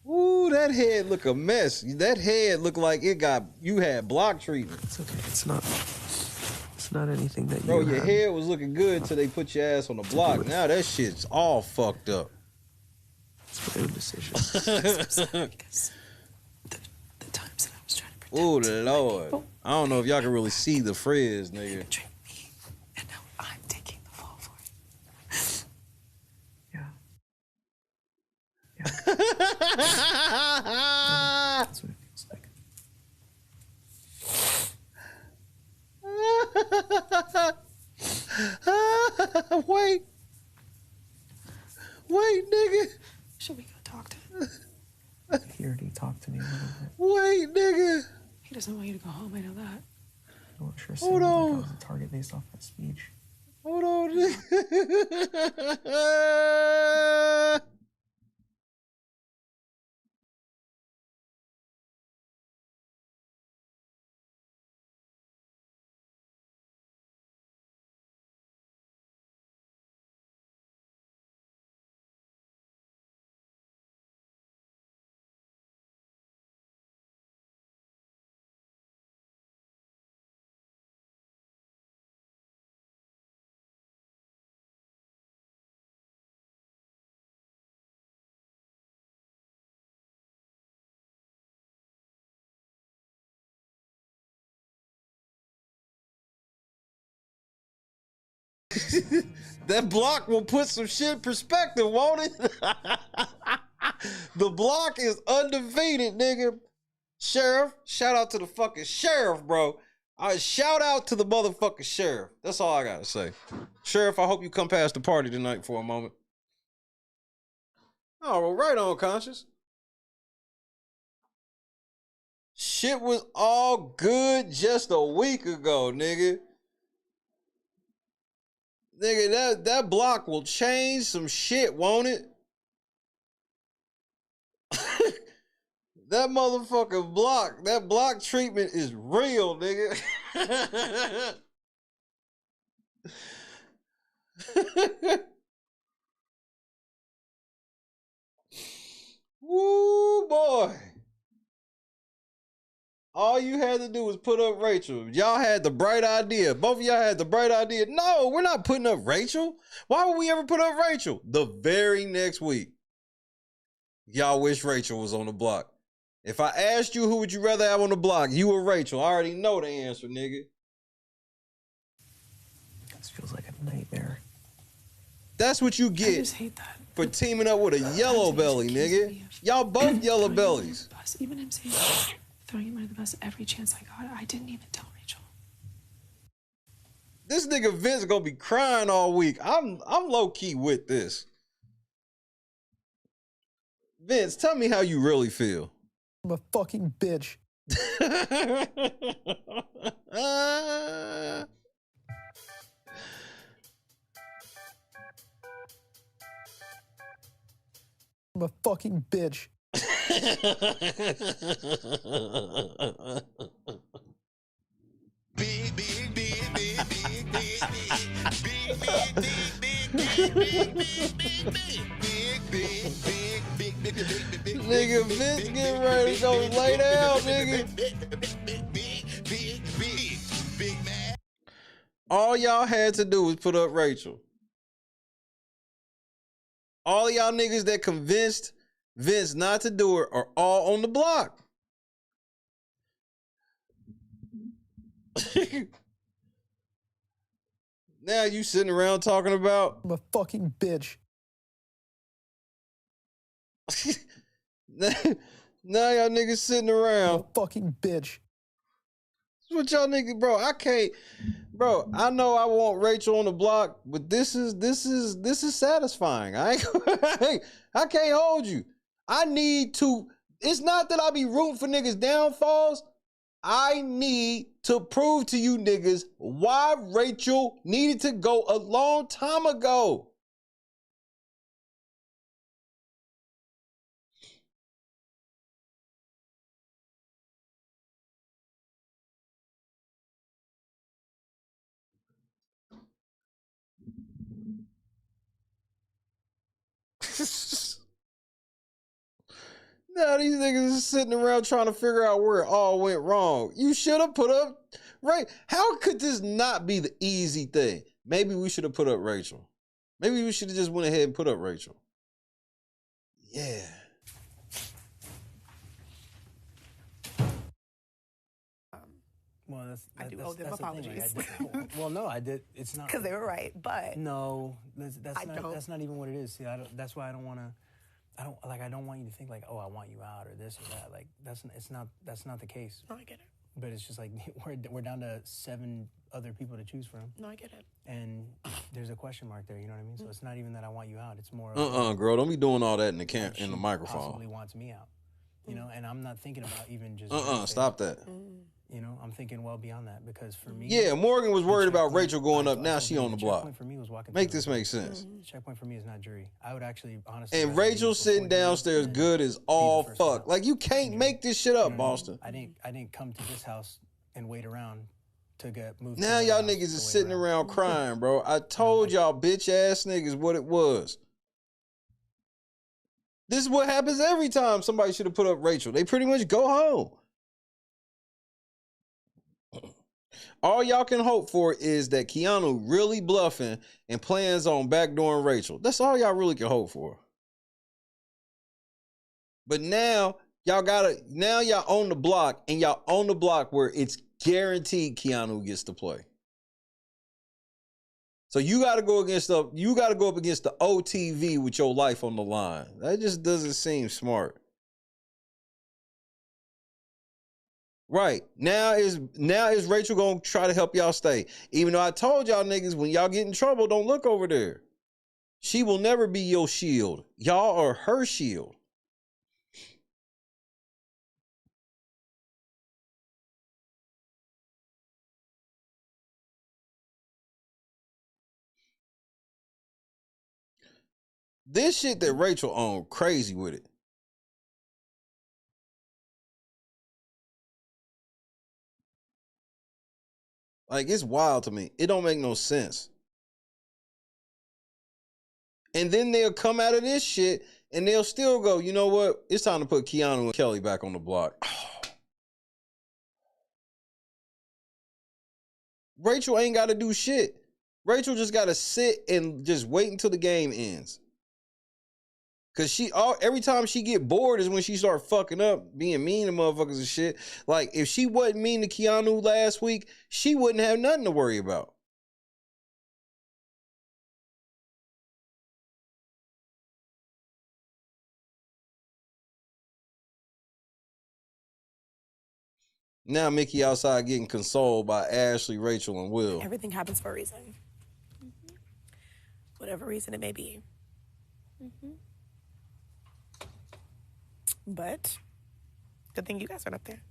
Ooh, that head look a mess. That head look like you had block treatment. It's okay. It's not anything that Bro, you your have. head was looking good till they put your ass on the block. Now that shit's all fucked up. It's my own decision. Because the times that I was trying to protect. Oh Lord. I don't know if y'all can really see the frizz, nigga. And now I'm taking the fall for it. That's what it feels like. Wait, nigga. Should we go talk to him? He already talked to me a little bit. Wait, nigga. He doesn't want you to go home, I know that. I'm not sure Hold like I on. was a target based off that speech. Hold on. That block will put some shit in perspective, won't it? The block is undefeated, nigga. Sheriff, shout out to the fucking sheriff, bro. Shout out to the motherfucking sheriff. That's all I gotta say. Sheriff, I hope you come past the party tonight for a moment. Oh, well, right on, Conscious. Shit was all good just a week ago, nigga. Nigga, that block will change some shit, won't it? That motherfucking block, that block treatment is real, nigga. Woo, boy. All you had to do was put up Rachel. Y'all had the bright idea. Both of y'all had the bright idea. No, we're not putting up Rachel. Why would we ever put up Rachel? The very next week, y'all wish Rachel was on the block. If I asked you who would you rather have on the block, you or Rachel, I already know the answer, nigga. This feels like a nightmare. That's what you get. I just hate that. For teaming up with a yellow belly, nigga. Y'all both yellow bellies. Even him saying throwing him under the bus every chance I got, I didn't even tell Rachel. This nigga Vince gonna be crying all week. I'm low key with this. Vince, tell me how you really feel. I'm a fucking bitch. I'm a fucking bitch. Nigga, Vince getting ready to go lay down, nigga. All y'all had to do was put up Rachel. All y'all niggas that convinced Vince not to do it are all on the block. Now you sitting around talking about I'm a fucking bitch. Now y'all niggas sitting around. I'm a fucking bitch. That's what y'all niggas, bro. I can't, bro. I know I want Rachel on the block, but this is satisfying. I can't hold you. I need to. It's not that I be rooting for niggas' downfalls. I need to prove to you niggas why Rachel needed to go a long time ago. Now these niggas is sitting around trying to figure out where it all went wrong. You should have put up, right? How could this not be the easy thing? Maybe we should have put up Rachel. Maybe we should have just went ahead and put up Rachel. Yeah. Well, I do owe them that's apologies. The thing. Like, well, no, I did. It's not Because they were right, but no, that's not even what it is. See, that's why I don't want to. I don't want you to think like, oh, I want you out or this or that. Like that's not the case. No, I get it. But it's just like we're down to 7 other people to choose from. No, I get it. And there's a question mark there. You know what I mean? So it's not even that I want you out. It's more. Girl, don't be doing all that in the in the microphone. Possibly wants me out. You know, and I'm not thinking about even just. Stop that. You know, I'm thinking well beyond that because for me. Yeah, Morgan was worried about Rachel going up. Now she on the block. Checkpoint for me was walking. Make this make sense. Checkpoint for me is not jury. I would actually honestly. And Rachel sitting downstairs good as all fuck. Like you can't make this shit up, Boston. I didn't come to this house and wait around to get moved. Now y'all niggas is sitting around crying, bro. I told y'all bitch ass niggas what it was. This is what happens every time somebody should have put up Rachel. They pretty much go home. All y'all can hope for is that Keanu really bluffing and plans on backdooring Rachel. That's all y'all really can hope for. But now y'all on the block, and y'all on the block where it's guaranteed Keanu gets to play. So you gotta go up against the OTV with your life on the line. That just doesn't seem smart. Right. Now is Rachel gonna try to help y'all stay? Even though I told y'all niggas when y'all get in trouble, don't look over there. She will never be your shield. Y'all are her shield. This shit that Rachel owned, crazy with it. Like, it's wild to me. It don't make no sense. And then they'll come out of this shit and they'll still go, you know what? It's time to put Keanu and Kelly back on the block. Rachel ain't got to do shit. Rachel just got to sit and just wait until the game ends. Cause every time she get bored is when she start fucking up, being mean to motherfuckers and shit. Like if she wasn't mean to Keanu last week, she wouldn't have nothing to worry about. Now Mickey outside getting consoled by Ashley, Rachel, and Will. Everything happens for a reason. Whatever reason it may be. But good thing you guys aren't up there.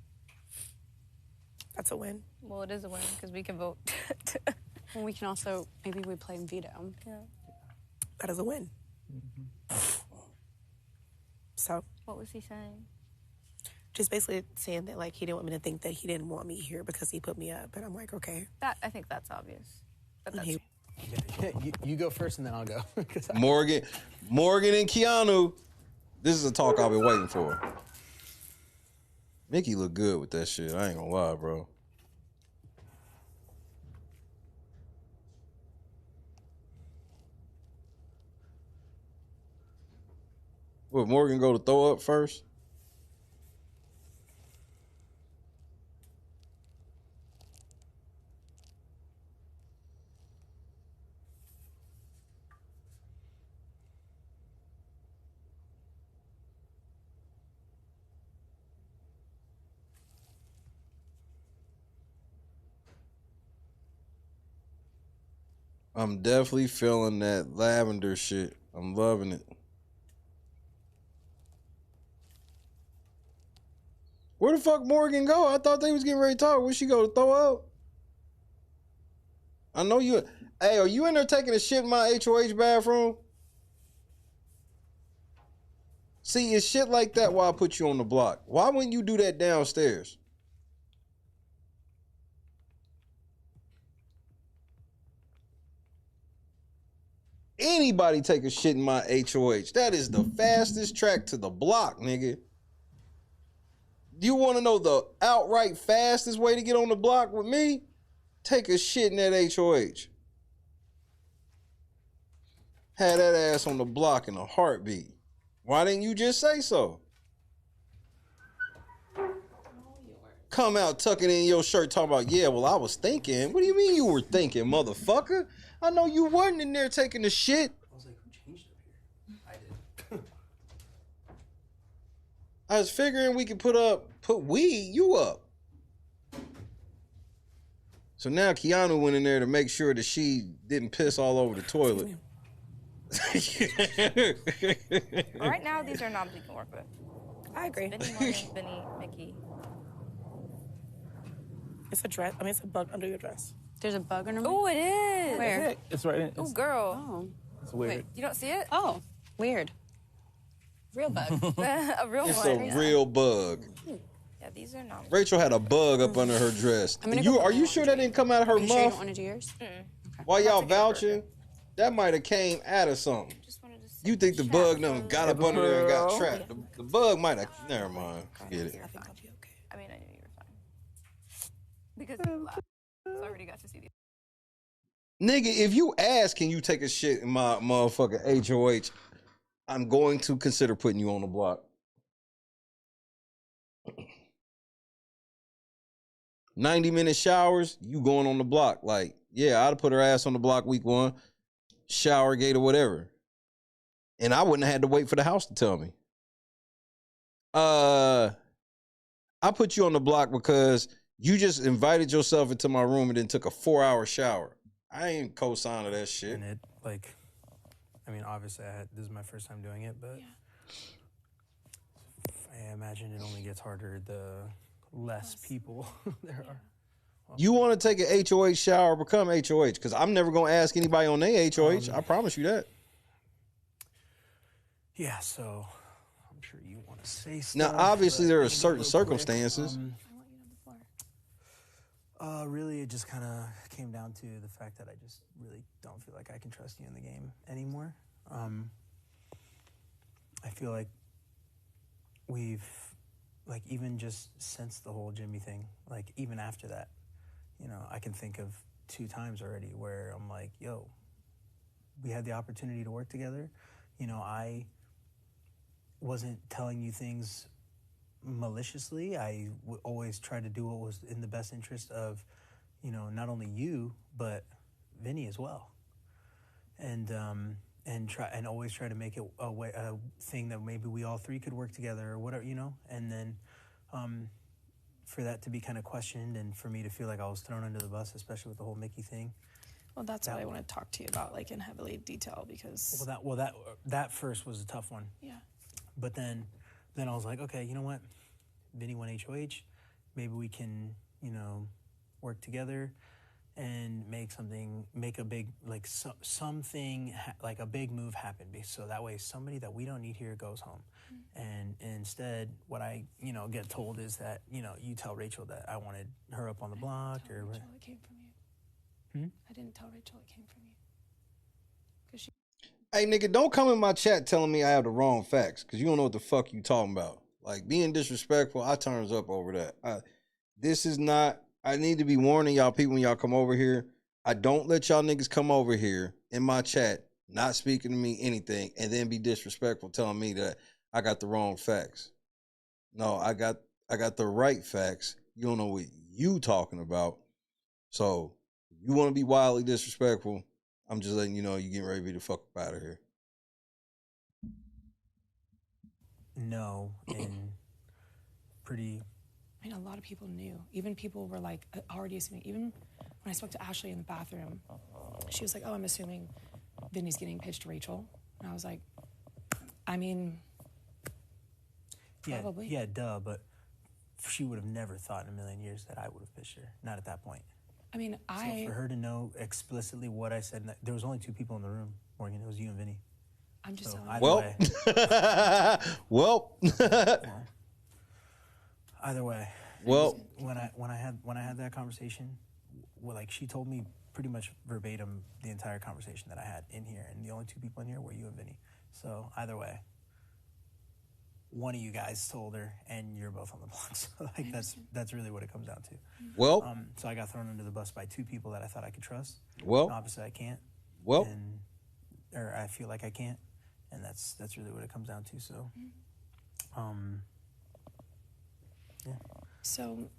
That's a win. Well, it is a win because we can vote. Well, we can also, maybe we play veto. Yeah. That is a win. So. What was he saying? Just basically saying that, like, he didn't want me to think that he didn't want me here because he put me up. And I'm like, okay. I think that's obvious. But that's you go first and then I'll go. Morgan and Keanu. This is a talk I've been waiting for. Mickey look good with that shit. I ain't gonna lie, bro. What, Morgan go to throw up first? I'm definitely feeling that lavender shit. I'm loving it. Where the fuck Morgan go? I thought they was getting ready to talk. Where'd she go to throw up? I know you. Hey, are you in there taking a shit in my HOH bathroom? See, it's shit like that why I put you on the block. Why wouldn't you do that downstairs? Anybody take a shit in my HOH. That is the fastest track to the block, nigga. You want to know the outright fastest way to get on the block with me? Take a shit in that HOH. Had that ass on the block in a heartbeat. Why didn't you just say so? Come out tucking in your shirt talking about, yeah, well, I was thinking. What do you mean you were thinking, motherfucker? I know you wasn't in there taking the shit. I was like, who changed up here? I did. I was figuring we could put you up. So now Keanu went in there to make sure that she didn't piss all over the toilet. Right now, these are knobs we can work with. I agree. Vinny more than Vinny, Mickey. It's a dress. I mean, it's a bug under your dress. There's a bug under my... Oh, it is. Where? It's right in. Oh, girl. Oh. It's weird. Wait, you don't see it? Oh, weird. Real bug. A real It's one. a real bug. Yeah, these are not... Rachel had a bug up under her dress. I'm gonna You go are put you my sure that didn't come out of her Are you sure you mouth? don't want to do yours? While y'all vouching, that might have came out of something. You think the bug done got up under there and got trapped. The bug might have... Never mind. Forget it. I mean, I knew you were fine. Because you laughed. So I already got to see these. Nigga, if you ask, can you take a shit in my motherfucking HOH, I'm going to consider putting you on the block. 90-minute showers, you going on the block. Like, yeah, I'd have put her ass on the block week 1, shower gate or whatever. And I wouldn't have had to wait for the house to tell me. I put you on the block because you just invited yourself into my room and then took a 4-hour shower. I ain't co-signing that shit. And it, like, I mean, obviously, this is my first time doing it, but I imagine it only gets harder the less people there are. You want to take an HOH shower, become HOH, because I'm never going to ask anybody on their HOH. I promise you that. Yeah, so I'm sure you want to say stuff. Now, obviously, there are certain quick. circumstances. Really, it just kind of came down to the fact that I just really don't feel like I can trust you in the game anymore. I feel like we've, like, even just since the whole Jimmy thing, like, even after that, you know, I can think of 2 times already where I'm like, yo, we had the opportunity to work together. You know, I wasn't telling you things maliciously. I always tried to do what was in the best interest of, you know, not only you, but Vinny as well. And always try to make it a thing that maybe we all 3 could work together or whatever, you know? And then for that to be kind of questioned and for me to feel like I was thrown under the bus, especially with the whole Mickey thing. Well, that's what I want to talk to you about, like, in heavily detail, because... That first was a tough one. Yeah. But then I was like, okay, you know what? Vinny went HOH. Maybe we can, you know, work together and make a big, like, something, like a big move happen. So that way somebody that we don't need here goes home. And instead, what I, you know, get told is that, you know, you tell Rachel that I wanted her up on the block or... Rachel, it came from you. I didn't tell Rachel it came from you. Cause she... Hey, nigga, don't come in my chat telling me I have the wrong facts, because you don't know what the fuck you talking about. Like, being disrespectful, I turns up over that. This is not... I need to be warning y'all people when y'all come over here. I don't let y'all niggas come over here in my chat, not speaking to me anything, and then be disrespectful telling me that I got the wrong facts. No, I got the right facts. You don't know what you talking about. So, you want to be wildly disrespectful, I'm just letting you know you getting ready to be the fuck up out of here. No, and pretty... I mean, a lot of people knew. Even people were, like, already assuming. Even when I spoke to Ashley in the bathroom, she was like, oh, I'm assuming Vinny's getting pitched to Rachel. And I was like, I mean, probably. Yeah, duh, but she would have never thought in a million years that I would have pitched her. Not at that point. I mean, So for her to know explicitly what I said, there was only 2 people in the room, Morgan. It was you and Vinny. I'm just telling Either way. Well, when I had that conversation, well, like, she told me pretty much verbatim the entire conversation that I had in here, and the only 2 people in here were you and Vinny. So either way, one of you guys told her, and you're both on the block. So, like, that's really what it comes down to. Well, so I got thrown under the bus by 2 people that I thought I could trust. Well, and obviously I can't. Well, or I feel like I can't, and that's really what it comes down to. So, yeah. So,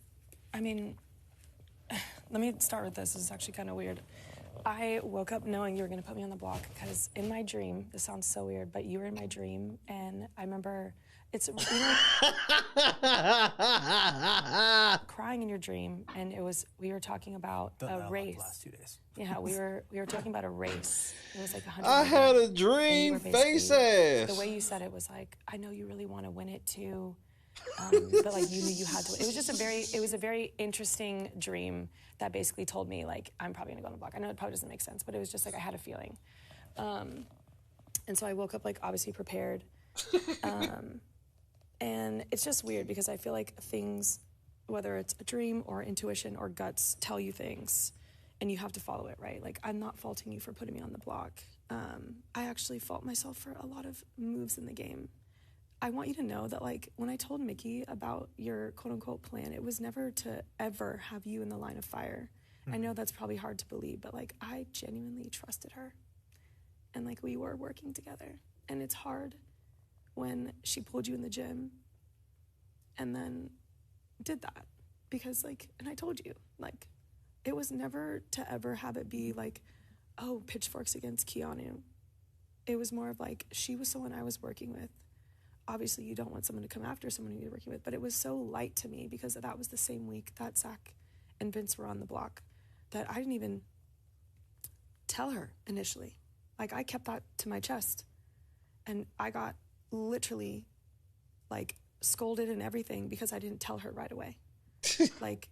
I mean, let me start with this. This is actually kind of weird. I woke up knowing you were gonna put me on the block because in my dream, this sounds so weird, but you were in my dream, and I remember crying in your dream, and we were talking about a race. The last 2 days. Yeah, we were talking about a race. It was like 100. I had a and you dream, were basically- face ass. The way you said it was like, I know you really want to win it too, but like you knew you had to. It was just a very interesting dream that basically told me like I'm probably gonna go on the block. I know it probably doesn't make sense, but it was just like I had a feeling, and so I woke up like obviously prepared, and it's just weird because I feel like things, whether it's a dream or intuition or guts, tell you things. And you have to follow it, right? Like, I'm not faulting you for putting me on the block. I actually fault myself for a lot of moves in the game. I want you to know that, like, when I told Mickey about your quote-unquote plan, it was never to ever have you in the line of fire. I know that's probably hard to believe, but, like, I genuinely trusted her. And, like, we were working together. And it's hard when she pulled you in the gym and then did that. Because, like, and I told you, like, it was never to ever have it be like, oh, pitchforks against Keanu. It was more of like, she was someone I was working with. Obviously, you don't want someone to come after someone you're working with, but it was so light to me because that was the same week that Zach and Vince were on the block that I didn't even tell her initially. Like, I kept that to my chest. And I got literally, like, scolded and everything because I didn't tell her right away. Like,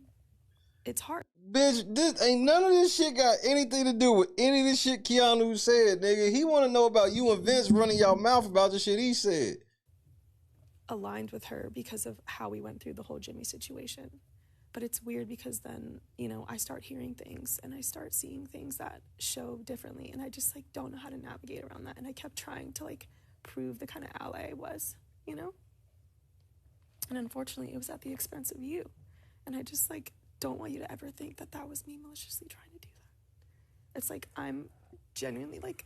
it's hard. Bitch, this ain't none of this shit got anything to do with any of this shit Keanu said, nigga. He want to know about you and Vince running y'all mouth about the shit he said. Aligned with her because of how we went through the whole Jimmy situation. But it's weird because then, you know, I start hearing things and I start seeing things that show differently, and I just, like, don't know how to navigate around that. And I kept trying to, like, prove the kind of ally I was, you know? And unfortunately, it was at the expense of you. And I just, like, don't want you to ever think that that was me maliciously trying to do that. It's like I'm genuinely, like,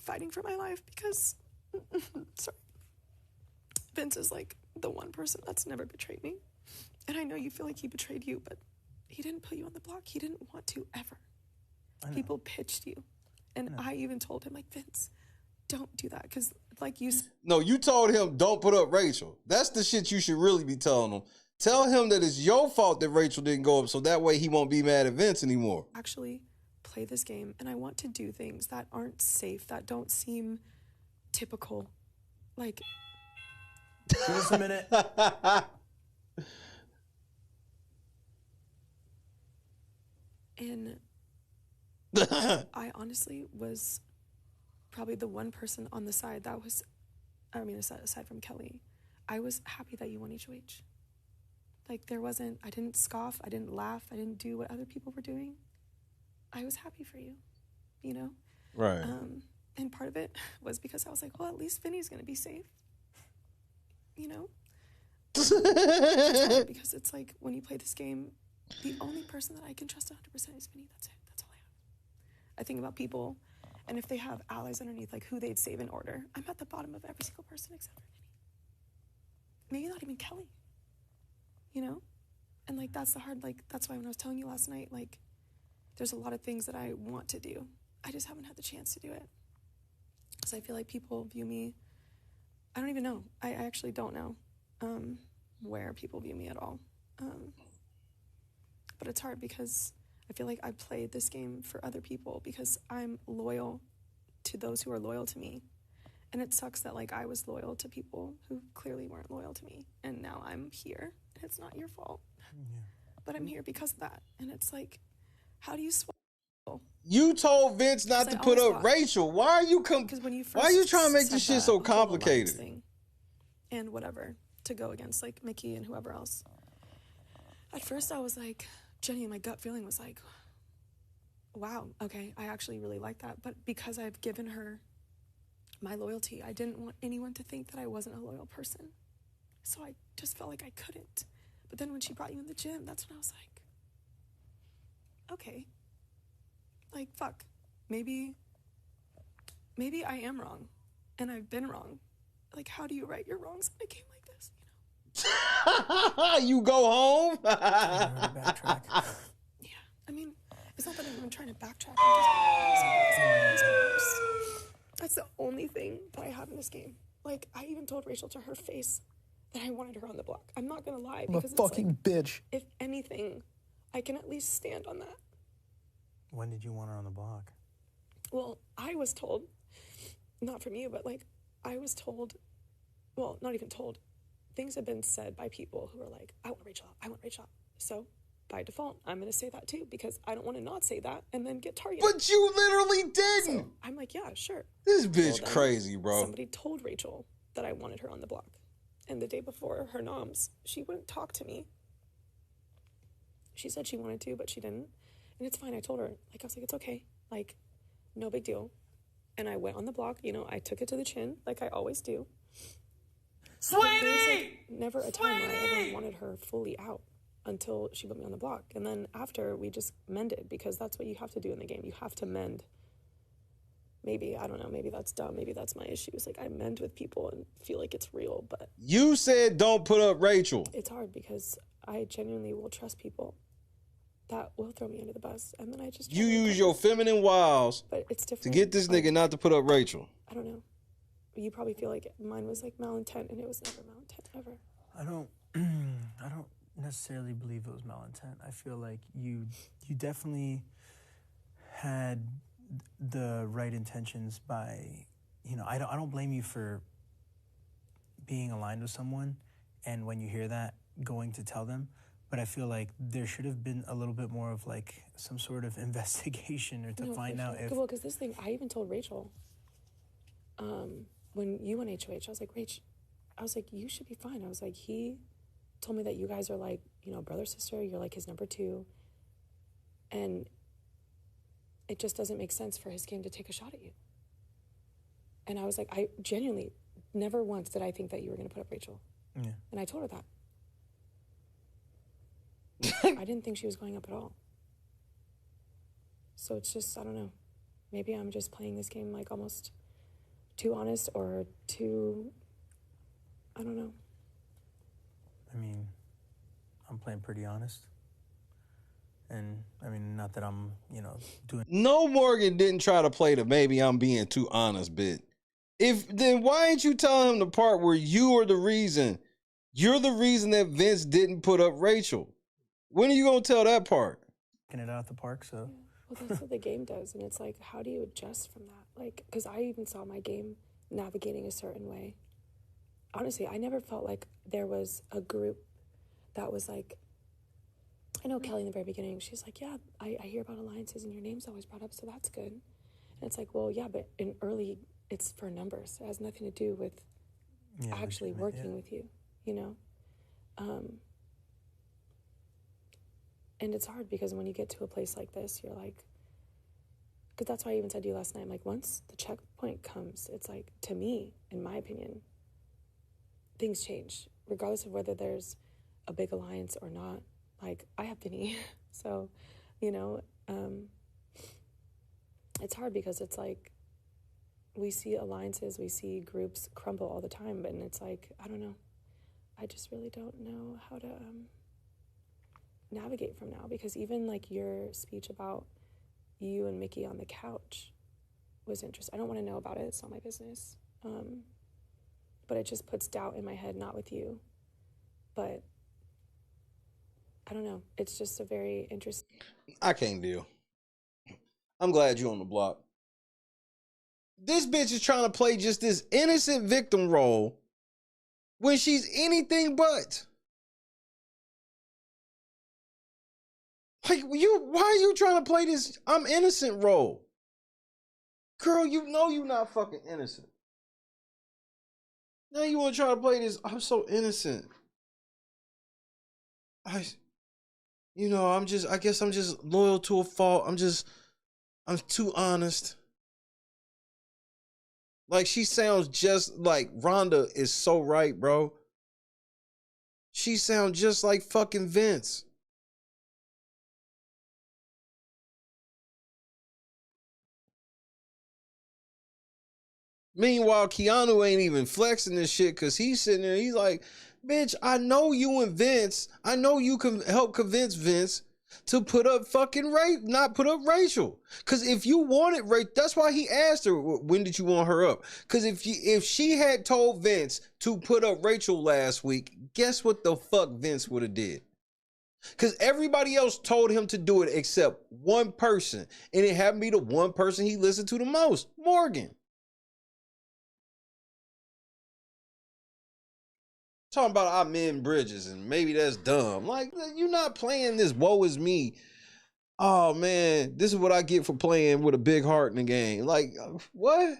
fighting for my life because, sorry, Vince is, like, the one person that's never betrayed me. And I know you feel like he betrayed you, but he didn't put you on the block. He didn't want to ever. People pitched you. And I even told him, like, Vince, don't do that. Because, like, No, you told him don't put up Rachel. That's the shit you should really be telling him. Tell him that it's your fault that Rachel didn't go up so that way he won't be mad at Vince anymore. Actually play this game, and I want to do things that aren't safe, that don't seem typical. Like, give us a minute. And I honestly was probably the one person on the side that was, I mean, aside from Kelly, I was happy that you won HOH. Like, I didn't scoff, I didn't laugh, I didn't do what other people were doing. I was happy for you, you know? Right. And part of it was because I was like, well, at least Vinny's gonna be safe, you know? It's hard because it's like, when you play this game, the only person that I can trust 100% is Vinny. That's it. That's all I have. I think about people, and if they have allies underneath, like, who they'd save in order, I'm at the bottom of every single person except for Vinny. Maybe not even Kelly. You know? And, like, that's the hard, like, that's why when I was telling you last night, like, there's a lot of things that I want to do. I just haven't had the chance to do it. Because I feel like people view me, I don't even know. I actually don't know where people view me at all. But it's hard because I feel like I played this game for other people because I'm loyal to those who are loyal to me. And it sucks that, like, I was loyal to people who clearly weren't loyal to me. And now I'm here. And it's not your fault. Yeah. But I'm here because of that. And it's like, how do you swallow? You told Vince not to put up Rachel. Why are you why are you trying to make this shit so complicated? And whatever, to go against, like, Mickey and whoever else. At first I was like, Jenny, my gut feeling was like, wow, okay, I actually really like that. But because I've given her my loyalty, I didn't want anyone to think that I wasn't a loyal person. So I just felt like I couldn't. But then when she brought you in the gym, that's when I was like, okay, like, fuck, maybe I am wrong, and I've been wrong. Like, how do you right your wrongs in a game like this, you know? You go home? Yeah, I mean, it's not that I'm even trying to backtrack. I'm just that's the only thing that I have in this game. Like, I even told Rachel to her face that I wanted her on the block. I'm not gonna lie, I'm a because fucking it's like, bitch. if anything, I can at least stand on that. When did you want her on the block? Well, I was told, not from you, but like, I was told, well, not even told, things have been said by people who are like, I want Rachel out, I want Rachel out. So, by default, I'm going to say that too, because I don't want to not say that and then get targeted. But you literally didn't. So, I'm like, yeah, sure. This bitch Well, then, crazy, bro. Somebody told Rachel that I wanted her on the block. And the day before, her noms, she wouldn't talk to me. She said she wanted to, but she didn't. And it's fine. I told her, like, I was like, it's okay. Like, no big deal. And I went on the block. You know, I took it to the chin, like I always do. Sweetie! There's like never a time where I ever wanted her fully out until she put me on the block. And then after, we just mended, because that's what you have to do in the game. You have to mend. Maybe, I don't know, maybe that's dumb. Maybe that's my issue. It's like I mend with people and feel like it's real, but You said don't put up Rachel. it's hard because I genuinely will trust people that will throw me under the bus. And then I just You use your feminine wiles But it's to different. get this nigga not to put up Rachel. I don't know. You probably feel like mine was like malintent, and it was never malintent, ever. I don't necessarily believe it was malintent. I feel like you definitely had the right intentions by, you know, I don't blame you for being aligned with someone and when you hear that, going to tell them. But I feel like there should have been a little bit more of like some sort of investigation or to No, find for out sure. if... Well, because this thing, I even told Rachel, when you went HOH, I was like, Rach, I was like, you should be fine. I was like, he told me that you guys are like, you know, brother, sister, you're like his number two. And it just doesn't make sense for his game to take a shot at you. And I was like, I genuinely, never once did I think that you were going to put up Rachel. Yeah. And I told her that. I didn't think she was going up at all. So it's just, I don't know. Maybe I'm just playing this game like almost too honest or too, I don't know. I mean, I'm playing pretty honest. And, I mean, not that I'm, you know, doing... No, Morgan didn't try to play the maybe I'm being too honest bit. Then why ain't you telling him the part where you're the reason that Vince didn't put up Rachel? When are you going to tell that part? Getting it out the park, so... Well, that's what the game does. And it's like, how do you adjust from that? Like, because I even saw my game navigating a certain way. Honestly, I never felt like there was a group that was like, I know Kelly in the very beginning, she's like, yeah, I hear about alliances and your name's always brought up, so that's good. And it's like, well, yeah, but in early, it's for numbers. It has nothing to do with actually working with you, you know? And it's hard because when you get to a place like this, you're like, because that's why I even said to you last night, I'm like, once the checkpoint comes, it's like, to me, in my opinion, things change, regardless of whether there's a big alliance or not. Like, I have Vinny, so, you know, it's hard because it's like, we see alliances, we see groups crumble all the time, and it's like, I don't know. I just really don't know how to navigate from now, because even like your speech about you and Mickey on the couch was interesting. I don't want to know about it. It's not my business. But it just puts doubt in my head, not with you. But I don't know. It's just a very interesting... I can't deal. I'm glad you're on the block. This bitch is trying to play just this innocent victim role when she's anything but. Like, why are you trying to play this I'm innocent role? Girl, you know you're not fucking innocent. Now you want to try to play this I'm so innocent. I guess I'm just loyal to a fault. I'm too honest. Like, she sounds just like Rhonda is so right, bro. She sounds just like fucking Vince. Meanwhile, Keanu ain't even flexing this shit because he's sitting there. He's like, bitch, I know you and Vince. I know you can help convince Vince to put up fucking not put up Rachel. Cause if you wanted Rachel, that's why he asked her, when did you want her up? Cause if she had told Vince to put up Rachel last week, guess what the fuck Vince would have did? Cause everybody else told him to do it except one person. And it happened to be the one person he listened to the most, Morgan. Talking about I mend bridges and maybe that's dumb. Like, you're not playing this woe is me. Oh man, this is what I get for playing with a big heart in the game. Like, what?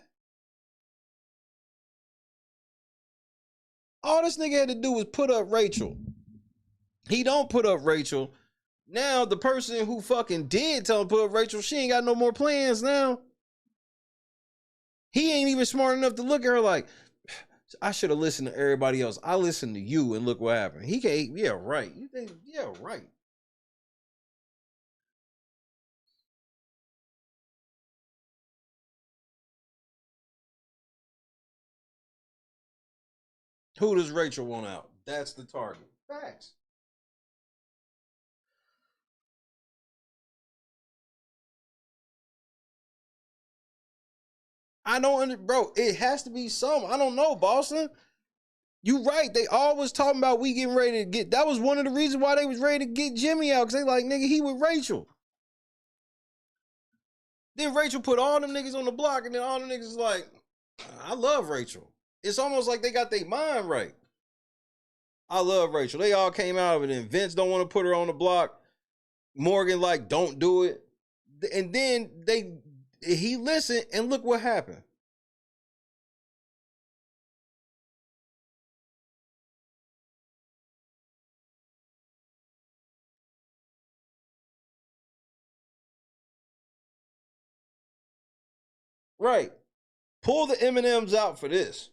All this nigga had to do was put up Rachel. He don't put up Rachel. Now the person who fucking did tell him to put up Rachel, she ain't got no more plans now. He ain't even smart enough to look at her like, I should have listened to everybody else. I listened to you and look what happened. He can't, yeah, right. You think, yeah, right. Who does Rachel want out? That's the target. Facts. I don't, bro, it has to be some. I don't know, Boston. You right. They always talking about we getting ready to get, that was one of the reasons why they was ready to get Jimmy out. Cause they like, nigga, he with Rachel. Then Rachel put all them niggas on the block and then all them niggas like, I love Rachel. It's almost like they got their mind right. I love Rachel. They all came out of it and Vince don't want to put her on the block. Morgan like, don't do it. And then he listened and look what happened. Right. Pull the M&Ms out for this.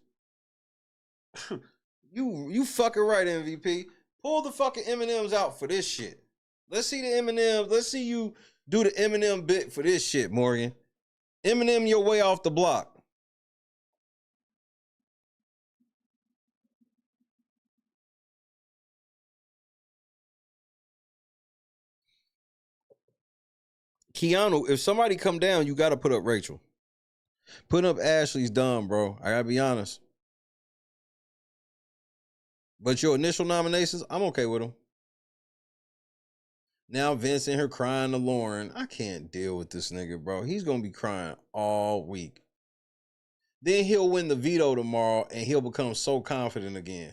You fucking right, MVP. Pull the fucking M&Ms out for this shit. Let's see the M&Ms. Let's see you do the M&M bit for this shit, Morgan. M&M your way off the block. Keanu, if somebody come down, you got to put up Rachel. Putting up Ashley's dumb, bro. I got to be honest. But your initial nominations, I'm okay with them. Now Vince in here crying to Lauren. I can't deal with this nigga, bro. He's going to be crying all week. Then he'll win the veto tomorrow and he'll become so confident again.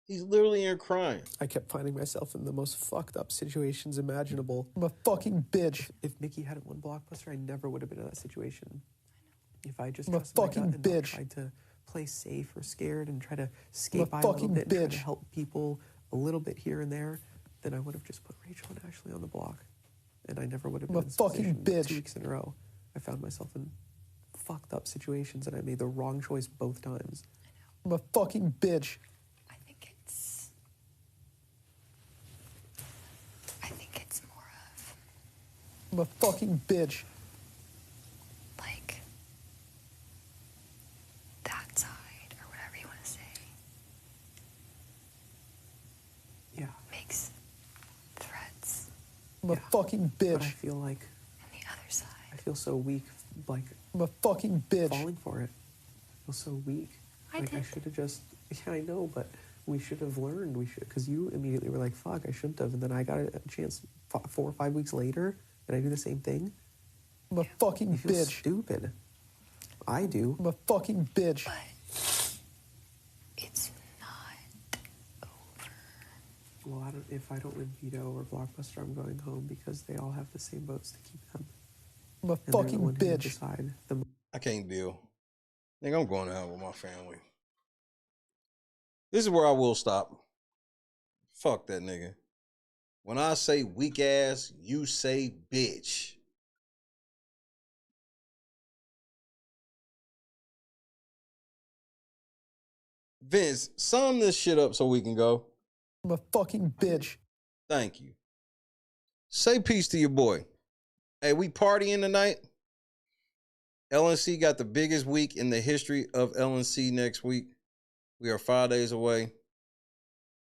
He's literally in here crying. I kept finding myself in the most fucked up situations imaginable. I'm a fucking bitch. If Mickey hadn't won Blockbuster, I never would have been in that situation. If I just trusted my gut and not tried to play safe or scared and try to skate by a little bit and try to help people a little bit here and there, then I would have just put Rachel and Ashley on the block. And I never would have been in this position 2 weeks in a row. I found myself in fucked up situations and I made the wrong choice both times. I'm a fucking bitch. I think it's more of, I'm a fucking bitch. like, that side, or whatever you want to say. Yeah. Makes threats. I'm a fucking bitch. But I feel like, and the other side. I feel so weak, like, I'm a fucking bitch. Falling for it. I feel so weak. I should have just, yeah, I know, but we should have learned. We should, because you immediately were like, fuck, I shouldn't have. And then I got a chance 4 or 5 weeks later, and I do the same thing. I'm a fucking bitch. Stupid. I do. I'm a fucking bitch. But it's not over. Well, if I don't win veto or Blockbuster, I'm going home because they all have the same votes to keep them. I'm a fucking bitch. I can't deal. Nigga, I'm going out with my family. This is where I will stop. Fuck that nigga. When I say weak ass, you say bitch. Vince, sum this shit up so we can go. I'm a fucking bitch. Thank you. Say peace to your boy. Hey, we partying tonight. LNC got the biggest week in the history of LNC next week. We are 5 days away.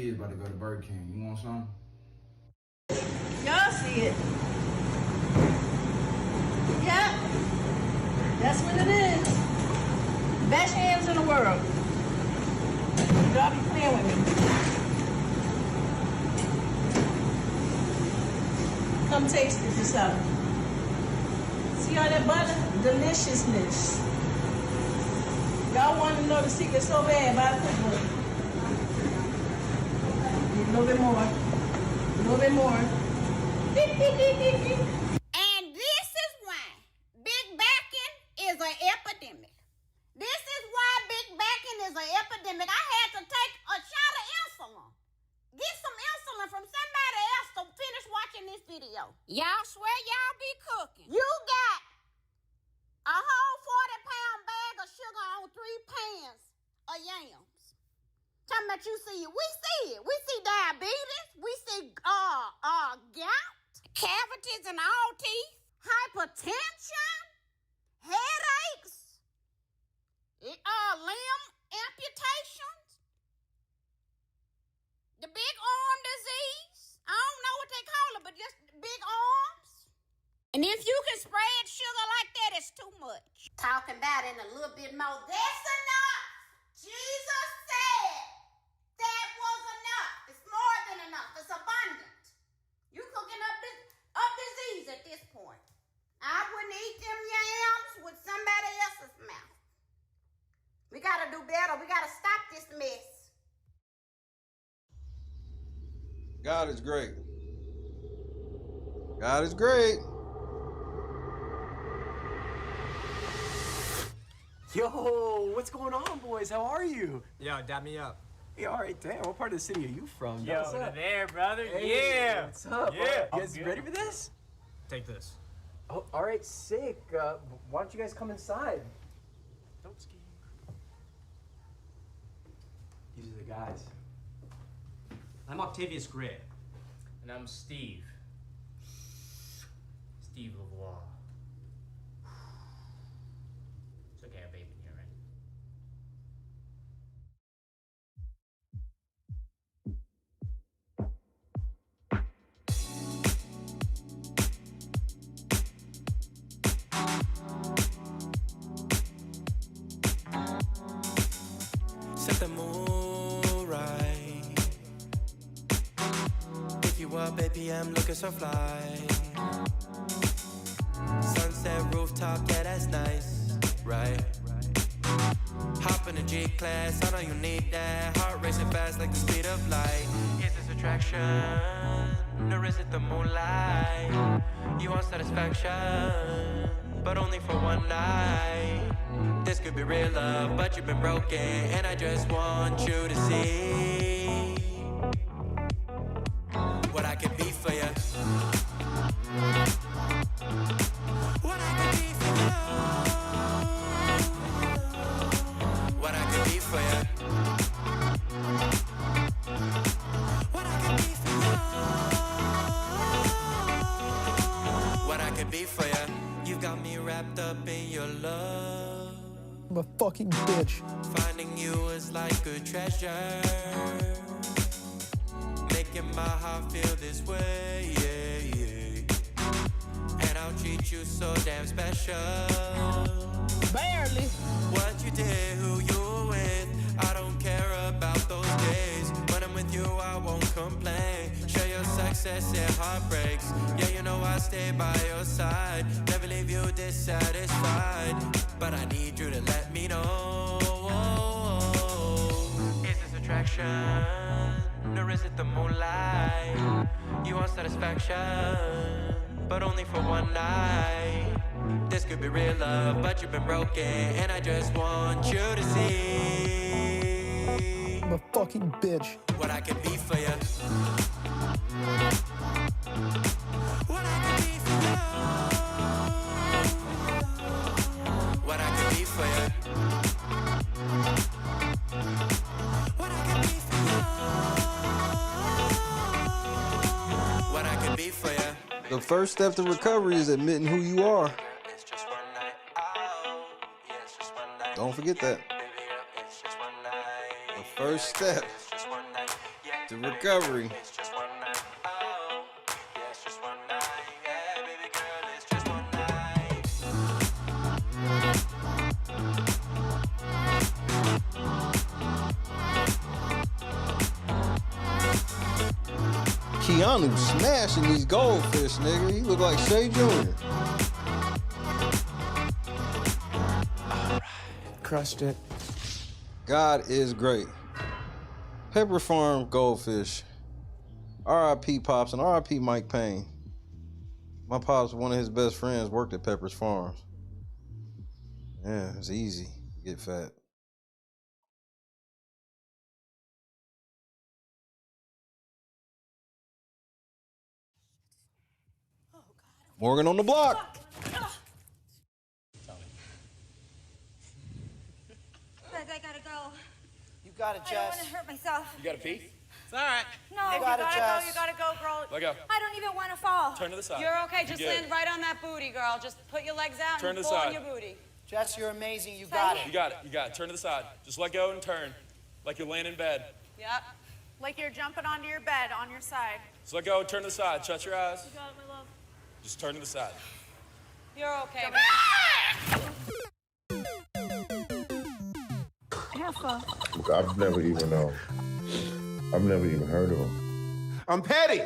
kids about to go to Burger King. You want some? Y'all see it. Yep. That's what it is. Best hands in the world. Y'all be playing with me. Come taste it yourself. See all that butter? Deliciousness. Y'all want to know the secret so bad about it? A little bit more. A little bit more. And this is why big backing is an epidemic. This is why big backing is an epidemic. I had to take a shot of insulin. Get some insulin from somebody else to finish watching this video. Y'all swear y'all be cooking. You got a whole 40-pound bag of sugar on 3 pans of yams. Talking about you see it. We see it. We see diabetes. We see gout, cavities in all teeth, hypertension, headaches, limb amputations, the big arm disease. I don't know what they call it, but just big arms. And if you can spread sugar like that, it's too much. Talking about it in a little bit more. That's enough. Jesus said that was enough. It's more than enough. It's abundant. You cooking up disease at this point. I wouldn't eat them yams with somebody else's mouth. We gotta do better. We gotta stop this mess. God is great. God is great. Yo, what's going on, boys? How are you? Yo, dap me up. Hey, all right, damn. What part of the city are you from? Yo, What's up? there, brother. Hey, Yeah. What's up? Yeah. You guys ready for this? Take this. Oh, all right, sick. Why don't you guys come inside? Don't ski. These are the guys. I'm Octavius Gray. And I'm Steve. Steve Lavoie. It's okay, I have vape in here, right? Set the mood right. Pick you up, baby, I'm looking so fly. Sunset rooftop, yeah, that's nice, right? Hop in the G-Class, I know you need that. Heart racing fast like the speed of light. Is this attraction, or is it the moonlight? You want satisfaction, but only for one night. This could be real love, but you've been broken, and I just want you to see what I can be for you. What I can be for you. What I can be for you. What I can be for you. What I can be for you. You got me wrapped up in your love. I'm a fucking bitch. Finding you is like a treasure. Making my heart feel this way, yeah, yeah. And I'll treat you so damn special. Barely. What you did, who you were with, I don't care about those days. When I'm with you, I won't complain. Share your success and heartbreaks. Yeah, you know I stay by your side. Never leave you dissatisfied. But I need you to let me know. Is this attraction, or is it the moonlight? You want satisfaction, but only for one night. This could be real love, but you've been broken, and I just want you to see. I'm a fucking bitch. What I can be for you. What I can be for you. What I can be for you. What I can be for you. What I can be for you. The first step to recovery is admitting who you are. Don't forget that. The first step The recovery. It's just one night. Oh, yeah, it's just one night. Yeah, baby girl, it's just one night. Keanu smashing these goldfish, nigga. He look like Shay Jr. Crushed it. God is great. Pepper Farm goldfish. R.I.P. Pops and R.I.P. Mike Payne. My pops, one of his best friends, worked at Pepper's Farms. Yeah, it's easy to get fat. Morgan on the block. Guys, I gotta go. You got it, I don't Jess. want to hurt myself. You got to pee? It's all right. No, You you got gotta it, go. Jess. You gotta go, girl. Let go. I don't even want to fall. Turn to the side. You're okay. You Just good. land right on that booty, girl. Just put your legs out Turn and to the pull on side. your booty. Jess, you're amazing. You got it. You got it. You got it. Turn to the side. Just let go and turn. Like you're laying in bed. Yep. Like you're jumping onto your bed on your side. Just let go and turn to the side. Shut your eyes. You got it, my love. Just turn to the side. You're okay. Careful. I've never even heard of him. I'm petty.